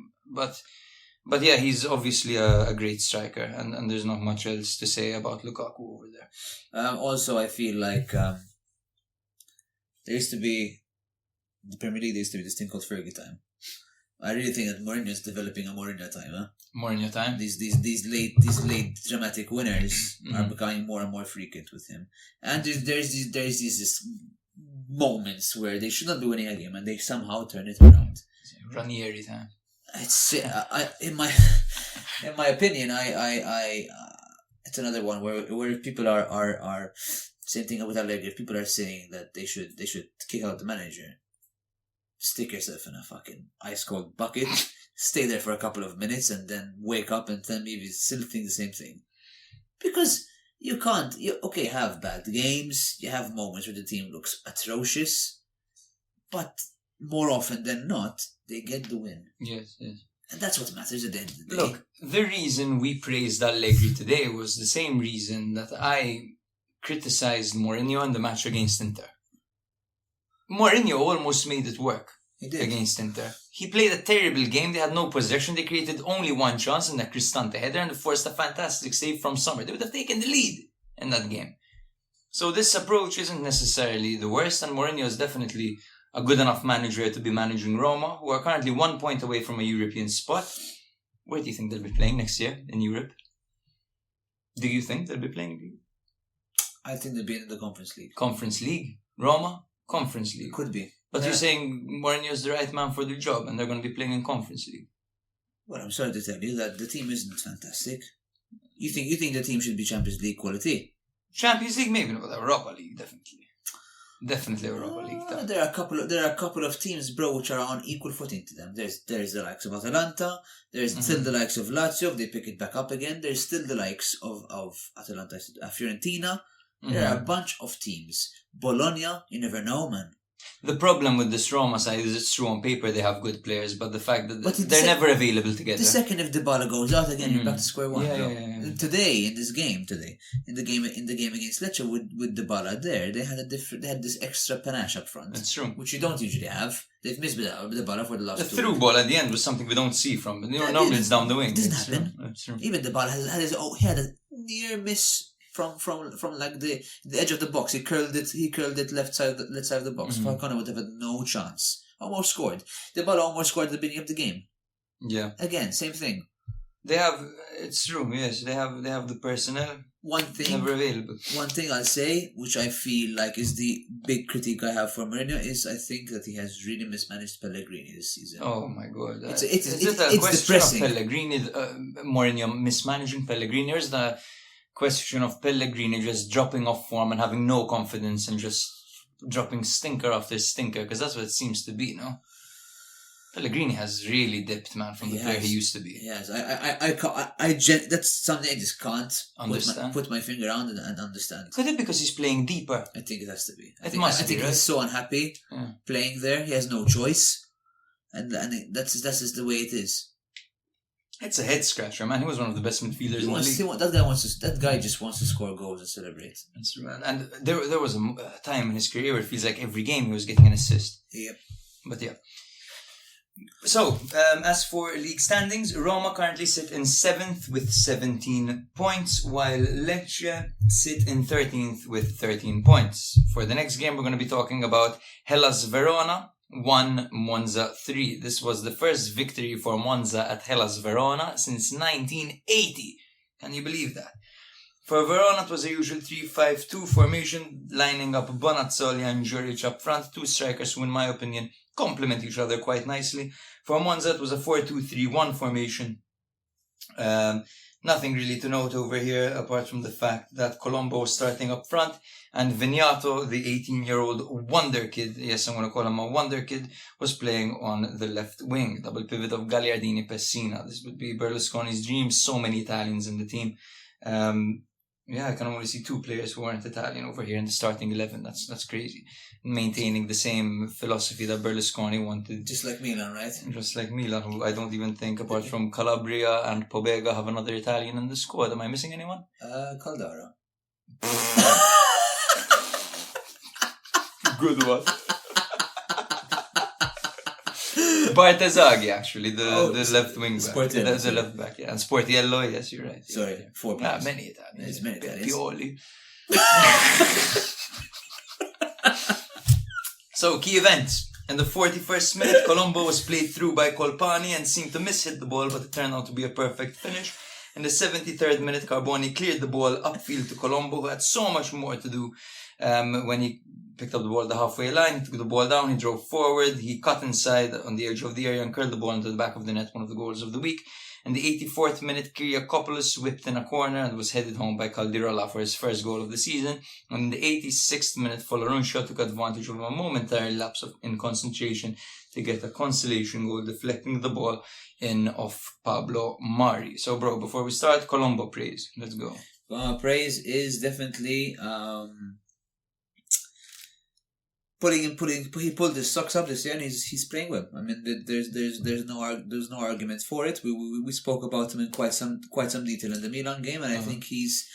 But yeah, he's obviously a great striker, and there's not much else to say about Lukaku over there. Also, I feel like the Premier League, there used to be this thing called Fergie time. I really think that Mourinho is developing a Mourinho time, huh? Mourinho time. These late dramatic winners are becoming more and more frequent with him, and there's these moments where they should not be winning a game and they somehow turn it around. Ranieri time. It's in my opinion, it's another one where people are same thing with Allegri. People are saying that they should kick out the manager. Stick yourself in a fucking ice cold bucket, stay there for a couple of minutes, and then wake up and tell me if you still think the same thing. Because you can't. Have bad games. You have moments where the team looks atrocious, but more often than not, they get the win. Yes. And that's what matters at the end of the day. Look, the reason we praised Allegri today was the same reason that I criticized Mourinho in the match against Inter. Mourinho almost made it work against Inter. He played a terrible game. They had no possession. They created only one chance in the Cristante header and forced a fantastic save from Sommer. They would have taken the lead in that game. So this approach isn't necessarily the worst, and Mourinho is definitely a good enough manager to be managing Roma, who are currently 1 point away from a European spot. Where do you think they'll be playing next year in Europe? Do you think they'll be playing? I think they'll be in the Conference League. Conference League? Roma? Conference League. Could be. But you're saying Mourinho is the right man for the job and they're going to be playing in Conference League. Well, I'm sorry to tell you that the team isn't fantastic. You think the team should be Champions League quality? Champions League, maybe not, but Europa League, definitely. Definitely Europa League. There are a couple of teams, bro, which are on equal footing to them. There's the likes of Atalanta. There's still the likes of Lazio. If they pick it back up again, there's still the likes of Atalanta, Fiorentina. There are a bunch of teams. Bologna, you never know, man. The problem with this Roma side is it's true on paper they have good players, but the fact that they're never available together. The second if Dybala goes out again, you're back to square one. Yeah. Today, in the game against Lecce with Dybala there, they had this extra panache up front. That's true. Which you don't usually have. They've missed Dybala for the last The 2 through ball at the end was something we don't see from. Normally it's down the wing. It doesn't happen. That's true. Even Dybala he had a near miss from like the edge of the box. He curled it left side of the box. Falcone would have had no chance. Almost scored. Dybala almost scored at the beginning of the game. Yeah. Again, same thing. They have. It's true. Yes, they have the personnel. Never available. One thing I'll say, which I feel like is the big critique I have for Mourinho, is I think that he has really mismanaged Pellegrini this season. Oh my god! It's question depressing. Of Pellegrini, Mourinho mismanaging Pellegrini, or is the question of Pellegrini just dropping off form and having no confidence and just dropping stinker after stinker? Because that's what it seems to be, no? Pellegrini has really dipped, man, from the player he used to be. Yes, that's something I just can't put my finger on and understand. Could it be because he's playing deeper? I think it has to be. I think he's so unhappy playing there. He has no choice, and that's just the way it is. It's a head scratcher, man. He was one of the best midfielders in the league. That guy just wants to score goals and celebrate. That's true, man. And there was a time in his career where it feels like every game he was getting an assist. Yep. But yeah. So, as for league standings, Roma currently sit in 7th with 17 points, while Lecce sit in 13th with 13 points. For the next game, we're going to be talking about Hellas Verona 1, Monza 3. This was the first victory for Monza at Hellas Verona since 1980. Can you believe that? For Verona, it was a usual 3-5-2 formation, lining up Bonazzoli and Juric up front, two strikers who, in my opinion, complement each other quite nicely. For Monza, it was a 4-2-3-1 formation. Nothing really to note over here, apart from the fact that Colombo was starting up front, and Vignato, the 18-year-old wonder kid, yes, I'm going to call him a wonder kid, was playing on the left wing. Double pivot of Gagliardini-Pessina. This would be Berlusconi's dream. So many Italians in the team. I can only see two players who aren't Italian over here in the starting 11. That's crazy. Maintaining the same philosophy that Berlusconi wanted. Just like Milan, right? Just like Milan, who I don't even think, apart from Calabria and Pobega, have another Italian in the squad. Am I missing anyone? Caldara. Good one. Bartesaghi, actually, the left wing back. Sportiello. The left back, yeah. And Sportiello, yes, you're right. Sorry, yeah. 4 points. Many Italians. There's many Italians. Pioli. So, key events. In the 41st minute, Colombo was played through by Colpani and seemed to miss-hit the ball, but it turned out to be a perfect finish. In the 73rd minute, Carboni cleared the ball upfield to Colombo, who had so much more to do when he picked up the ball at the halfway line. He took the ball down, he drove forward, he cut inside on the edge of the area and curled the ball into the back of the net, one of the goals of the week. In the 84th minute, Kyriakopoulos whipped in a corner and was headed home by Caldirola for his first goal of the season. And in the 86th minute, Folorunsho took advantage of a momentary lapse in concentration to get a consolation goal, deflecting the ball in off Pablo Mari. So, bro, before we start, Colombo praise. Let's go. Praise is definitely he pulled his socks up this year and he's playing well. I mean, there's no argument for it. We spoke about him in quite some detail in the Milan game, and I think he's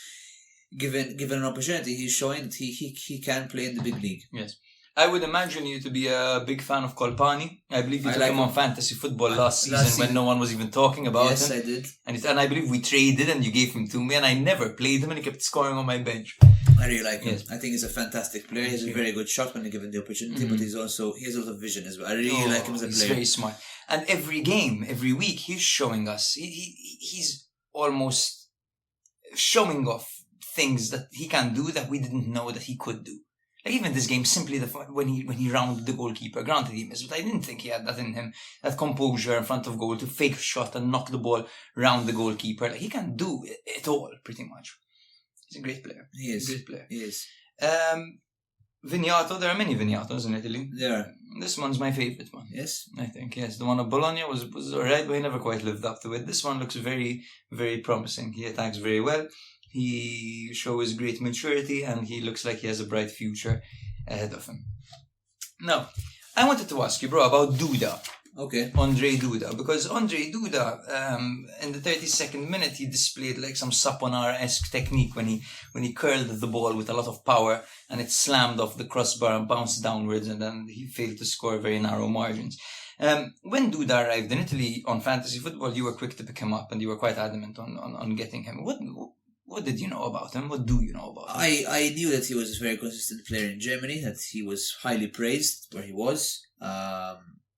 given an opportunity. He's showing that he can play in the big league. Yes. I would imagine you to be a big fan of Colpani. I believe you took him on fantasy football last season when no one was even talking about him. Yes, I did. And I believe we traded and you gave him to me, and I never played him and he kept scoring on my bench. I really like him. Yes. I think he's a fantastic player. He's a very good shot when given the opportunity, but he has a lot of vision as well. I really like him as a player. He's very smart. And every game, every week, he's showing us. He's almost showing off things that he can do that we didn't know that he could do. Like even this game, simply when he rounded the goalkeeper, granted he missed, but I didn't think he had that in him, that composure in front of goal to fake a shot and knock the ball round the goalkeeper. Like he can do it all, pretty much. He's a great player. He is. A great player. He is. Vignato, there are many Vignatos in Italy. There are. This one's my favourite one. Yes? I think, yes. The one of Bologna was alright, but he never quite lived up to it. This one looks very, very promising. He attacks very well. He shows great maturity and he looks like he has a bright future ahead of him. Now, I wanted to ask you, bro, about Duda. Okay. Andre Duda. Because Andre Duda, in the 32nd minute, he displayed like some Saponar-esque technique when he curled the ball with a lot of power and it slammed off the crossbar and bounced downwards, and then he failed to score very narrow margins. When Duda arrived in Italy on fantasy football, you were quick to pick him up and you were quite adamant on getting him. What did you know about him? What do you know about him? I knew that he was a very consistent player in Germany, that he was highly praised where he was.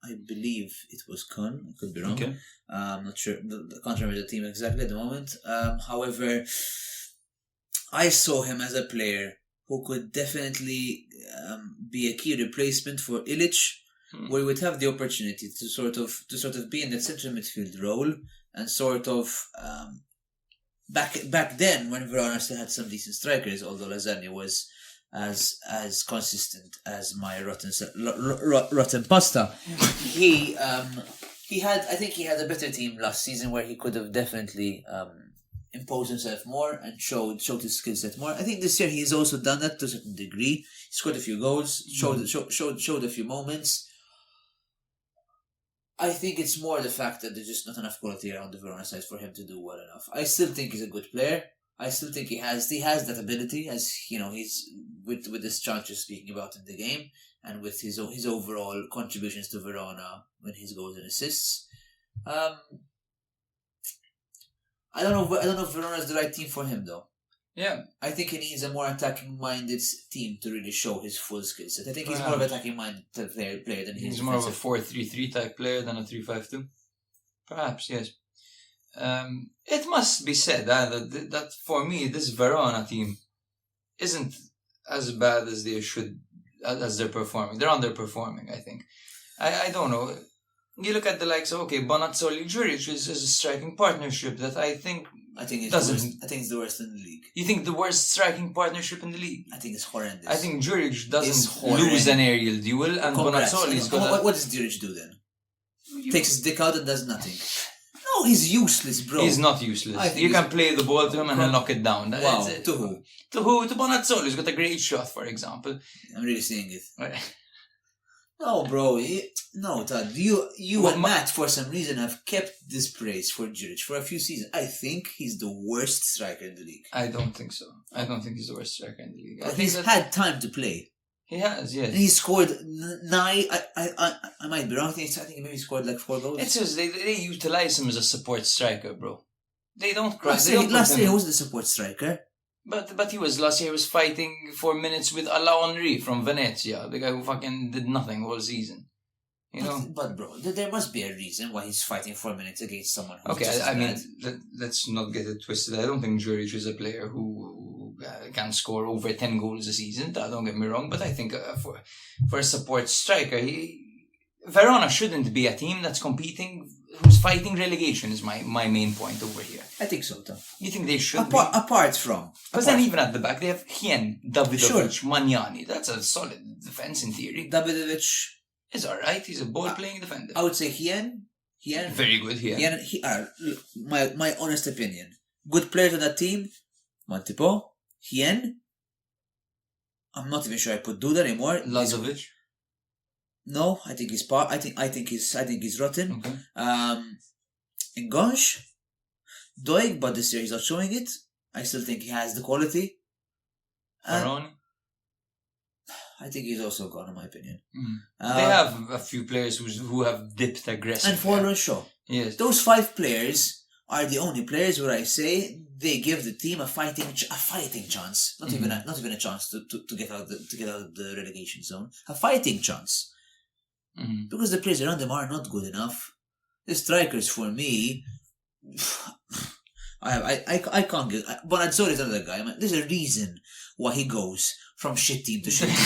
I believe it was Köln. I could be wrong. Okay. I'm not sure. I can't remember the team exactly at the moment. However, I saw him as a player who could definitely be a key replacement for Ilic, where he would have the opportunity to sort of be in that central midfield role and sort of back then when Verona still had some decent strikers, although Lasagna was as consistent as my rotten pasta. He had a better team last season where he could have definitely imposed himself more and showed his skill set more. I think this year he's also done that to a certain degree. He scored a few goals, showed a few moments. I think it's more the fact that there's just not enough quality around the Verona side for him to do well enough. I still think he's a good player. I still think he has that ability, as you know, he's with this chance you're speaking about in the game, and with his overall contributions to Verona when his goals and assists. I don't know if Verona is the right team for him though. Yeah. I think he needs a more attacking-minded team to really show his full skill set. I think he's more of an attacking-minded player than he's more of a 4-3-3 type player than a 3-5-2. Perhaps, yes. It must be said that for me, this Verona team isn't as bad as they should, as they're performing. They're underperforming, I think. I don't know. You look at the likes of, Bonazzoli-Juric is a striking partnership that I think it's the worst in the league. You think the worst striking partnership in the league? I think it's horrendous. I think Juric doesn't lose an aerial duel, and Bonazzoli's got. What does Juric do then? Takes his dick out and does nothing. No, he's useless, bro. He's not useless. You can play the ball to him and he'll knock it down. Wow. To who? To who? To Bonazzoli, who's got a great shot, for example. I'm really seeing it. No, bro. No, Todd. You and Matt, for some reason, have kept this praise for Juric for a few seasons. I think he's the worst striker in the league. I don't think so. I don't think he's the worst striker in the league. He's had time to play. He has, yes. And he scored 9. I might be wrong. I think maybe he scored like 4 goals. It's just they utilize him as a support striker, bro. They don't cross. Last year he wasn't a support striker. But he was last year. He was fighting for minutes with Ala Henry from Venezia, the guy who fucking did nothing all season. You know. But bro, there must be a reason why he's fighting 4 minutes against someone. Who's okay, I mean, let's not get it twisted. I don't think Juric is a player who can score over 10 goals a season. Don't get me wrong, but I think for a support striker, Verona shouldn't be a team that's competing, who's fighting relegation. Is my main point over here. I think so, Tom. You think they should apart from? Because then even at the back they have Hien, Davidovic, Magnani. That's a solid defense in theory. Davidovic is alright. He's a ball-playing defender. I would say Hien. Very good Hien. My honest opinion. Good players on that team. Montipo, Hien. I'm not even sure I put Duda anymore. Lazovic. No, I think he's I think he's rotten. Okay. Ngonsh, Doig, but this year he's not showing it. I still think he has the quality. Baroni. I think he's also gone, in my opinion. They have a few players who have dipped aggressively. And Forlan Shaw. Yes. Those 5 players are the only players where I say they give the team a fighting chance. Not even a chance to get out of the relegation zone. A fighting chance. Because the players around them are not good enough. The strikers, for me, I can't get. Bonazzoli is another guy. I mean, there's a reason why he goes from shit team to shit team.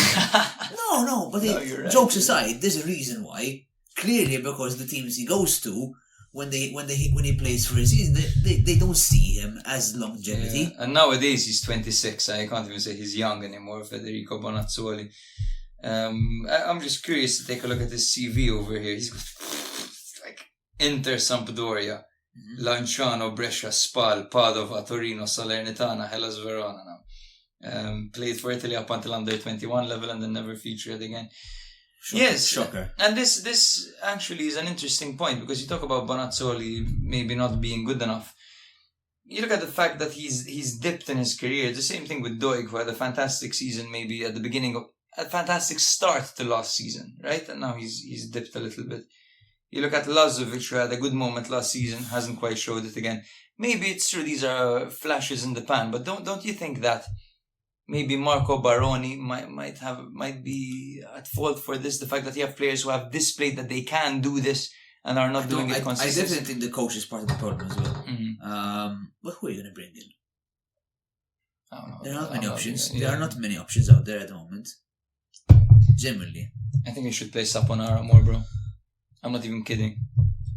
no, but right. Jokes aside, there's a reason why. Clearly, because the teams he goes to, when he plays for a season, they don't see him as longevity. Yeah. And nowadays he's 26. I can't even say he's young anymore. Federico Bonazzoli. I'm just curious to take a look at his CV over here. He's got like Inter, Sampdoria, Lanciano, Brescia, Spal, Padova, Torino, Salernitana, Hellas Verona now. Played for Italy up until under 21 level and then never featured again. Shocker. And this actually is an interesting point because you talk about Bonazzoli maybe not being good enough. You look at the fact that he's dipped in his career. It's the same thing with Doig, who had a fantastic season maybe at the beginning of a fantastic start to last season, right? And now he's dipped a little bit. You look at Lazovic, who had a good moment last season, hasn't quite showed it again. Maybe it's true these are flashes in the pan, but don't you think that maybe Marco Baroni might be at fault for this? The fact that you have players who have displayed that they can do this and are not doing it consistently. I definitely think the coach is part of the problem as well. But who are you going to bring in? I don't know. There are not many options. There are not many options out there at the moment. Generally, I think we should play Saponara more, bro. I'm not even kidding.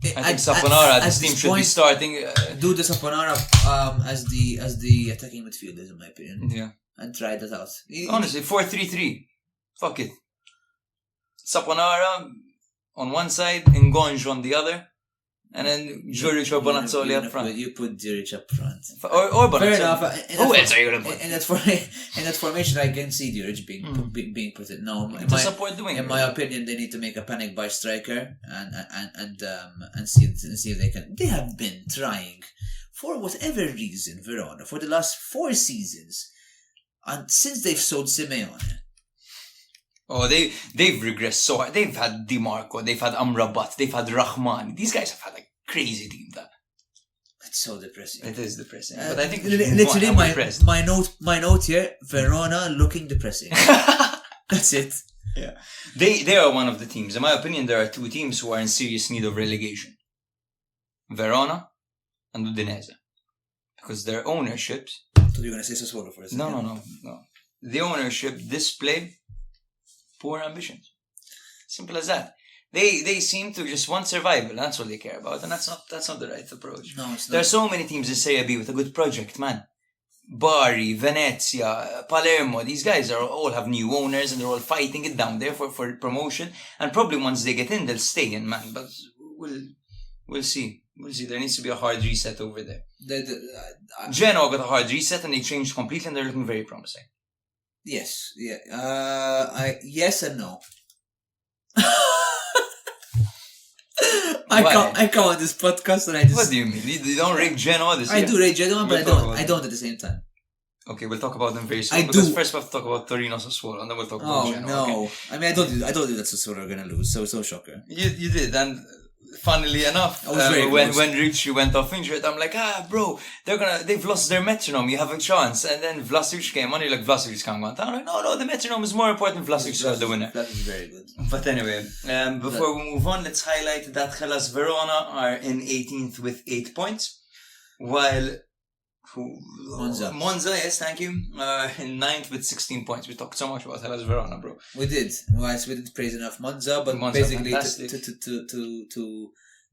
I think Saponara, this team should be starting. Do the Saponara as the attacking midfielders, in my opinion. Yeah, and try that out. Honestly, 4-3-3. Fuck it. Saponara on one side, Ngonj on the other, and then Juric or Bonazzoli up front. You put Juric up front. Or Bonazzoli. Fair enough. Who else are you going to put? In that formation, I can see Juric being put in. No, to support the wing. In my opinion, they need to make a panic buy striker and see if they can. They have been trying for whatever reason, Verona, for the last 4 seasons. And since they've sold Simeone, Oh, they've regressed so hard. They've had Di Marco, they've had Amrabat, they've had Rahman. These guys have had like crazy team that. it's so depressing. It is depressing. But I think literally my note here: Verona looking depressing. That's it. Yeah, they are one of the teams. In my opinion, there are two teams who are in serious need of relegation: Verona and Udinese, because their ownerships. I thought you were going to say Sassuolo for a second. No. The ownership display poor ambitions. Simple as that. They seem to just want survival. That's all they care about, and that's not the right approach. No, it's not. There are so many teams in Serie B with a good project, man. Bari, Venezia, Palermo. These guys all have new owners, and they're all fighting it down there for promotion. And probably once they get in, they'll stay in, man. But we'll see. We'll see. There needs to be a hard reset over there. Genoa got a hard reset, and they changed completely, and they're looking very promising. Yes, yeah. Yes and no. I come on this podcast and I just. What do you mean? You don't rate Genoa this year? I do rate Genoa, but I don't at the same time. Okay, we'll talk about them very soon. First we have to talk about Torino Sassuolo, and then we'll talk about Genoa. No. Okay? I mean, I don't think that Sassuolo are gonna lose. So shocker. You did, and funnily enough, when Ricci went off injured, I'm like, bro, they've lost their metronome. You have a chance. And then Vlasic came on. You're like, Vlasic can't go on. I'm like, no, the metronome is more important. Vlasic is the winner. That is very good. But anyway, before we move on, let's highlight that Hellas Verona are in 18th with 8 points, while Monza, yes, thank you, in 9th with 16 points. We talked so much about Hellas Verona, bro. We did. Well, we didn't praise enough Monza, but basically to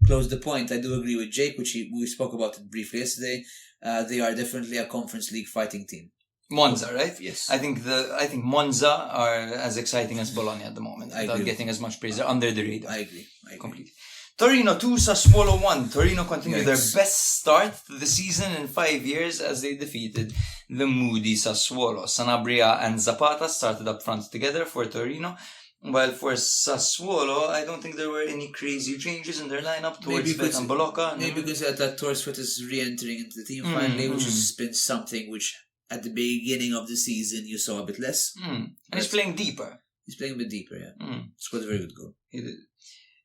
close the point, I do agree with Jake, which we spoke about it briefly yesterday. They are definitely a Conference League fighting team. Monza, right? Yes. I think Monza are as exciting as Bologna at the moment, without getting as much praise. They're under the radar. I agree. Completely. Torino 2, Sassuolo 1. Torino continue their best start to the season in 5 years as they defeated the moody Sassuolo. Sanabria and Zapata started up front together for Torino, while for Sassuolo, I don't think there were any crazy changes in their lineup towards Vet and Bolocca. Maybe because that Torres is re-entering into the team finally, which has been something which at the beginning of the season you saw a bit less. And he's playing deeper. He's playing a bit deeper, yeah. Scored a very good goal. He did.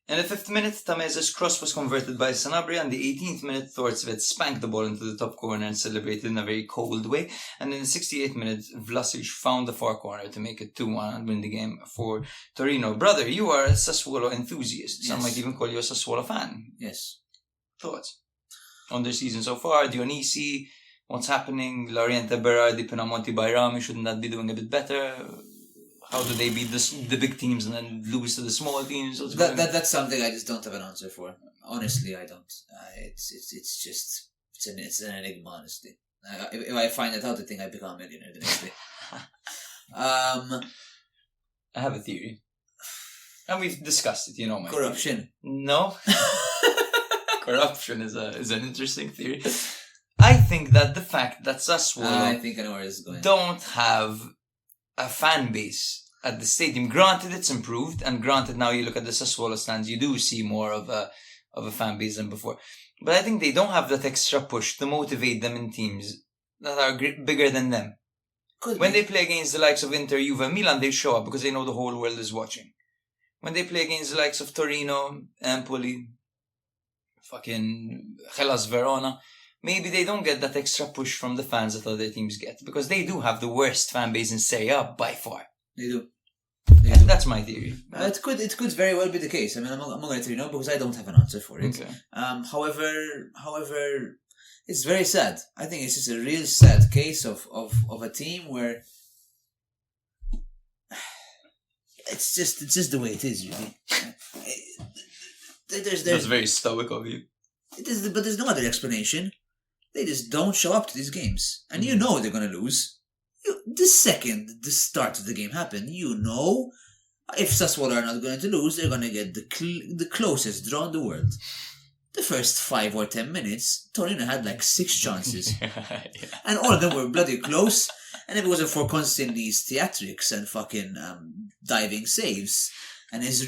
In the 5th minute, Tameza's cross was converted by Sanabria, and the 18th minute, Thorstvedt spanked the ball into the top corner and celebrated in a very cold way. And in the 68th minute, Vlasic found the far corner to make it 2-1 and win the game for Torino. Brother, you are a Sassuolo enthusiast. Some might even call you a Sassuolo fan. Yes. Thoughts on their season so far? Dionisi, what's happening? Loriente Berardi, Pinamonti, Bayrami, shouldn't that be doing a bit better? How do they beat the big teams and then lose to the small teams? That's something I just don't have an answer for. Honestly, I don't. It's an enigma. Honestly, if I find that out, I think I become a millionaire the next day. I have a theory, and we've discussed it. You know, corruption. No, corruption is an interesting theory. I think that the fact that Sassuolo I think I know where this is going. Don't have a fan base at the stadium. Granted, it's improved, and granted, now you look at the Sassuolo stands, you do see more of a fan base than before. But I think they don't have that extra push to motivate them in teams that are bigger than them. When they play against the likes of Inter, Juve, Milan, they show up because they know the whole world is watching. When they play against the likes of Torino, Empoli, fucking Hellas Verona, maybe they don't get that extra push from the fans that other teams get, because they do have the worst fan base in Serie A by far. They do. That's my theory. It could very well be the case. I mean, I'm not going to tell you no, because I don't have an answer for it. Okay. However, it's very sad. I think it's just a real sad case of a team where it's just the way it is, really. That's very stoic of you. It is, but there's no other explanation. They just don't show up to these games, and you know they're going to lose. The second the start of the game happened, you know, if Sassuolo are not going to lose, they're going to get the closest draw in the world. The first 5 or 10 minutes, Torino had like 6 chances, and all of them were bloody close. And if it wasn't for Consigny's theatrics and fucking diving saves and his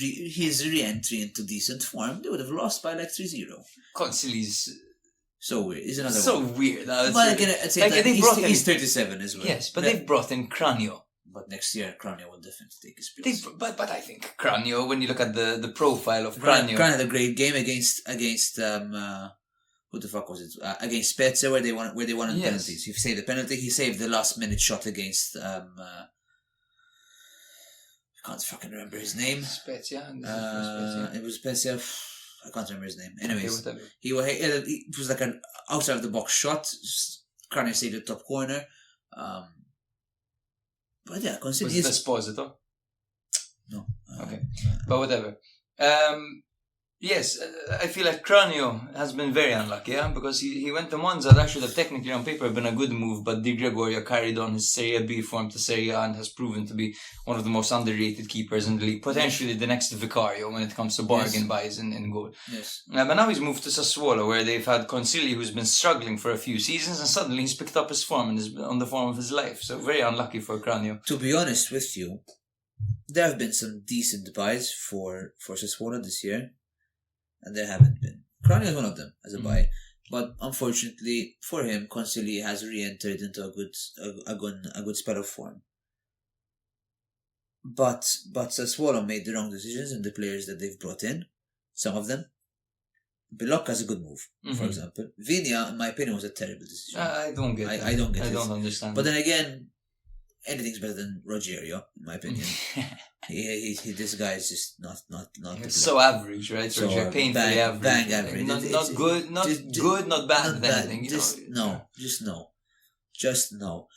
re-entry into decent form, they would have lost by like 3-0. Consigny's So weird. He's another So one. weird. But again, at the same time, he's 37 as well. Yes, but they've brought in Cranio. But next year, Cranio will definitely take his place. But I think Cranio, when you look at the profile of Cranio... Cranio had a great game against who the fuck was it? Against Spezia, where they won on penalties. He saved the penalty. He saved the last minute shot against I can't fucking remember his name. Spezia. It was Spezia. I can't remember his name. Anyways, okay, it was like an outside of the box shot. Cranio saved the top corner. But yeah, consider was it Esposito? No. Okay, but whatever. Yes, I feel like Cranio has been very unlucky, because he went to Monza that should have technically on paper been a good move, but Di Gregorio carried on his Serie B form to Serie A and has proven to be one of the most underrated keepers in the league, potentially the next Vicario when it comes to bargain buys in goal. Yes. But now he's moved to Sassuolo, where they've had Consigli, who's been struggling for a few seasons, and suddenly he's picked up his form and is on the form of his life. So very unlucky for Cranio. To be honest with you, there have been some decent buys for Sassuolo this year. And there haven't been. Cranio is one of them as a buy, but unfortunately for him, Consigli has re-entered into a good spell of form. But Sassuolo made the wrong decisions in the players that they've brought in. Some of them. Bilocca is a good move, for example. Vigna, in my opinion, was a terrible decision. I don't get it. I don't get it. I don't understand. But then again, anything's better than Rogerio, in my opinion. This guy is just not. It's so average, right? So painfully average. Bang average. Not good, not bad at anything. Just no.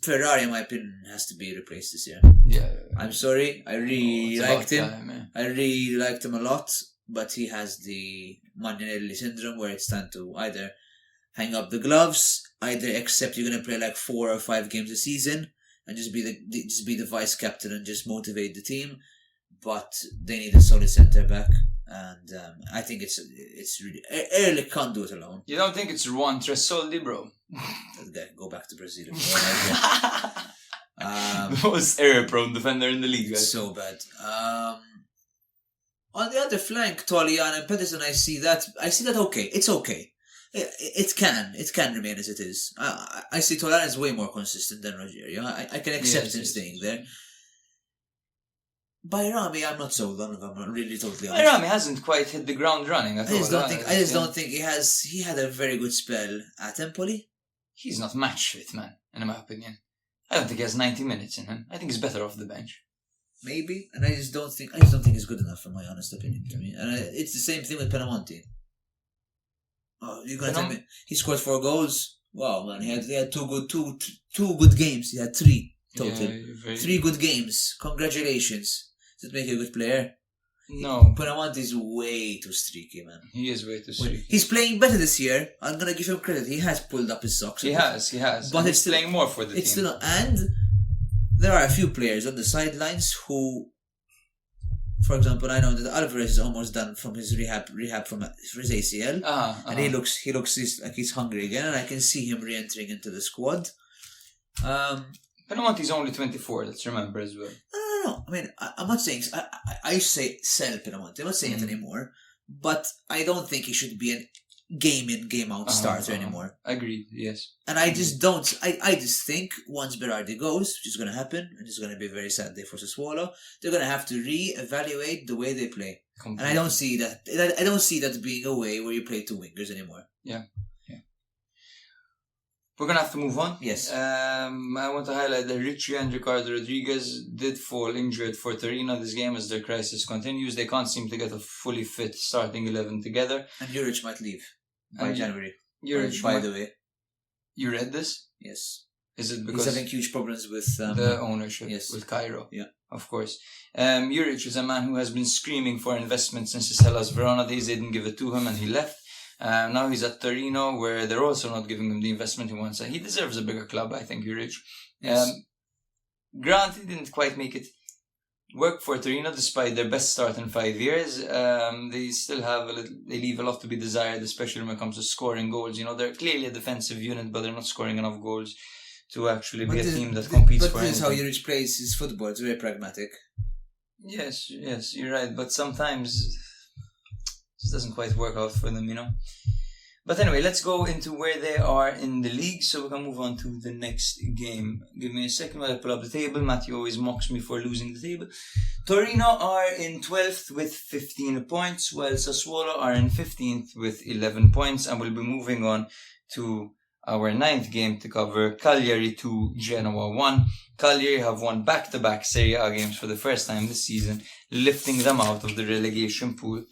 Ferrari, in my opinion, has to be replaced this year. Yeah. I'm sorry. I really liked him. Time, I really liked him a lot, but he has the Magnanelli syndrome, where it's time to either hang up the gloves, either accept you're gonna play like 4 or 5 games a season and just be the vice captain and just motivate the team. But they need a solid centre back, and I think it's really Ehrlich can't do it alone. You don't think it's Juan Tresoldi, bro? That guy, go back to Brazil. The most error-prone defender in the league. Right? So bad. On the other flank, Tolian and Pedersen, I see that okay. It's okay. It can remain as it is. I see Tolian is way more consistent than Rogerio. I can accept him staying there. Bayrami, I'm not sold on. I'm really totally honest. Bayrami hasn't quite hit the ground running. I just don't think he has. He had a very good spell at Empoli. He's not match fit, man. In my opinion, I don't think he has 90 minutes in him. I think he's better off the bench. Maybe, and I just don't think he's good enough, in my honest opinion. To me, and it's the same thing with Pinamonti. Oh, you're gonna tell me he scored 4 goals? Wow, man, he had two good games. He had 3 total. Yeah, 3 good games. Congratulations. Does it make you a good player? No. Pinamonti is way too streaky, man. He is way too streaky. He's playing better this year. I'm gonna give him credit. He has pulled up his socks. He has. But he's playing more for the team. Still, and there are a few players on the sidelines who, for example, I know that Alvarez is almost done from his rehab from his ACL, and he looks like he's hungry again, and I can see him re-entering into the squad. Pinamonti's only 24. Let's remember as well. No. I mean, I'm not saying I say sell Pinamonti. I'm not saying it anymore, but I don't think he should be a game in, game out starter anymore. Agreed. Yes. And I just don't. I just think once Berardi goes, which is going to happen, and it's going to be a very sad day for Sassuolo, they're going to have to re-evaluate the way they play. Completely. And I don't see that. I don't see that being a way where you play 2 wingers anymore. Yeah. We're going to have to move on. Yes. I want to highlight that Ricci and Ricardo Rodriguez did fall injured for Torino this game as their crisis continues. They can't seem to get a fully fit starting 11 together. And Juric might leave by January. Juric, by the way. You read this? Yes. Is it because... he's having huge problems with... the ownership, yes. With Cairo. Yeah. Of course. Juric is a man who has been screaming for investment since his Hellas Verona days. They didn't give it to him and he left. Now he's at Torino, where they're also not giving him the investment he wants. He deserves a bigger club, I think, Juric. Yes. Grant, he didn't quite make it work for Torino, despite their best start in 5 years. They still have they leave a lot to be desired, especially when it comes to scoring goals. You know, they're clearly a defensive unit, but they're not scoring enough goals to actually be a team that competes for anything. But this is how Juric plays his football. It's very pragmatic. Yes, you're right. But sometimes... it doesn't quite work out for them, you know. But anyway, let's go into where they are in the league, so we can move on to the next game. Give me a second while I pull up the table. Matthew always mocks me for losing the table. Torino are in 12th with 15 points, while Sassuolo are in 15th with 11 points, and we'll be moving on to our 9th game to cover. Cagliari 2, Genoa 1. Cagliari have won back-to-back Serie A games for the first time this season, lifting them out of the relegation pool,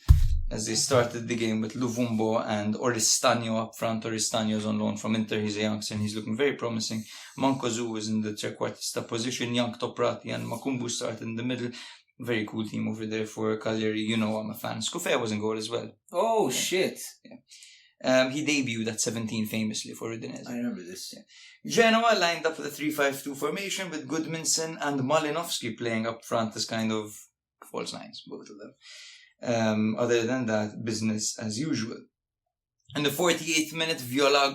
as they started the game with Luvumbo and Oristagno up front. Oristagno is on loan from Inter. He's a youngster and he's looking very promising. Mancosu was in the trequartista position. Yank Toprati and Makumbu started in the middle. Very cool team over there for Cagliari. You know I'm a fan. Scufea was in goal as well. Oh, shit. Yeah. He debuted at 17 famously for Udinese. I remember this. Yeah. Genoa lined up with a 3-5-2 formation with Gudmundsson and Malinovsky playing up front as kind of false nines, both of them. Other than that, business as usual. In the 48th minute, Oristagno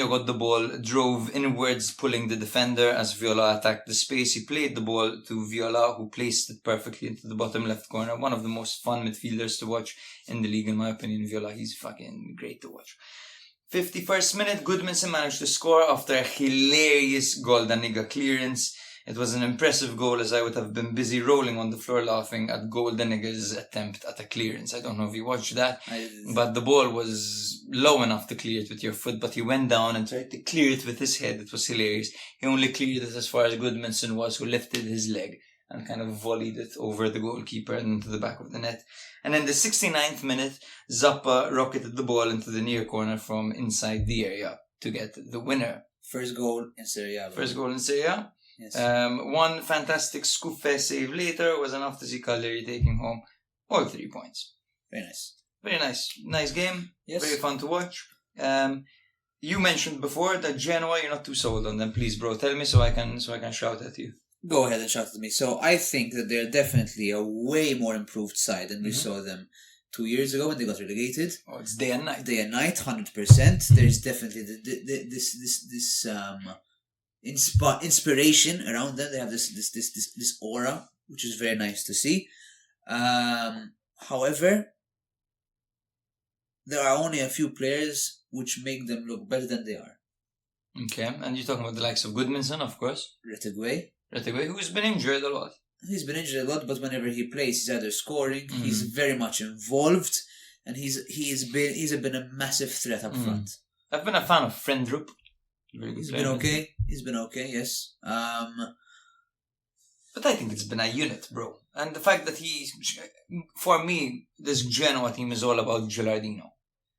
got the ball, drove inwards, pulling the defender as Viola attacked the space. He played the ball to Viola, who placed it perfectly into the bottom left corner. One of the most fun midfielders to watch in the league, in my opinion. Viola, he's fucking great to watch. 51st minute, Gudmundsson managed to score after a hilarious Goldaniga clearance. It was an impressive goal, as I would have been busy rolling on the floor laughing at Goldaniga's attempt at a clearance. I don't know if you watched that, but the ball was low enough to clear it with your foot, but he went down and tried to clear it with his head. It was hilarious. He only cleared it as far as Gudmundsson was, who lifted his leg and kind of volleyed it over the goalkeeper and into the back of the net. And in the 69th minute, Zappa rocketed the ball into the near corner from inside the area to get the winner. First goal in Serie A. First goal in Serie A. Yes. One fantastic Scuffe save later was enough to see Cagliari taking home all 3 points. Very nice. Very nice. Nice game. Yes. Very fun to watch. You mentioned before that Genoa, you're not too sold on them. Please, bro, tell me so I can shout at you. Go ahead and shout at me. So I think that they're definitely a way more improved side than we saw them 2 years ago when they got relegated. Oh, it's day and night. Day and night, 100%. There's definitely this inspiration around them. They have this aura, which is very nice to see. However, there are only a few players which make them look better than they are. Okay, and you're talking about the likes of Gudmundsson, of course. Retegui, who's been injured a lot. He's been injured a lot, but whenever he plays, he's either scoring, he's very much involved, and he's been a massive threat up front. I've been a fan of Friendrup. He's been okay. Yes. But I think it's been a unit, bro. And the fact that for me, this Genoa team is all about Gilardino.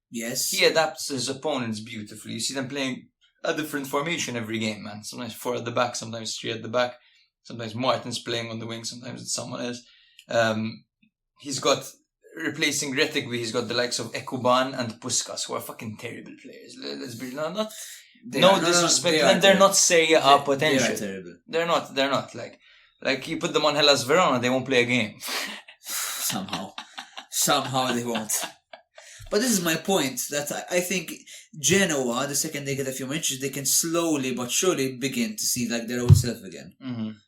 Yes. He adapts his opponents beautifully. You see them playing a different formation every game, man. Sometimes 4 at the back, sometimes 3 at the back. Sometimes Martin's playing on the wing, sometimes it's someone else. He's got, replacing Retegui, he's got the likes of Ekuban and Puskas, who are fucking terrible players. Let's be no disrespect, and they're not Serie A potential. They are terrible. They're not. Like you put them on Hellas Verona, they won't play a game. Somehow they won't. But this is my point, that I think Genoa, the second they get a few matches, they can slowly but surely begin to see like their old self again.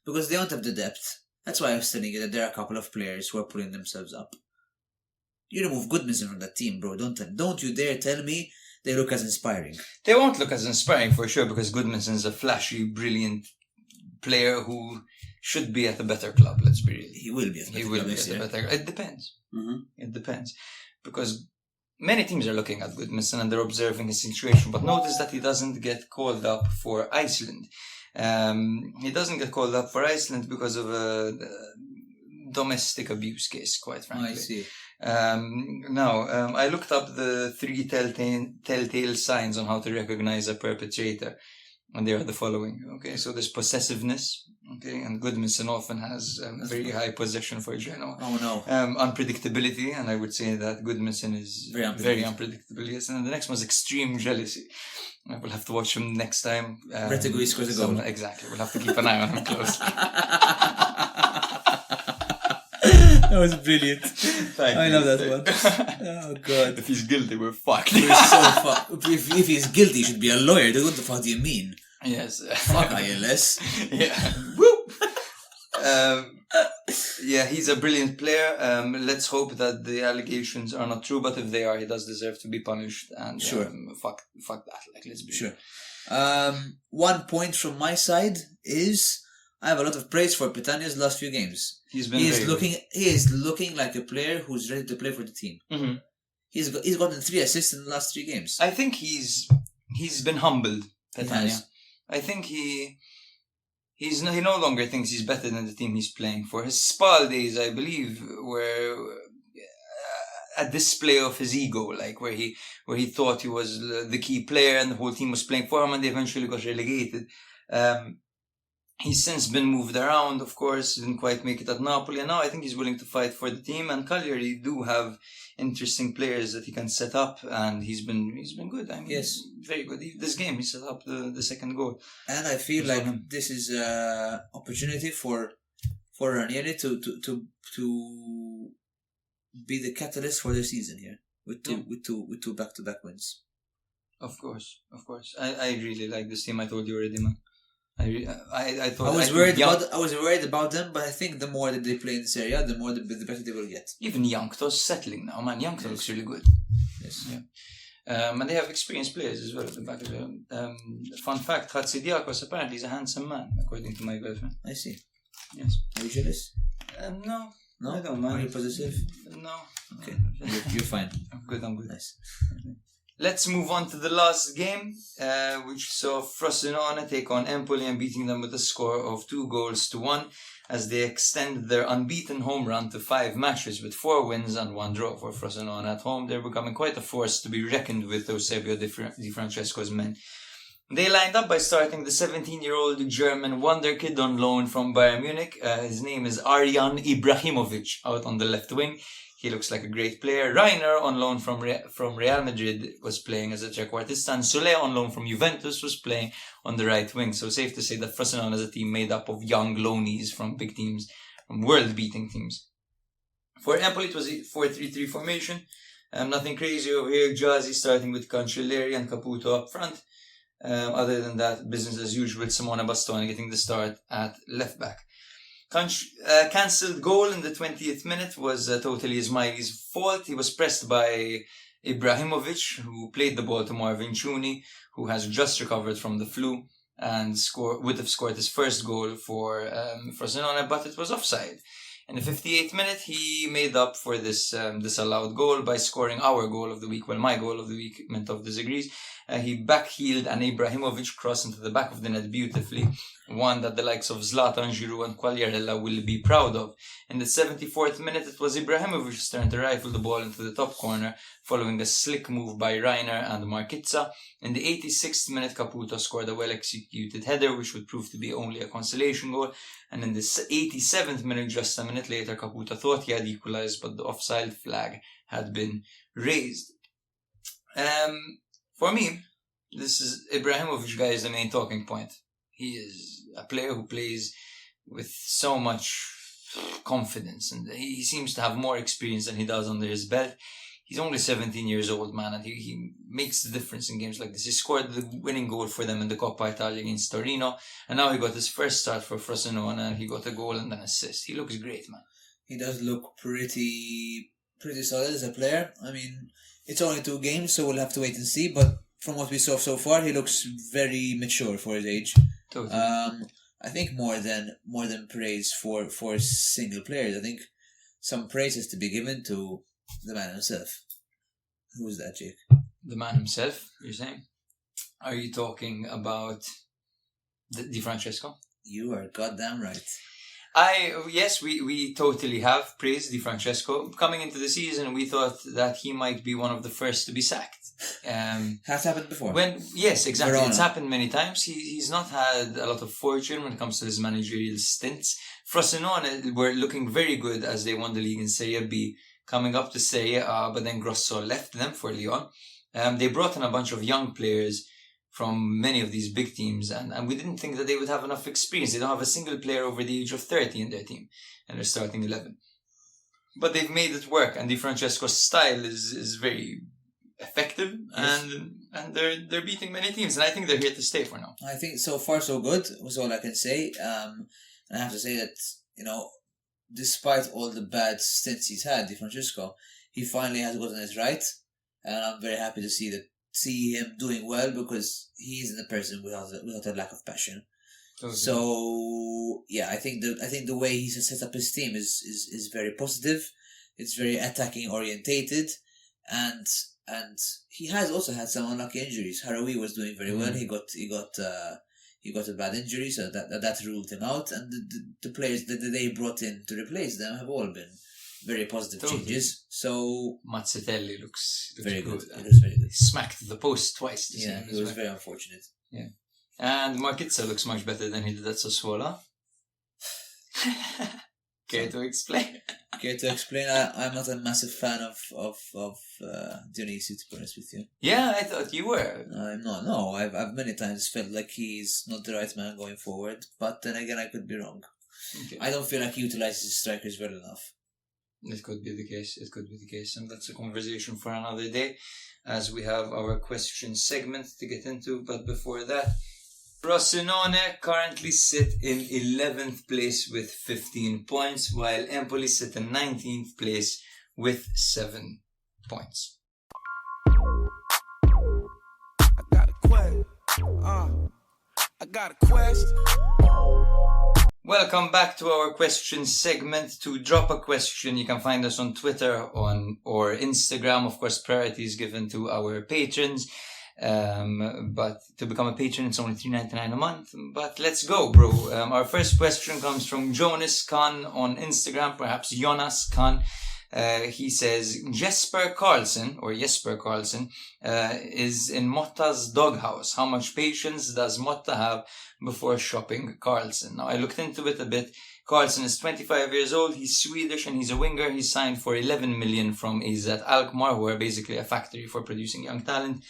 Because they don't have the depth. That's why I was telling you that there are a couple of players who are pulling themselves up. You remove Gudmundsson from that team, bro. Don't you dare tell me they look as inspiring. They won't look as inspiring for sure, because Gudmundsson is a flashy, brilliant player who should be at a better club. Let's be real. He will be at a better club. It depends. It depends. Because many teams are looking at Gudmundsson and they're observing his situation, but notice that he doesn't get called up for Iceland. He doesn't get called up for Iceland because of a domestic abuse case, quite frankly. I see. I looked up the 3 telltale signs on how to recognize a perpetrator, and they are the following. Okay, so there's possessiveness. Okay, and Gudmundsson often has very high possession for Genoa. Oh no. Unpredictability, and I would say that Gudmundsson is very unpredictable. Yes, and the next one is extreme jealousy. We'll have to watch him next time. Retegui scores a goal. Exactly, we'll have to keep an eye on him closely. That was brilliant. I love that one. Oh god. If he's guilty, we're fucked. We're so fucked. If he's guilty, he should be a lawyer. What the fuck do you mean? Yes. Fuck ILS. Yeah. Woo! Yeah, he's a brilliant player. Let's hope that the allegations are not true, but if they are, he does deserve to be punished. And Sure. fuck that. Like, let's be Sure. 1 point from my side is I have a lot of praise for Petagna's last few games. He's been He is looking like a player who's ready to play for the team. Mm-hmm. He's gotten 3 assists in the last 3 games. I think he's been humbled, Petagna. I think he no longer thinks he's better than the team he's playing for. His Spal days, I believe, were a display of his ego, like where he thought he was the key player and the whole team was playing for him, and they eventually got relegated. He's since been moved around, of course, didn't quite make it at Napoli, and now I think he's willing to fight for the team. And Cagliari do have interesting players that he can set up, and he's been good. I mean, yes, very good. This game, he set up the second goal, and I feel like this is an opportunity for Ranieri to be the catalyst for the season here with two back-to-back wins. Of course. I really like this team. I told you already, man. I thought I was worried about them, but I think the more that they play in Serie A, the more the better they will get. Even Youngto's settling now, man. Youngto looks really good. Yes. Yeah. And they have experienced players as well at the back as well. Fun fact: Hatzidiakos apparently is a handsome man, according to my girlfriend. I see. Yes. Are you jealous? No. No, I don't mind. Are you positive? No. Okay. You're fine. I'm good. Nice. Let's move on to the last game, which saw Frosinone take on Empoli and beating them with a score of 2-1 as they extend their unbeaten home run to 5 matches with 4 wins and 1 draw for Frosinone at home. They're becoming quite a force to be reckoned with, Eusebio Di Francesco's men. They lined up by starting the 17-year-old German wonder kid on loan from Bayern Munich. His name is Arjan Ibrahimovic, out on the left wing. He looks like a great player. Reiner, on loan from Real Madrid, was playing as a trequartista, and Soler, on loan from Juventus, was playing on the right wing. So safe to say that Frosinone is a team made up of young loanies from big teams, from world-beating teams. For Empoli, it was a 4-3-3 formation. Nothing crazy over here. Jazzy starting with Cancelleri and Caputo up front. Other than that, business as usual with Simone Bastoni getting the start at left back. Cancelled goal in the 20th minute was totally Ismaili's fault. He was pressed by Ibrahimovic, who played the ball to Marvin Ciuni, who has just recovered from the flu and would have scored his first goal for Frosinone, but it was offside. In the 58th minute, he made up for this disallowed goal by scoring our goal of the week. Well, my goal of the week. Mintoff disagrees. He backheeled an Ibrahimovic cross into the back of the net beautifully, one that the likes of Zlatan, Giroud and Quagliarella will be proud of. In the 74th minute, it was Ibrahimovic's turn to rifle the ball into the top corner, following a slick move by Reiner and Markitza. In the 86th minute, Caputo scored a well-executed header, which would prove to be only a consolation goal. And in the 87th minute, just a minute later, Caputo thought he had equalized, but the offside flag had been raised. For me, this is Ibrahimovic guy is the main talking point. He is a player who plays with so much confidence, and he seems to have more experience than he does under his belt. He's only 17 years old, man, and he makes the difference in games like this. He scored the winning goal for them in the Coppa Italia against Torino, and now he got his first start for Frosinone, and he got a goal and an assist. He looks great, man. He does look pretty solid as a player. I mean, it's only 2 games, so we'll have to wait and see, but from what we saw so far, he looks very mature for his age. Totally. I think more than praise for single players. I think some praise is to be given to the man himself. Who's that, Jake? The man himself, you're saying? Are you talking about Di Francesco? You are goddamn right. Yes, we totally have praised Di Francesco. Coming into the season, we thought that he might be one of the first to be sacked. Has happened before. Yes, exactly. Verona. It's happened many times. He's not had a lot of fortune when it comes to his managerial stints. Frosinone were looking very good as they won the league in Serie B, coming up to Serie A, but then Grosso left them for Lyon. They brought in a bunch of young players from many of these big teams, and we didn't think that they would have enough experience. They don't have a single player over the age of 30 in their team, and they're starting 11. But they've made it work, and Di Francesco's style is very effective, yes. and they're beating many teams, and I think they're here to stay for now. I think so far so good was all I can say. And I have to say that, despite all the bad stints he's had, Di Francesco, he finally has gotten it right, and I'm very happy to see him doing well, because he isn't a person without a lack of passion. Totally. So yeah, I think the way he's set up his team is very positive. It's very attacking orientated, and he has also had some unlucky injuries. Harawi was doing very well. He got a bad injury, so that ruled him out. And the players that they brought in to replace them have all been very positive changes. So Mazzucchelli looks very good. good. It was very good. He smacked the post twice this Yeah, game. it was very unfortunate. Yeah. And Markitza looks much better than he did at Sassuolo. Care to explain? I'm not a massive fan of Udinese, to be honest with you. Yeah, I thought you were. I'm not. No, I've many times felt like he's not the right man going forward. But then again, I could be wrong. Okay. I don't feel like he utilizes his strikers well enough. It could be the case. And that's a conversation for another day, as we have our question segment to get into. But before that, Frosinone currently sit in 11th place with 15 points, while Empoli sit in 19th place with 7 points. I got a quest. Welcome back to our question segment. To drop a question, you can find us on Twitter or Instagram. Of course, priority is given to our patrons. But to become a patron, it's only $3.99 a month. But let's go, bro. Our first question comes from Jonas Khan on Instagram, perhaps Jonas Khan. He says, Jesper Karlsson is in Motta's doghouse. How much patience does Motta have before shopping Karlsson? Now, I looked into it a bit. Karlsson is 25 years old. He's Swedish and he's a winger. He's signed for 11 million from AZ Alkmaar, who are basically a factory for producing young talent.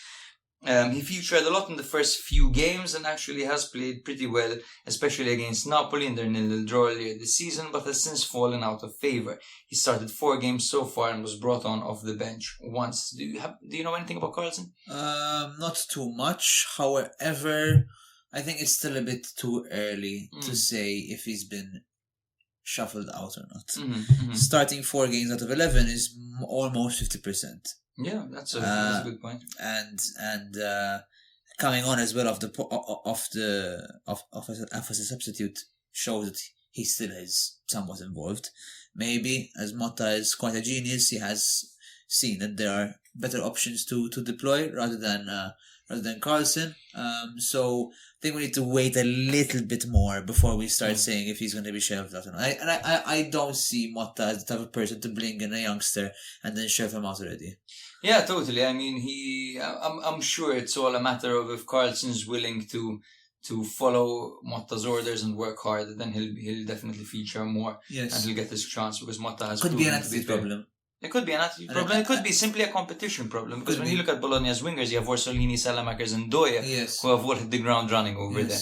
He featured a lot in the first few games and actually has played pretty well, especially against Napoli in their 0-0 draw earlier this season, but has since fallen out of favour. He started 4 games so far and was brought on off the bench once. Do you know anything about Karlsson? Not too much. However, I think it's still a bit too early to say if he's been shuffled out or not. Starting 4 games out of 11 is almost 50%. Yeah, that's a good point. And coming on as well as a substitute shows that he still is somewhat involved. Maybe, as Motta is quite a genius, he has seen that there are better options to deploy rather than Karlsson. So I think we need to wait a little bit more before we start saying if he's going to be shelved out or not. I don't see Motta as the type of person to bring in a youngster and then shelve him out already. Yeah, totally. I mean, I'm sure it's all a matter of if Karlsson's willing to follow Motta's orders and work hard, then he'll definitely feature more. Yes. And he'll get his chance, because Motta has could be an attitude problem. It could be an attitude problem. It could be simply a competition problem, because when you look at Bologna's wingers, you have Orsolini, Salamakers and Doya, who have all hit the ground running over there.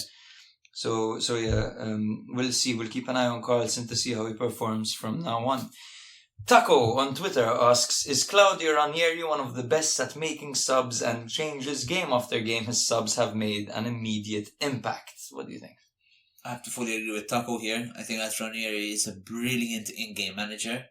So yeah, we'll see. We'll keep an eye on Karlsson to see how he performs from now on. Taco on Twitter asks, is Claudio Ranieri one of the best at making subs and changes game after game? His subs have made an immediate impact. What do you think? I have to fully agree with Taco here. I think that Ranieri is a brilliant in-game manager.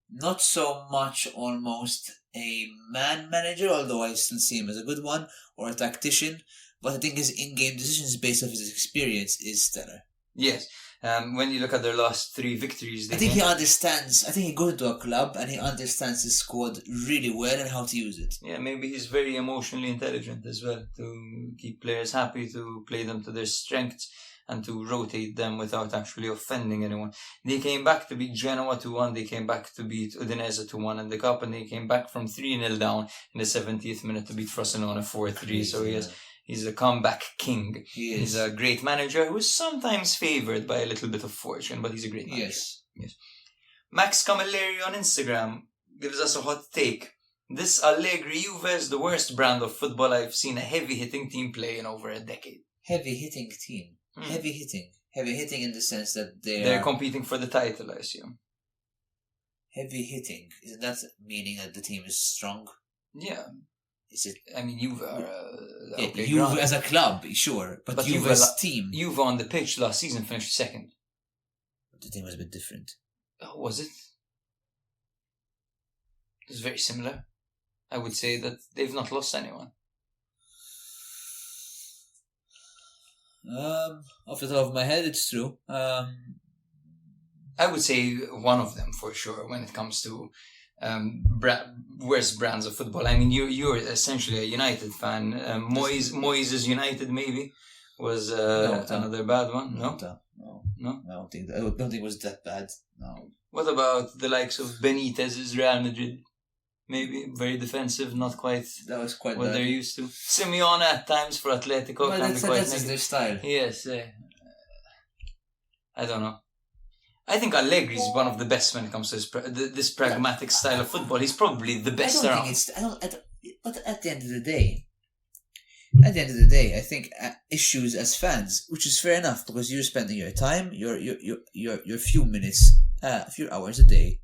Not so much almost a man manager, although I still see him as a good one, or a tactician. But I think his in-game decisions based off his experience is stellar. Yes. When you look at their last 3 victories, I think he understands. I think he goes into a club and he understands his squad really well and how to use it. Yeah, maybe he's very emotionally intelligent as well, to keep players happy, to play them to their strengths, and to rotate them without actually offending anyone. They came back to beat Genoa 2-1, they came back to beat Udinese 2-1 in the Cup, and they came back from 3-0 down in the 70th minute to beat Frosinone 4-3. So he's a comeback king. He's a great manager who is sometimes favoured by a little bit of fortune, but he's a great manager. Yes. Max Camilleri on Instagram gives us a hot take. This Allegri Juve is the worst brand of football I've seen a heavy-hitting team play in over a decade. Heavy-hitting team. Heavy-hitting in the sense that they're competing for the title, I assume. Heavy-hitting. Isn't that meaning that the team is strong? Yeah. Is it? I mean, Juve are Juve as a club, sure, but Juve as a team. Juve on the pitch last season finished second. The team was a bit different. Was it? It was very similar. I would say that they've not lost anyone. Off the top of my head, it's true. I would say one of them for sure when it comes to worst brands of football. I mean, you're essentially a United fan. Moyes' United maybe was another bad one. No, I don't think it was that bad. No. What about the likes of Benitez's Real Madrid? Maybe very defensive, not quite. That was quite what bad. they're used to. Simeone at times for Atletico But can be quite that's negative. their style. Yes, I don't know. I think Allegri is one of the best when it comes to this pragmatic style of football. He's probably the best around. But at the end of the day, I think issues as fans, which is fair enough because you're spending your time, your few minutes, a few hours a day,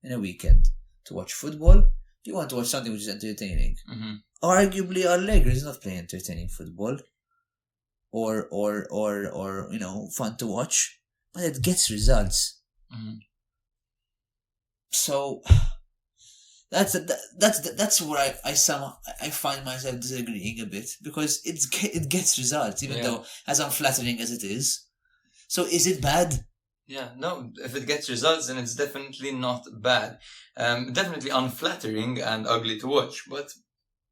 in a weekend to watch football. You want to watch something which is entertaining. Mm-hmm. Arguably, Allegri is not playing entertaining football, or fun to watch, but it gets results. Mm-hmm. So that's where I find myself disagreeing a bit because it gets results, even though as unflattering as it is. So is it bad? Yeah, no. If it gets results, then it's definitely not bad. Definitely unflattering and ugly to watch, but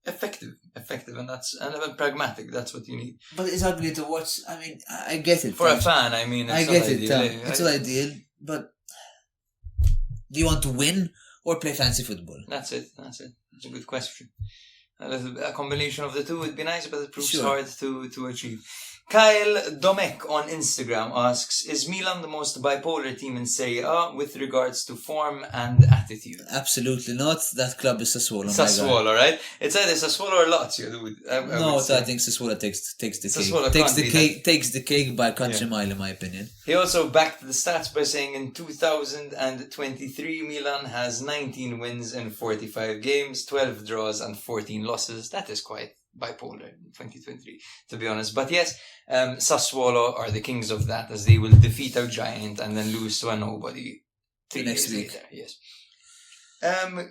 effective, and pragmatic. That's what you need. But it's ugly to watch. I mean, I get it. For a fan, I mean, I get it. It's not ideal, but do you want to win or play fancy football? That's it. That's a good question. A combination of the two would be nice, but it proves Sure. hard to achieve. Kyle Domek on Instagram asks, is Milan the most bipolar team in Serie A with regards to form and attitude? Absolutely not. That club is Sassuolo. Sassuolo, right? It's either Sassuolo or Lazio, dude. I think Sassuolo takes the Sassuolo cake. Takes the cake by a country mile, in my opinion. He also backed the stats by saying in 2023, Milan has 19 wins in 45 games, 12 draws and 14 losses. That is quite bipolar in 2023, to be honest. But yes, Sassuolo are the kings of that, as they will defeat a giant and then lose to a nobody The next week. later. Yes.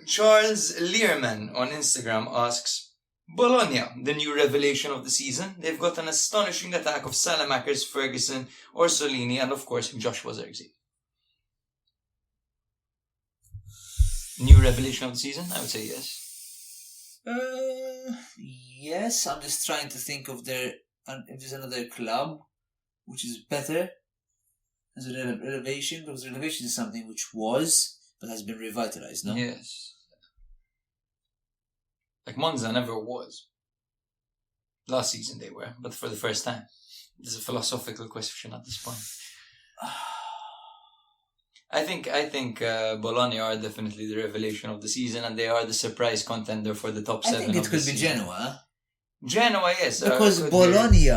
Charles Learman on Instagram asks, Bologna, the new revelation of the season. They've got an astonishing attack of Salamakers, Ferguson, Orsolini, and of course Joshua Zirkzee. New revelation of the season? I would say yes. Yes, I'm just trying to think of if there's another club which is better as a revelation, because revelation is something which was but has been revitalized, no? Yes. Like Monza never was. Last season they were, but for the first time. It's a philosophical question at this point. I think Bologna are definitely the revelation of the season, and they are the surprise contender for the top 7. I think it could be Genoa. Genoa, yes. Because Bologna,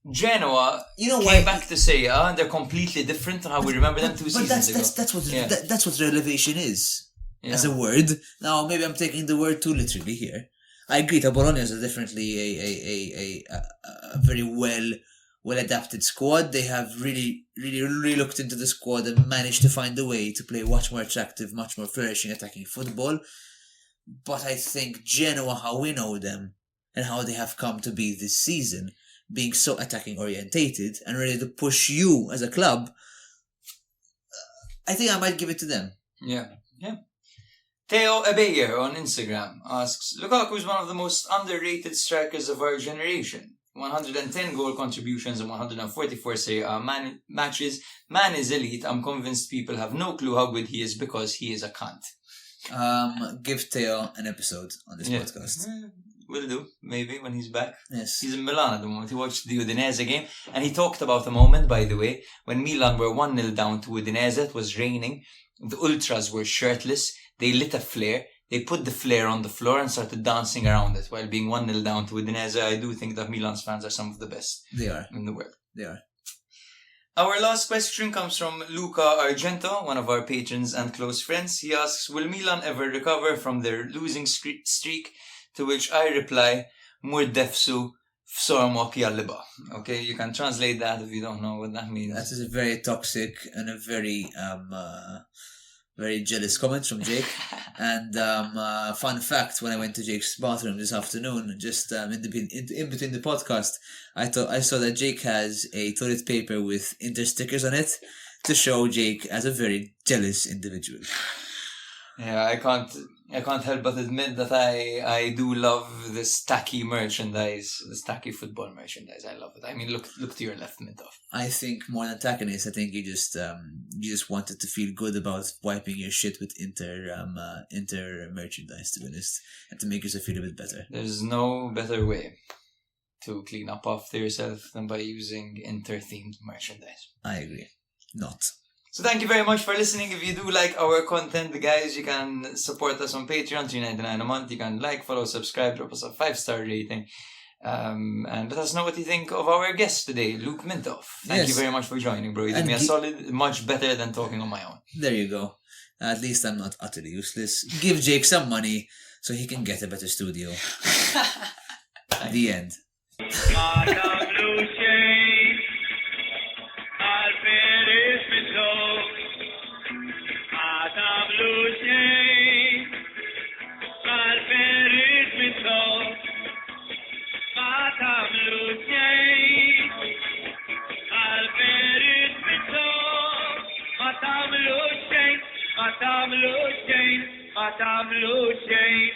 Genoa came back to Serie A, and they're completely different to how we remember them 2 seasons ago. That's what revelation is as a word. Now maybe I'm taking the word too literally here. I agree that Bologna is definitely a very well adapted squad. They have really looked into the squad and managed to find a way to play much more attractive, much more flourishing attacking football. But I think Genoa, how we know them and how they have come to be this season, being so attacking orientated and ready to push you as a club, I think I might give it to them. Yeah. Theo Abeyer on Instagram asks, Lukaku is one of the most underrated strikers of our generation. 110 goal contributions in 144 Serie A matches. Man is elite. I'm convinced people have no clue how good he is because he is a cunt. Give Theo an episode on this podcast. Will do, maybe, when he's back. Yes. He's in Milan at the moment. He watched the Udinese game, and he talked about a moment, by the way, when Milan were 1-0 down to Udinese. It was raining. The ultras were shirtless. They lit a flare. They put the flare on the floor and started dancing around it while being 1-0 down to Udinese. I do think that Milan's fans are some of the best in the world. They are. Our last question comes from Luca Argento, one of our patrons and close friends. He asks, will Milan ever recover from their losing streak? To which I reply, Mur defsu F'sormok jalliba. Okay, you can translate that if you don't know what that means. That is a very toxic and a very very jealous comment from Jake. And fun fact: when I went to Jake's bathroom this afternoon, just in between the podcast, I saw that Jake has a toilet paper with Inter stickers on it to show Jake as a very jealous individual. Yeah, I can't help but admit that I do love this tacky merchandise, this tacky football merchandise. I love it. I mean, look to your left, Mintoff. I think more than tackiness, I think you just wanted to feel good about wiping your shit with Inter merchandise, to be honest, and to make yourself feel a bit better. There's no better way to clean up after yourself than by using Inter-themed merchandise. I agree. Not. So thank you very much for listening. If you do like our content, guys, you can support us on Patreon, $3.99 a month. You can like, follow, subscribe, drop us a 5-star rating. And let us know what you think of our guest today, Luke Mintoff. Thank you very much for joining, bro. You did me a solid, much better than talking on my own. There you go. At least I'm not utterly useless. Give Jake some money so he can get a better studio. The end. Madame Luce.